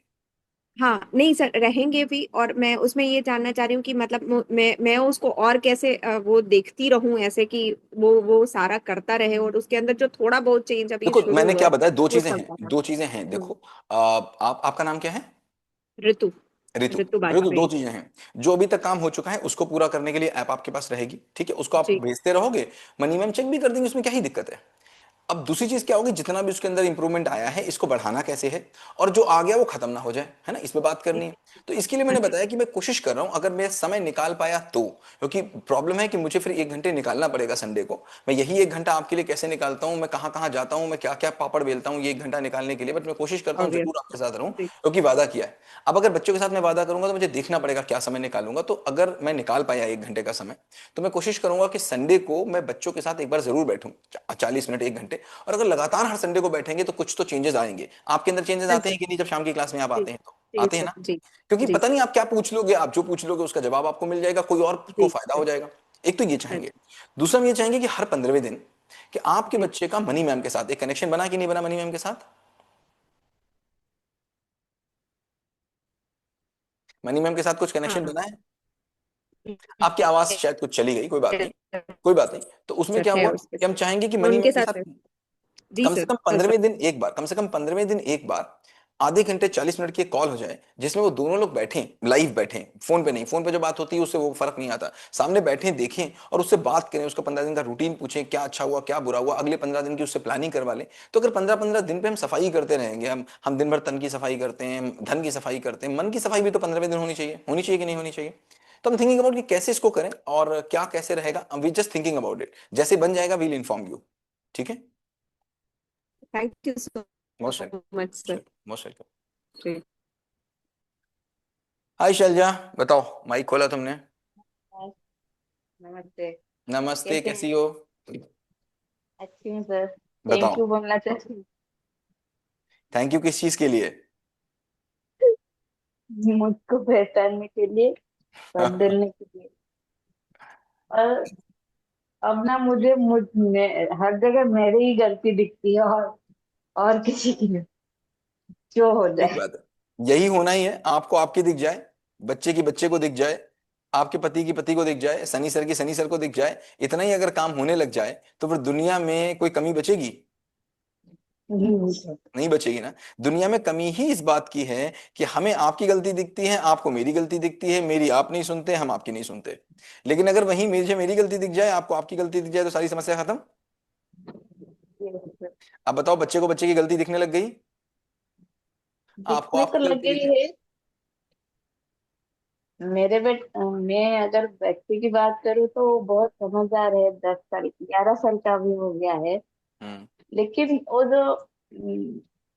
हाँ नहीं सर, रहेंगे भी। और मैं उसमें ये जानना चाह रही हूँ कि मतलब मैं उसको और कैसे वो देखती रहूं ऐसे कि वो सारा करता रहे, और उसके अंदर जो थोड़ा बहुत चेंज अभी देखो शुरू मैंने हुआ क्या है बताया, दो वो चीजें हैं, चलता रहे। दो चीजें हैं हम्म, देखो। आप आपका नाम क्या है? ऋतु। ऋतु। ऋतु ऋतु, दो बाजपेयी। चीजें हैं। जो अभी तक काम हो चुका है उसको पूरा करने के लिए ऐप आपके पास रहेगी, ठीक है, उसको आप जी भेजते रहोगे, मनी मैम चेक भी कर देंगे, उसमें क्या ही दिक्कत है। अब दूसरी चीज क्या होगी, जितना भी उसके अंदर इंप्रूवमेंट आया है इसको बढ़ाना कैसे है, और जो आ गया वो खत्म ना हो जाए, है ना, इस पे बात करनी है। तो इसके लिए हाँ मैंने जी। बताया कि मैं कोशिश कर रहा हूं, अगर मैं समय निकाल पाया तो, क्योंकि प्रॉब्लम है कि मुझे फिर 1 घंटे निकालना पड़ेगा संडे को। मैं यही 1 घंटा आपके लिए कैसे निकालता हूं, मैं कहाँ कहाँ जाता हूं, मैं क्या क्या पापड़ बेलता हूँ ये 1 घंटा निकालने के लिए, बट मैं कोशिश करता हूँ ऑब्वियस। जरूर आपके साथ रहूं, जी क्योंकि वादा किया है। अब अगर बच्चों के साथ मैं वादा करूंगा तो मुझे देखना पड़ेगा क्या समय निकालूंगा, तो अगर मैं निकाल पाया 1 घंटे का समय, तो मैं कोशिश करूंगा कि संडे को मैं बच्चों के साथ एक बार जरूर बैठूं, 40 मिनट 1 घंटे। और अगर लगातार हर संडे को बैठेंगे तो कुछ तो चेंजेस आएंगे। आपके अंदर चेंजेस हाँ आते जी। हैं कि नहीं जब शाम की क्लास में आप जी आते हैं तो? जी आते हैं सर। ना? जी क्योंकि जी पता नहीं आप क्या पूछ लोगे, आप जो पूछ लोगे उसका जवाब आपको मिल जाएगा, कोई और को जी फायदा हो जाएगा। एक तो ये हाँ चाहेंगे। जी। दूसरा हम ये चाहेंगे कि हर 15वें दिन कि आपके जी बच्चे का मनी मैम के साथ एक कनेक्शन बना कि नहीं बना, मनी मैम के साथ। मनी मैम के साथ कुछ कनेक्शन हाँ बना है? आपकी आवाज शायद कुछ चली गई, कोई बात नहीं। कोई बात नहीं, तो उसमें सर क्या है हुआ उसके कि हम साथ। चाहेंगे कि मैं मनी उनके मैम के साथ साथ है। जी कम से सर। कम हाँ सर। 15वें दिन एक बार, कम से कम 15वें दिन एक बार आधे घंटे 40 मिनट की एक कॉल हो जाए, जिसमें वो दोनों लोग बैठें, लाइव बैठें, फोन पे नहीं, फोन पे जो बात होती है उससे वो फर्क नहीं आता, सामने बैठें देखें और उससे बात करें, उसका 15 दिन का रूटीन पूछें, क्या अच्छा हुआ क्या बुरा हुआ, अगले 15 दिन की उससे प्लानिंग करवा लें। तो अगर 15-15 दिन पे हम सफाई करते रहेंगे, हम दिन भर तन की सफाई करते हैं, धन की सफाई करते हैं, मन की सफाई भी तो 15वें दिन होनी चाहिए, होनी चाहिए कि नहीं होनी चाहिए। तो हम थिंकिंग अबाउट कि कैसे इसको करें और क्या कैसे रहेगा, we just thinking about it, जैसे बन जाएगा वील इन्फॉर्म यू। ठीक है। Thank you so most welcome. Much sir. Most welcome. जी। हाय शैलजा, बताओ, माइक खोला तुमने। नमस्ते। नमस्ते, कैसे हैं? कैसी हो? अच्छी हूँ सर। थैंक बताओ। यू बोलना चाहती हूँ थैंक यू किस चीज के लिए? मुझको पहचानने के लिए, साथ देने के लिए। और अब ना हर जगह मेरी ही गलती दिखती है, और किसी की नहीं, जो हो ठीक जाए। बात है, यही होना ही है, आपको आपकी दिख जाए, बच्चे की बच्चे को दिख जाए, आपके पति की पति को दिख जाए, सनी सर की सनी सर को दिख जाए, इतना ही अगर काम होने लग जाए तो फिर दुनिया में कोई कमी बचेगी? नहीं सर। नहीं बचेगी ना। दुनिया में कमी ही इस बात की है कि हमें आपकी गलती दिखती है, आपको मेरी गलती दिखती है, मेरी आप नहीं सुनते, हम आपकी नहीं सुनते। लेकिन अगर वहीं मुझे मेरी गलती दिख जाए, आपको आपकी गलती दिख जाए, तो सारी समस्या खत्म। अब बताओ, बच्चे को बच्चे की गलती दिखने लग गई, आपको दिखने तो आपकी गलती लगे दिख ही है। मैं अगर व्यक्ति की बात करूँ तो वो बहुत समझदार है, 10 साल 11 साल का भी हो गया है। हम्म। लेकिन वो जो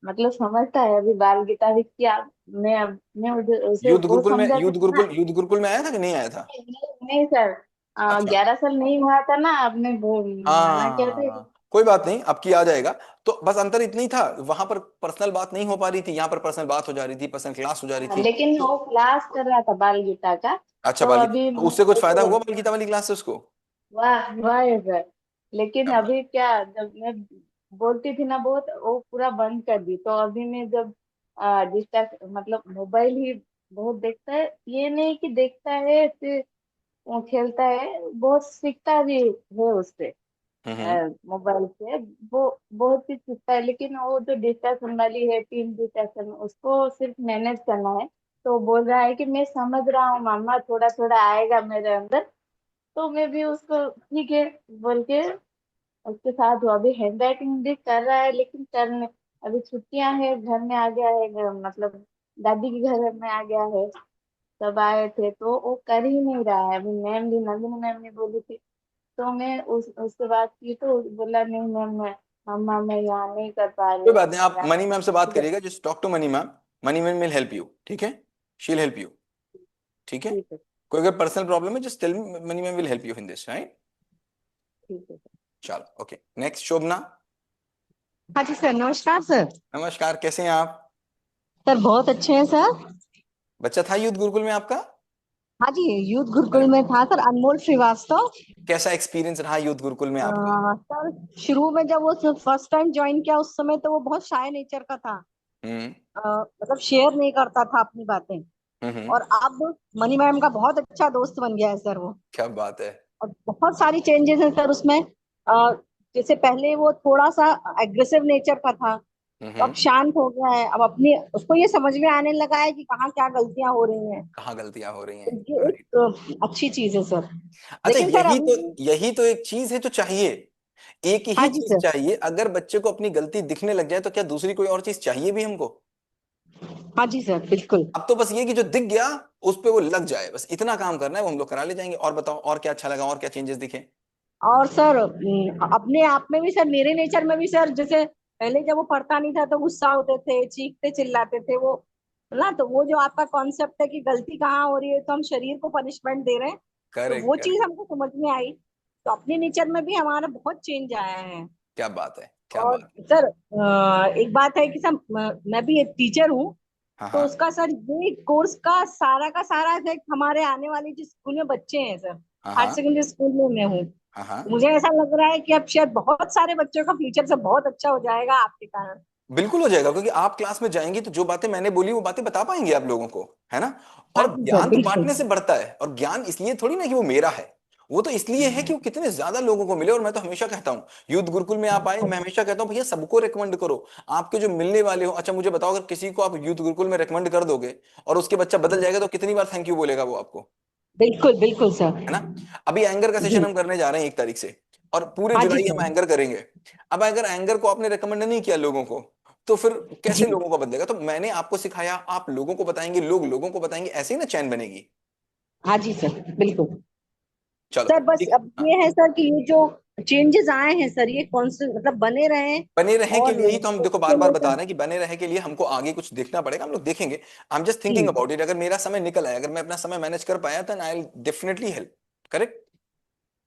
मतलब समझता है, अभी बाल गीता भी किया। मैं उसे युद्ध वो गुरुकुल में, समझाती थी ना। युद्ध गुरुकुल में आया था कि नहीं आया था? नहीं सर, अच्छा। 11 साल नहीं हुआ था ना, आपने वो माना क्या था। हाँ, कोई बात नहीं, अब की आ जाएगा। तो बस अंतर इतना ही था, वहां पर पर्सनल बात नहीं हो पा रही थी, यहाँ पर पर्सनल बात हो जा रही थी, पर्सनल क्लास हो जा रही हाँ, थी लेकिन तो। वो क्लास कर रहा था बाल गीता का। अच्छा, तो बाल अभी तो उससे कुछ फायदा उसे हुआ बाल गीता वाली क्लास से उसको? वाह वाह है सर। लेकिन क्या बात। अभी क्या, जब मैं बोलती थी ना बहुत, वो पूरा बंद कर दी। तो अभी मैं जब डिस्ट्रैक्ट मतलब मोबाइल ही बहुत देखता है, ये नहीं कि देखता है फिर वो खेलता है, बहुत सीखता भी है उससे, हम्म। मोबाइल से। वो बहुत चीज सीखता है, लेकिन वो जो डिस्ट्रैक्शन वाली है, टीम डिस्ट्रैक्शन, उसको सिर्फ मैनेज करना है। तो बोल रहा है कि मैं समझ रहा हूँ मामा, थोड़ा थोड़ा आएगा मेरे अंदर। तो मैं भी उसको ठीक है बोल के उसके साथ हूँ। अभी हैंड राइटिंग भी कर रहा है, लेकिन करने अभी छुट्टियां है, घर में आ गया है, मतलब दादी के घर में आ गया है। सब आए थे तो वो कर ही नहीं रहा है। अभी नंदिनी मैम ने बोली थी, तो मैं उससे बात की तो बोला नहीं मैम, मम्मा मैं यहाँ नहीं कर पा रही कोई हूँ, बात नहीं, आप मेरा मनी मैम से बात करिएगा, just talk to Mani ma'am, Mani ma'am will help you, ठीक है, शी विल हेल्प यू, ठीक है। ठीक है। कोई अगर पर्सनल प्रॉब्लम है just tell me, Mani ma'am will help you in this, right. ठीक है चलो ओके, नेक्स्ट शोभना। हाँ जी सर, नमस्कार सर। नमस्कार, कैसे हैं आप? सर बहुत अच्छे हैं सर। बच्चा था यूथ गुरुकुल में आपका? हाँ जी, यूथ गुरुकुल में था सर, अनमोल श्रीवास्तव। कैसा एक्सपीरियंस रहा यूथ गुरुकुल में आपका? सर शुरू में जब वो फर्स्ट टाइम ज्वाइन किया उस समय तो वो बहुत शाय नेचर का था। हम्म मतलब शेयर नहीं करता था अपनी बातें। हम्म। और अब मनी मैम का बहुत अच्छा दोस्त बन गया है सर वो। क्या बात है। और बहुत सारी चेंजेस हैं सर उसमें। जैसे पहले वो थोड़ा सा एग्रेसिव नेचर का था, तो अब शांत हो गया है। अब अपनी उसको ये समझ में आने लगा है कि कहाँ क्या गलतियां हो रही हैं। कहाँ गलतियां हो रही तो हैं, ये राइट। एक अच्छी चीज है सर। अच्छा, लेकिन सर अभी यही तो एक चीज है जो चाहिए, एक हाँ ही जी चीज सर। चाहिए। अगर बच्चे को अपनी गलती दिखने लग जाए तो क्या दूसरी कोई और चीज चाहिए भी हमको? हाँ जी सर, बिल्कुल। अब तो बस ये कि जो दिख गया उस पे वो लग जाए, बस इतना काम करना है, वो हम लोग करा ले जाएंगे। और बताओ, और क्या अच्छा लगा, और क्या चेंजेस दिखे? और सर अपने आप में भी सर, मेरे नेचर में भी सर, जैसे पहले जब वो पढ़ता नहीं था तो गुस्सा होते थे, चीखते चिल्लाते थे वो ना। तो वो जो आपका कॉन्सेप्ट है कि गलती कहाँ हो रही है तो हम शरीर को पनिशमेंट दे रहे हैं, तो करेक्ट वो चीज करेक्ट। हमको समझ में आई। तो अपने नेचर में भी हमारा बहुत चेंज आया है। क्या बात है, क्या और बात है। सर एक बात है कि सर मैं भी एक टीचर हूँ। हाँ तो हाँ उसका सर ये कोर्स का सारा इफेक्ट हमारे आने वाले जो स्कूल में बच्चे हैं सर, हाँ हायर हाँ सेकेंडरी स्कूल में मैं हूँ। हाँ हाँ। मुझे ऐसा लग रहा है कि अब शायद बहुत सारे बच्चों का फ्यूचर से बहुत अच्छा हो जाएगा आपके कारण। बिल्कुल हो जाएगा, क्योंकि आप क्लास में जाएंगी तो जो बातें मैंने बोली वो बातें बता पाएंगे आप लोगों को, है ना। हाँ और जी सर, ज्ञान तो बिल्कुल। बांटने से बढ़ता है, और ज्ञान इसलिए थोड़ी ना कि वो मेरा है, वो तो इसलिए है कि वो कितने ज्यादा लोगों को मिले। और मैं तो हमेशा कहता हूँ, यूथ गुरुकुल में आप आए, मैं हमेशा कहता हूँ भैया सबको रेकमेंड करो, आपके जो मिलने वाले हो। अच्छा मुझे बताओ, अगर किसी को आप यूथ गुरुकुल में रेकमेंड कर दोगे और उसके बच्चा बदल जाएगा तो कितनी बार थैंक यू बोलेगा वो आपको, बिल्कुल बिल्कुल सर। है ना। अभी एंगर का सेशन जी। हम करने जा रहे हैं 1 तारीख से, और पूरे हाँ जी जुलाई हम सर। एंगर करेंगे। अब अगर एंगर को आपने रेकमेंड नहीं किया लोगों को, तो फिर जी। कैसे लोगों को बदलेगा? तो मैंने आपको सिखाया, आप लोगों को बताएंगे, लोग लोगों को बताएंगे, ऐसे ही ना चैन बनेगी। हाँ जी सर, बिल्कुल। चलो सर बस ठीक अब है। ये है सर कि ये जो चेंजेस आए हैं सर, ये कॉन्स्टेंट मतलब बने रहे। बने रहे के और लिए ही तो हम देखो बार इसके बार लिए बता सर रहे हैं कि बने रहे के लिए हमको आगे कुछ देखना पड़ेगा, हम लोग देखेंगे। आई एम जस्ट थिंकिंग जी अबाउट इट, अगर मेरा समय निकल आया, अगर मैं अपना समय मैनेज कर पाया तो I will definitely help. Correct.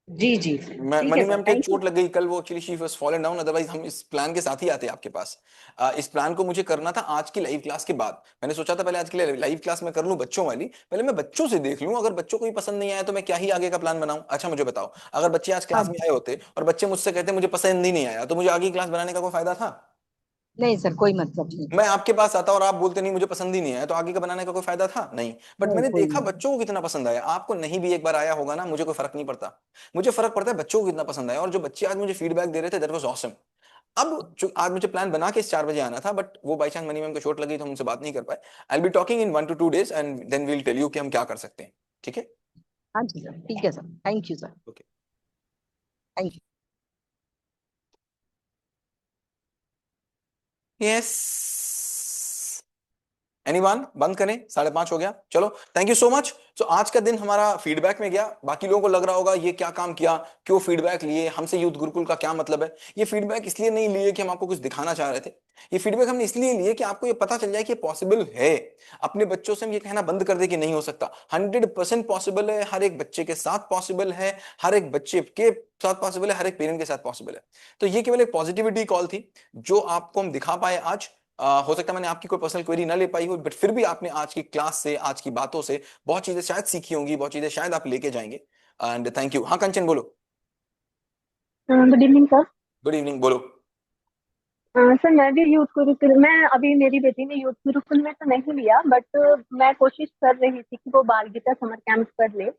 जी जी, ठीक है मनी सर, मैम को एक थैंक यू। चोट लग गई कल, वो actually she was fallen down, otherwise हम इस प्लान के साथ ही आते आपके पास। इस प्लान को मुझे करना था आज की लाइव क्लास के बाद। मैंने सोचा था पहले आज के लिए लाइव क्लास में कर लूं बच्चों वाली, पहले मैं बच्चों से देख लूं, अगर बच्चों को ही पसंद नहीं आया तो मैं क्या ही आगे का प्लान बनाऊं। अच्छा मुझे बताओ, अगर बच्चे आज हाँ क्लास में आए होते और बच्चे मुझसे कहते मुझे पसंद ही नहीं आया, तो मुझे आगे क्लास बनाने का कोई फायदा था? नहीं सर, कोई मतलब नहीं। मैं आपके पास आता और आप बोलते नहीं मुझे पसंद ही नहीं आया, तो आगे का बनाने का कोई फायदा था नहीं। बट नहीं, मैंने कोई देखा नहीं। बच्चों को कितना पसंद आया। आपको नहीं भी एक बार आया होगा ना, मुझे कोई फर्क नहीं पड़ता, मुझे फर्क पड़ता है बच्चों को कितना पसंद आया। और जो बच्चे आज मुझे फीडबैक दे रहे थे दैट वाज ऑसम। अब जो आज मुझे प्लान बना के इस 4 बजे आना था, बट वो बाई चांस मनी मैम को चोट लगी तो हम उनसे बात नहीं कर पाए। I will be talking in 1 to 2 days and then we'll tell you कि हम क्या कर सकते हैं, ठीक है। हाँ जी सर, ठीक है sir, thank you sir. Okay. Thank you. Yes, anyone, बंद करें, 5:30 हो गया। चलो थैंक यू सो मच। तो आज का दिन हमारा फीडबैक में गया। बाकी लोगों को लग रहा होगा ये क्या काम किया, क्यों फीडबैक लिए, हमसे यूथ गुरुकुल का क्या मतलब है। ये फीडबैक इसलिए नहीं लिए कि हम आपको कुछ दिखाना चाह रहे थे, ये फीडबैक हमने इसलिए लिए कि आपको ये पता चल जाए कि पॉसिबल है। अपने बच्चों से हम ये कहना बंद कर दे कि नहीं हो सकता, 100% पॉसिबल है। हर एक बच्चे के साथ पॉसिबल है, हर एक बच्चे के साथ पॉसिबल है, हर एक पेरेंट के साथ पॉसिबल है। तो ये केवल एक पॉजिटिविटी कॉल थी जो आपको हम दिखा पाए आज। हो सकता है मैंने आपकी कोई पर्सनल क्वेरी ना ले पाई हो, बट फिर भी आपने आज की क्लास से, आज की बातों से बहुत चीजें शायद सीखी होंगी, बहुत चीजें शायद आप लेके जाएंगे। And thank you. हाँ कंचन बोलो। Good evening sir. Good evening, बोलो। सर मैं भी यूथ गुरुकुल में, अभी मेरी बेटी ने यूथ गुरुकुल में तो नहीं लिया, बट मैं कोशिश कर रही थी कि वो बाल गीता समर कैंप कर ले।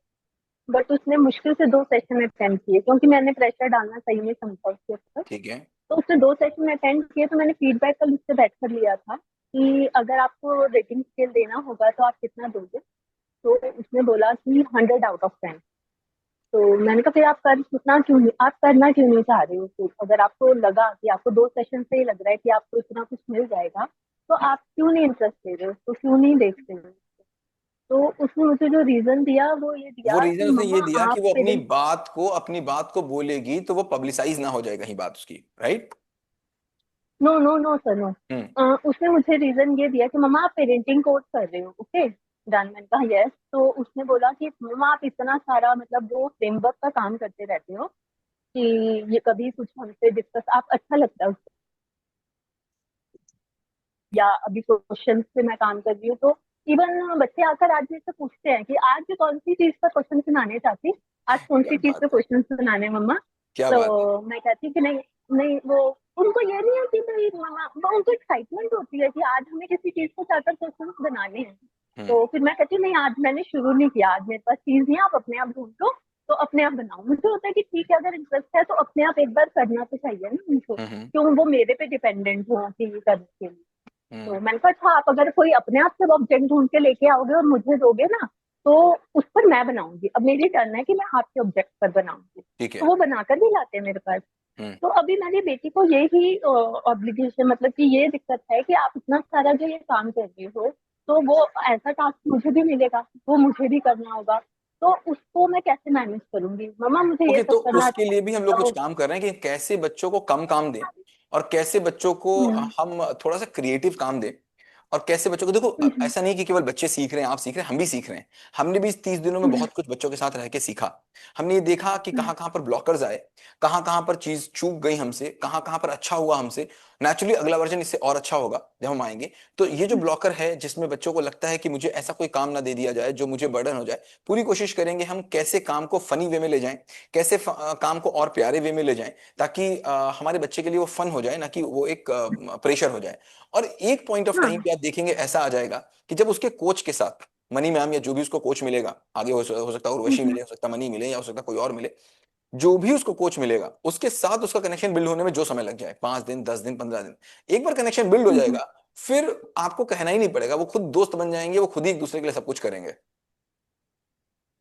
बट उसने मुश्किल से 2 सेशन अटेंड किए, क्योंकि मैंने प्रेशर डालना सही में समझा उसके ऊपर। ठीक है। तो उसने 2 सेशन अटेंड किए, तो मैंने फीडबैक कल उससे बैठ कर लिया था कि अगर आपको रेटिंग स्केल देना होगा तो आप कितना दोगे। तो उसने बोला कि 100 आउट ऑफ 10। तो मैंने कहा फिर आप करना क्यों नहीं चाह रहे हो। तो अगर आपको लगा कि आपको 2 सेशन से ही लग रहा है कि आपको इतना कुछ मिल जाएगा, तो आप क्यों नहीं इंटरेस्ट ले रहे हो, तो क्यों नहीं देखते हो। तो उसने मुझे जो रीजन दिया वो ये वो दिया कि रीजन उसने ये मम्मा दिया आप कि वो पेरेंट्स। अपनी बात को बोलेगी तो वो पब्लिसाइज ना हो जाए कहीं बात उसकी, right. No no no sir no. उसने मुझे रीजन ये दिया कि मम्मा आप पेरेंटिंग कोर्स कर रहे हो, ओके डन। मैंने कहा यस। तो उसने बोला कि मम्मा आप इतना सारा मतलब वो फ्रेमवर्क का काम करते रहते हो कि ये कभी कुछ हमसे डिस्कस आप अच्छा लगता है उसको, या अभी क्वेश्चन से मैं काम कर रही हूँ तो इवन बच्चे आकर आज मेरे से पूछते हैं कि आज कौन सी चीज पर क्वेश्चन सुनाने चाहती, आज कौन सी चीज पे क्वेश्चन सुनाने मम्मा। क्या बात है। तो मैं कहती कि नहीं नहीं, वो उनको ये नहीं है कि भाई मम्मा, वो उनको एक्साइटमेंट होती है कि आज हमें किसी चीज को चाहकर क्वेश्चन बनाने हैं। तो फिर मैं कहती हूँ नहीं आज मैंने शुरू नहीं किया, आज मेरे पास चीज नहीं है, आप अपने आप ढूंढो तो अपने आप बनाओ। मुझे होता है कि ठीक है अगर इंटरेस्ट है तो अपने आप एक बार करना तो चाहिए ना उनको, क्यों वो मेरे पे डिपेंडेंट हो कि ये करने के लिए। तो मैंने कहा अच्छा आप अगर कोई अपने आप से ऑब्जेक्ट ढूंढ के लेके आओगे और मुझे दोगे ना तो उस पर मैं बनाऊंगी। अब मेरी टर्न है कि मैं आपके ऑब्जेक्ट पर बनाऊंगी। ठीक है। तो वो बनाकर भी लाते हैं मेरे पास। तो अभी मेरी बेटी को यही ऑब्लिगेशन, मतलब कि ये दिक्कत है कि आप इतना सारा जो ये काम कर रही हो तो वो ऐसा टास्क मुझे भी मिलेगा, वो मुझे भी करना होगा, तो उसको मैं कैसे मैनेज करूंगी मम्मा, मुझे ये ओके, सब तो करना उसके लिए भी हम लोग अच्छा कुछ होगा। काम कर रहे हैं कि कैसे बच्चों को कम काम दें और कैसे बच्चों को हम थोड़ा सा क्रिएटिव काम दें, और कैसे बच्चों को देखो ऐसा नहीं कि केवल बच्चे सीख रहे हैं, आप सीख रहे हैं, हम भी सीख रहे हैं। हमने भी इस 30 दिनों में बहुत कुछ बच्चों के साथ रह के सीखा। हमने ये देखा कि कहाँ कहाँ पर ब्लॉकर्स आए, कहाँ कहाँ पर चीज चूक गई हमसे, कहाँ कहाँ पर अच्छा हुआ हमसे। नेचुरली अगला वर्जन इससे और अच्छा होगा जब हम आएंगे। तो ये जो ब्लॉकर है जिसमें बच्चों को लगता है कि मुझे ऐसा कोई काम ना दे दिया जाए जो मुझे बर्डन हो जाए, पूरी कोशिश करेंगे हम कैसे काम को फनी वे में ले जाएं, कैसे काम को और प्यारे वे में ले जाएं, ताकि हमारे बच्चे के लिए वो फन हो जाए, ना कि वो एक प्रेशर हो जाए। और एक पॉइंट ऑफ टाइम पे आप देखेंगे ऐसा आ जाएगा कि जब उसके कोच के साथ, मनी मैम या जो भी उसको कोच मिलेगा, आगे हो सकता है उर्वशी मिले, हो सकता है मनी मिले, या हो सकता है कोई और मिले, जो भी उसको कोच मिलेगा उसके साथ उसका कनेक्शन बिल्ड होने में जो समय लग जाए, 5 दिन 10 दिन 15 दिन, एक बार कनेक्शन बिल्ड हो जाएगा फिर आपको कहना ही नहीं पड़ेगा, वो खुद दोस्त बन जाएंगे, वो खुद ही एक दूसरे के लिए सब कुछ करेंगे।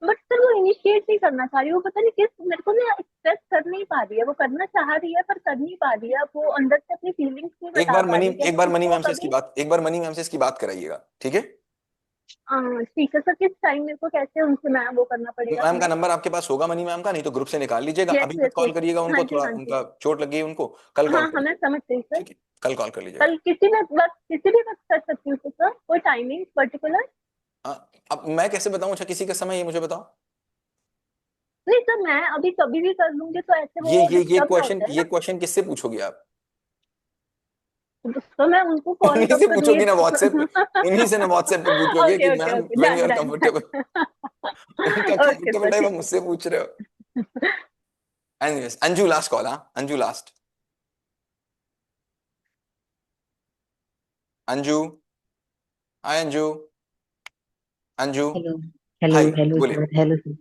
बट सर वो इनिशिएट नहीं करना चाह रही, वो पता नहीं किस, मेरे को ना एक्सप्रेस कर नहीं पा रही है, वो करना चाह रही है पर कर नहीं पा रही है, वो अंदर से अपनी फीलिंग्स नहीं बता पा रही है। एक बार मनी मैम से इसकी बात कराइएगा, ठीक है। ठीक है सर, किस टाइम मेरे को कैसे उनसे मैं वो करना पड़ेगा मैम का कनेक्ट? नंबर आपके पास होगा, मनी मैम का, नहीं तो ग्रुप से निकाल लीजिएगा, यस अभी मत यस कॉल यस। करिएगा हाँ उनको, जी थोड़ा हाँ जी। उनका चोट लग गई उनको, कल कॉल हाँ हाँ मैं करिएगा, समझ गई सर। ठीक है, कल कॉल कर लीजिएगा। कल किसी भी वक्त कर सकती हूँ सर, कोई टाइमिंग पर्टिकुलर? अब मैं कैसे बताऊं, अच्छा किसी का समय ये मुझे बताओ। नहीं सर मैं अभी कभी भी कर लूंगी तो ऐसे ये वो ये ये डिस्टर्ब ना हो क्वेश्चन जाए ये ना। क्वेश्चन किससे पूछोगे आप? तो मैं उनको कॉल उन्हीं कब से करूँ ये पूछोगी ना व्हाट्सएप पे, उन्हीं से ना व्हाट्सएप पे पूछोगे कि okay okay ma'am okay when you done are done comfortable. उनका ओके कंफर्टेबल सर टाइम आप ठीक है। मुझसे पूछ रहे हो। एनीवेज, अंजू लास्ट कॉल, हाँ Anju last. Anju, hi Anju. Anju, hello hello hi, hello बोलिए। Sir, hello sir.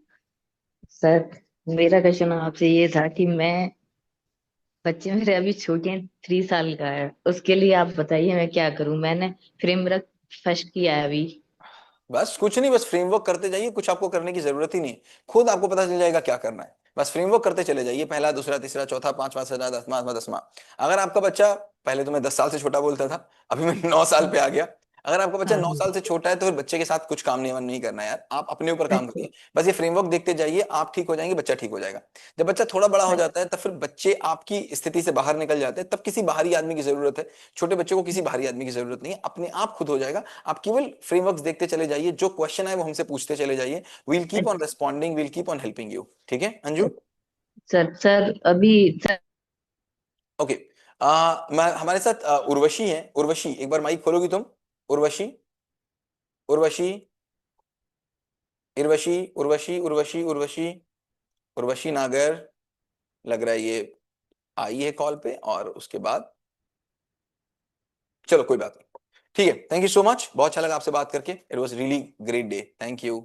सर मेरा क्वेश्चन आपसे ये था कि मैं, बच्चे मेरे अभी छोटे हैं, 3 साल का है, उसके लिए आप बताइए मैं क्या करूं। मैंने फ्रेमवर्क फर्स्ट किया है अभी। बस कुछ नहीं, बस फ्रेमवर्क करते जाइए, कुछ आपको करने की जरूरत ही नहीं, खुद आपको पता चल जाएगा क्या करना है। बस फ्रेमवर्क करते चले जाइए, पहला दूसरा तीसरा चौथा पांचवा छठा दसवां 10वां। अगर आपका बच्चा, पहले तो मैं 10 साल से छोटा बोलता था, अभी मैं 9 साल पे आ गया, अगर आपका बच्चा हाँ 9 साल से छोटा है तो फिर बच्चे के साथ कुछ काम नहीं करना है यार, आप अपने ऊपर काम अच्छा करिए। बस ये फ्रेमवर्क देखते जाइए, आप ठीक हो जाएंगे, बच्चा ठीक हो जाएगा। जब बच्चा थोड़ा बड़ा हो जाता है तब फिर बच्चे आपकी स्थिति से बाहर निकल जाते हैं, तब किसी बाहरी आदमी की जरूरत है। छोटे बच्चे को किसी बाहरी आदमी की जरूरत नहीं है, अपने आप खुद हो जाएगा। आप केवल फ्रेमवर्क देखते चले जाइए, जो क्वेश्चन है वो हमसे पूछते चले जाइए, we'll keep on responding, we'll keep on helping you. ठीक है अंजू? सर सर अभी सर। ओके। मैं हमारे साथ उर्वशी है। उर्वशी एक बार माइक खोलोगी तुम? उर्वशी, उर्वशी, उर्वशी, उर्वशी, उर्वशी, उर्वशी, उर्वशी नागर, लग रहा है ये आई है कॉल पे, और उसके बाद चलो कोई बात नहीं, ठीक है। थैंक यू सो मच, बहुत अच्छा लगा आपसे बात करके, it was really great day, thank you.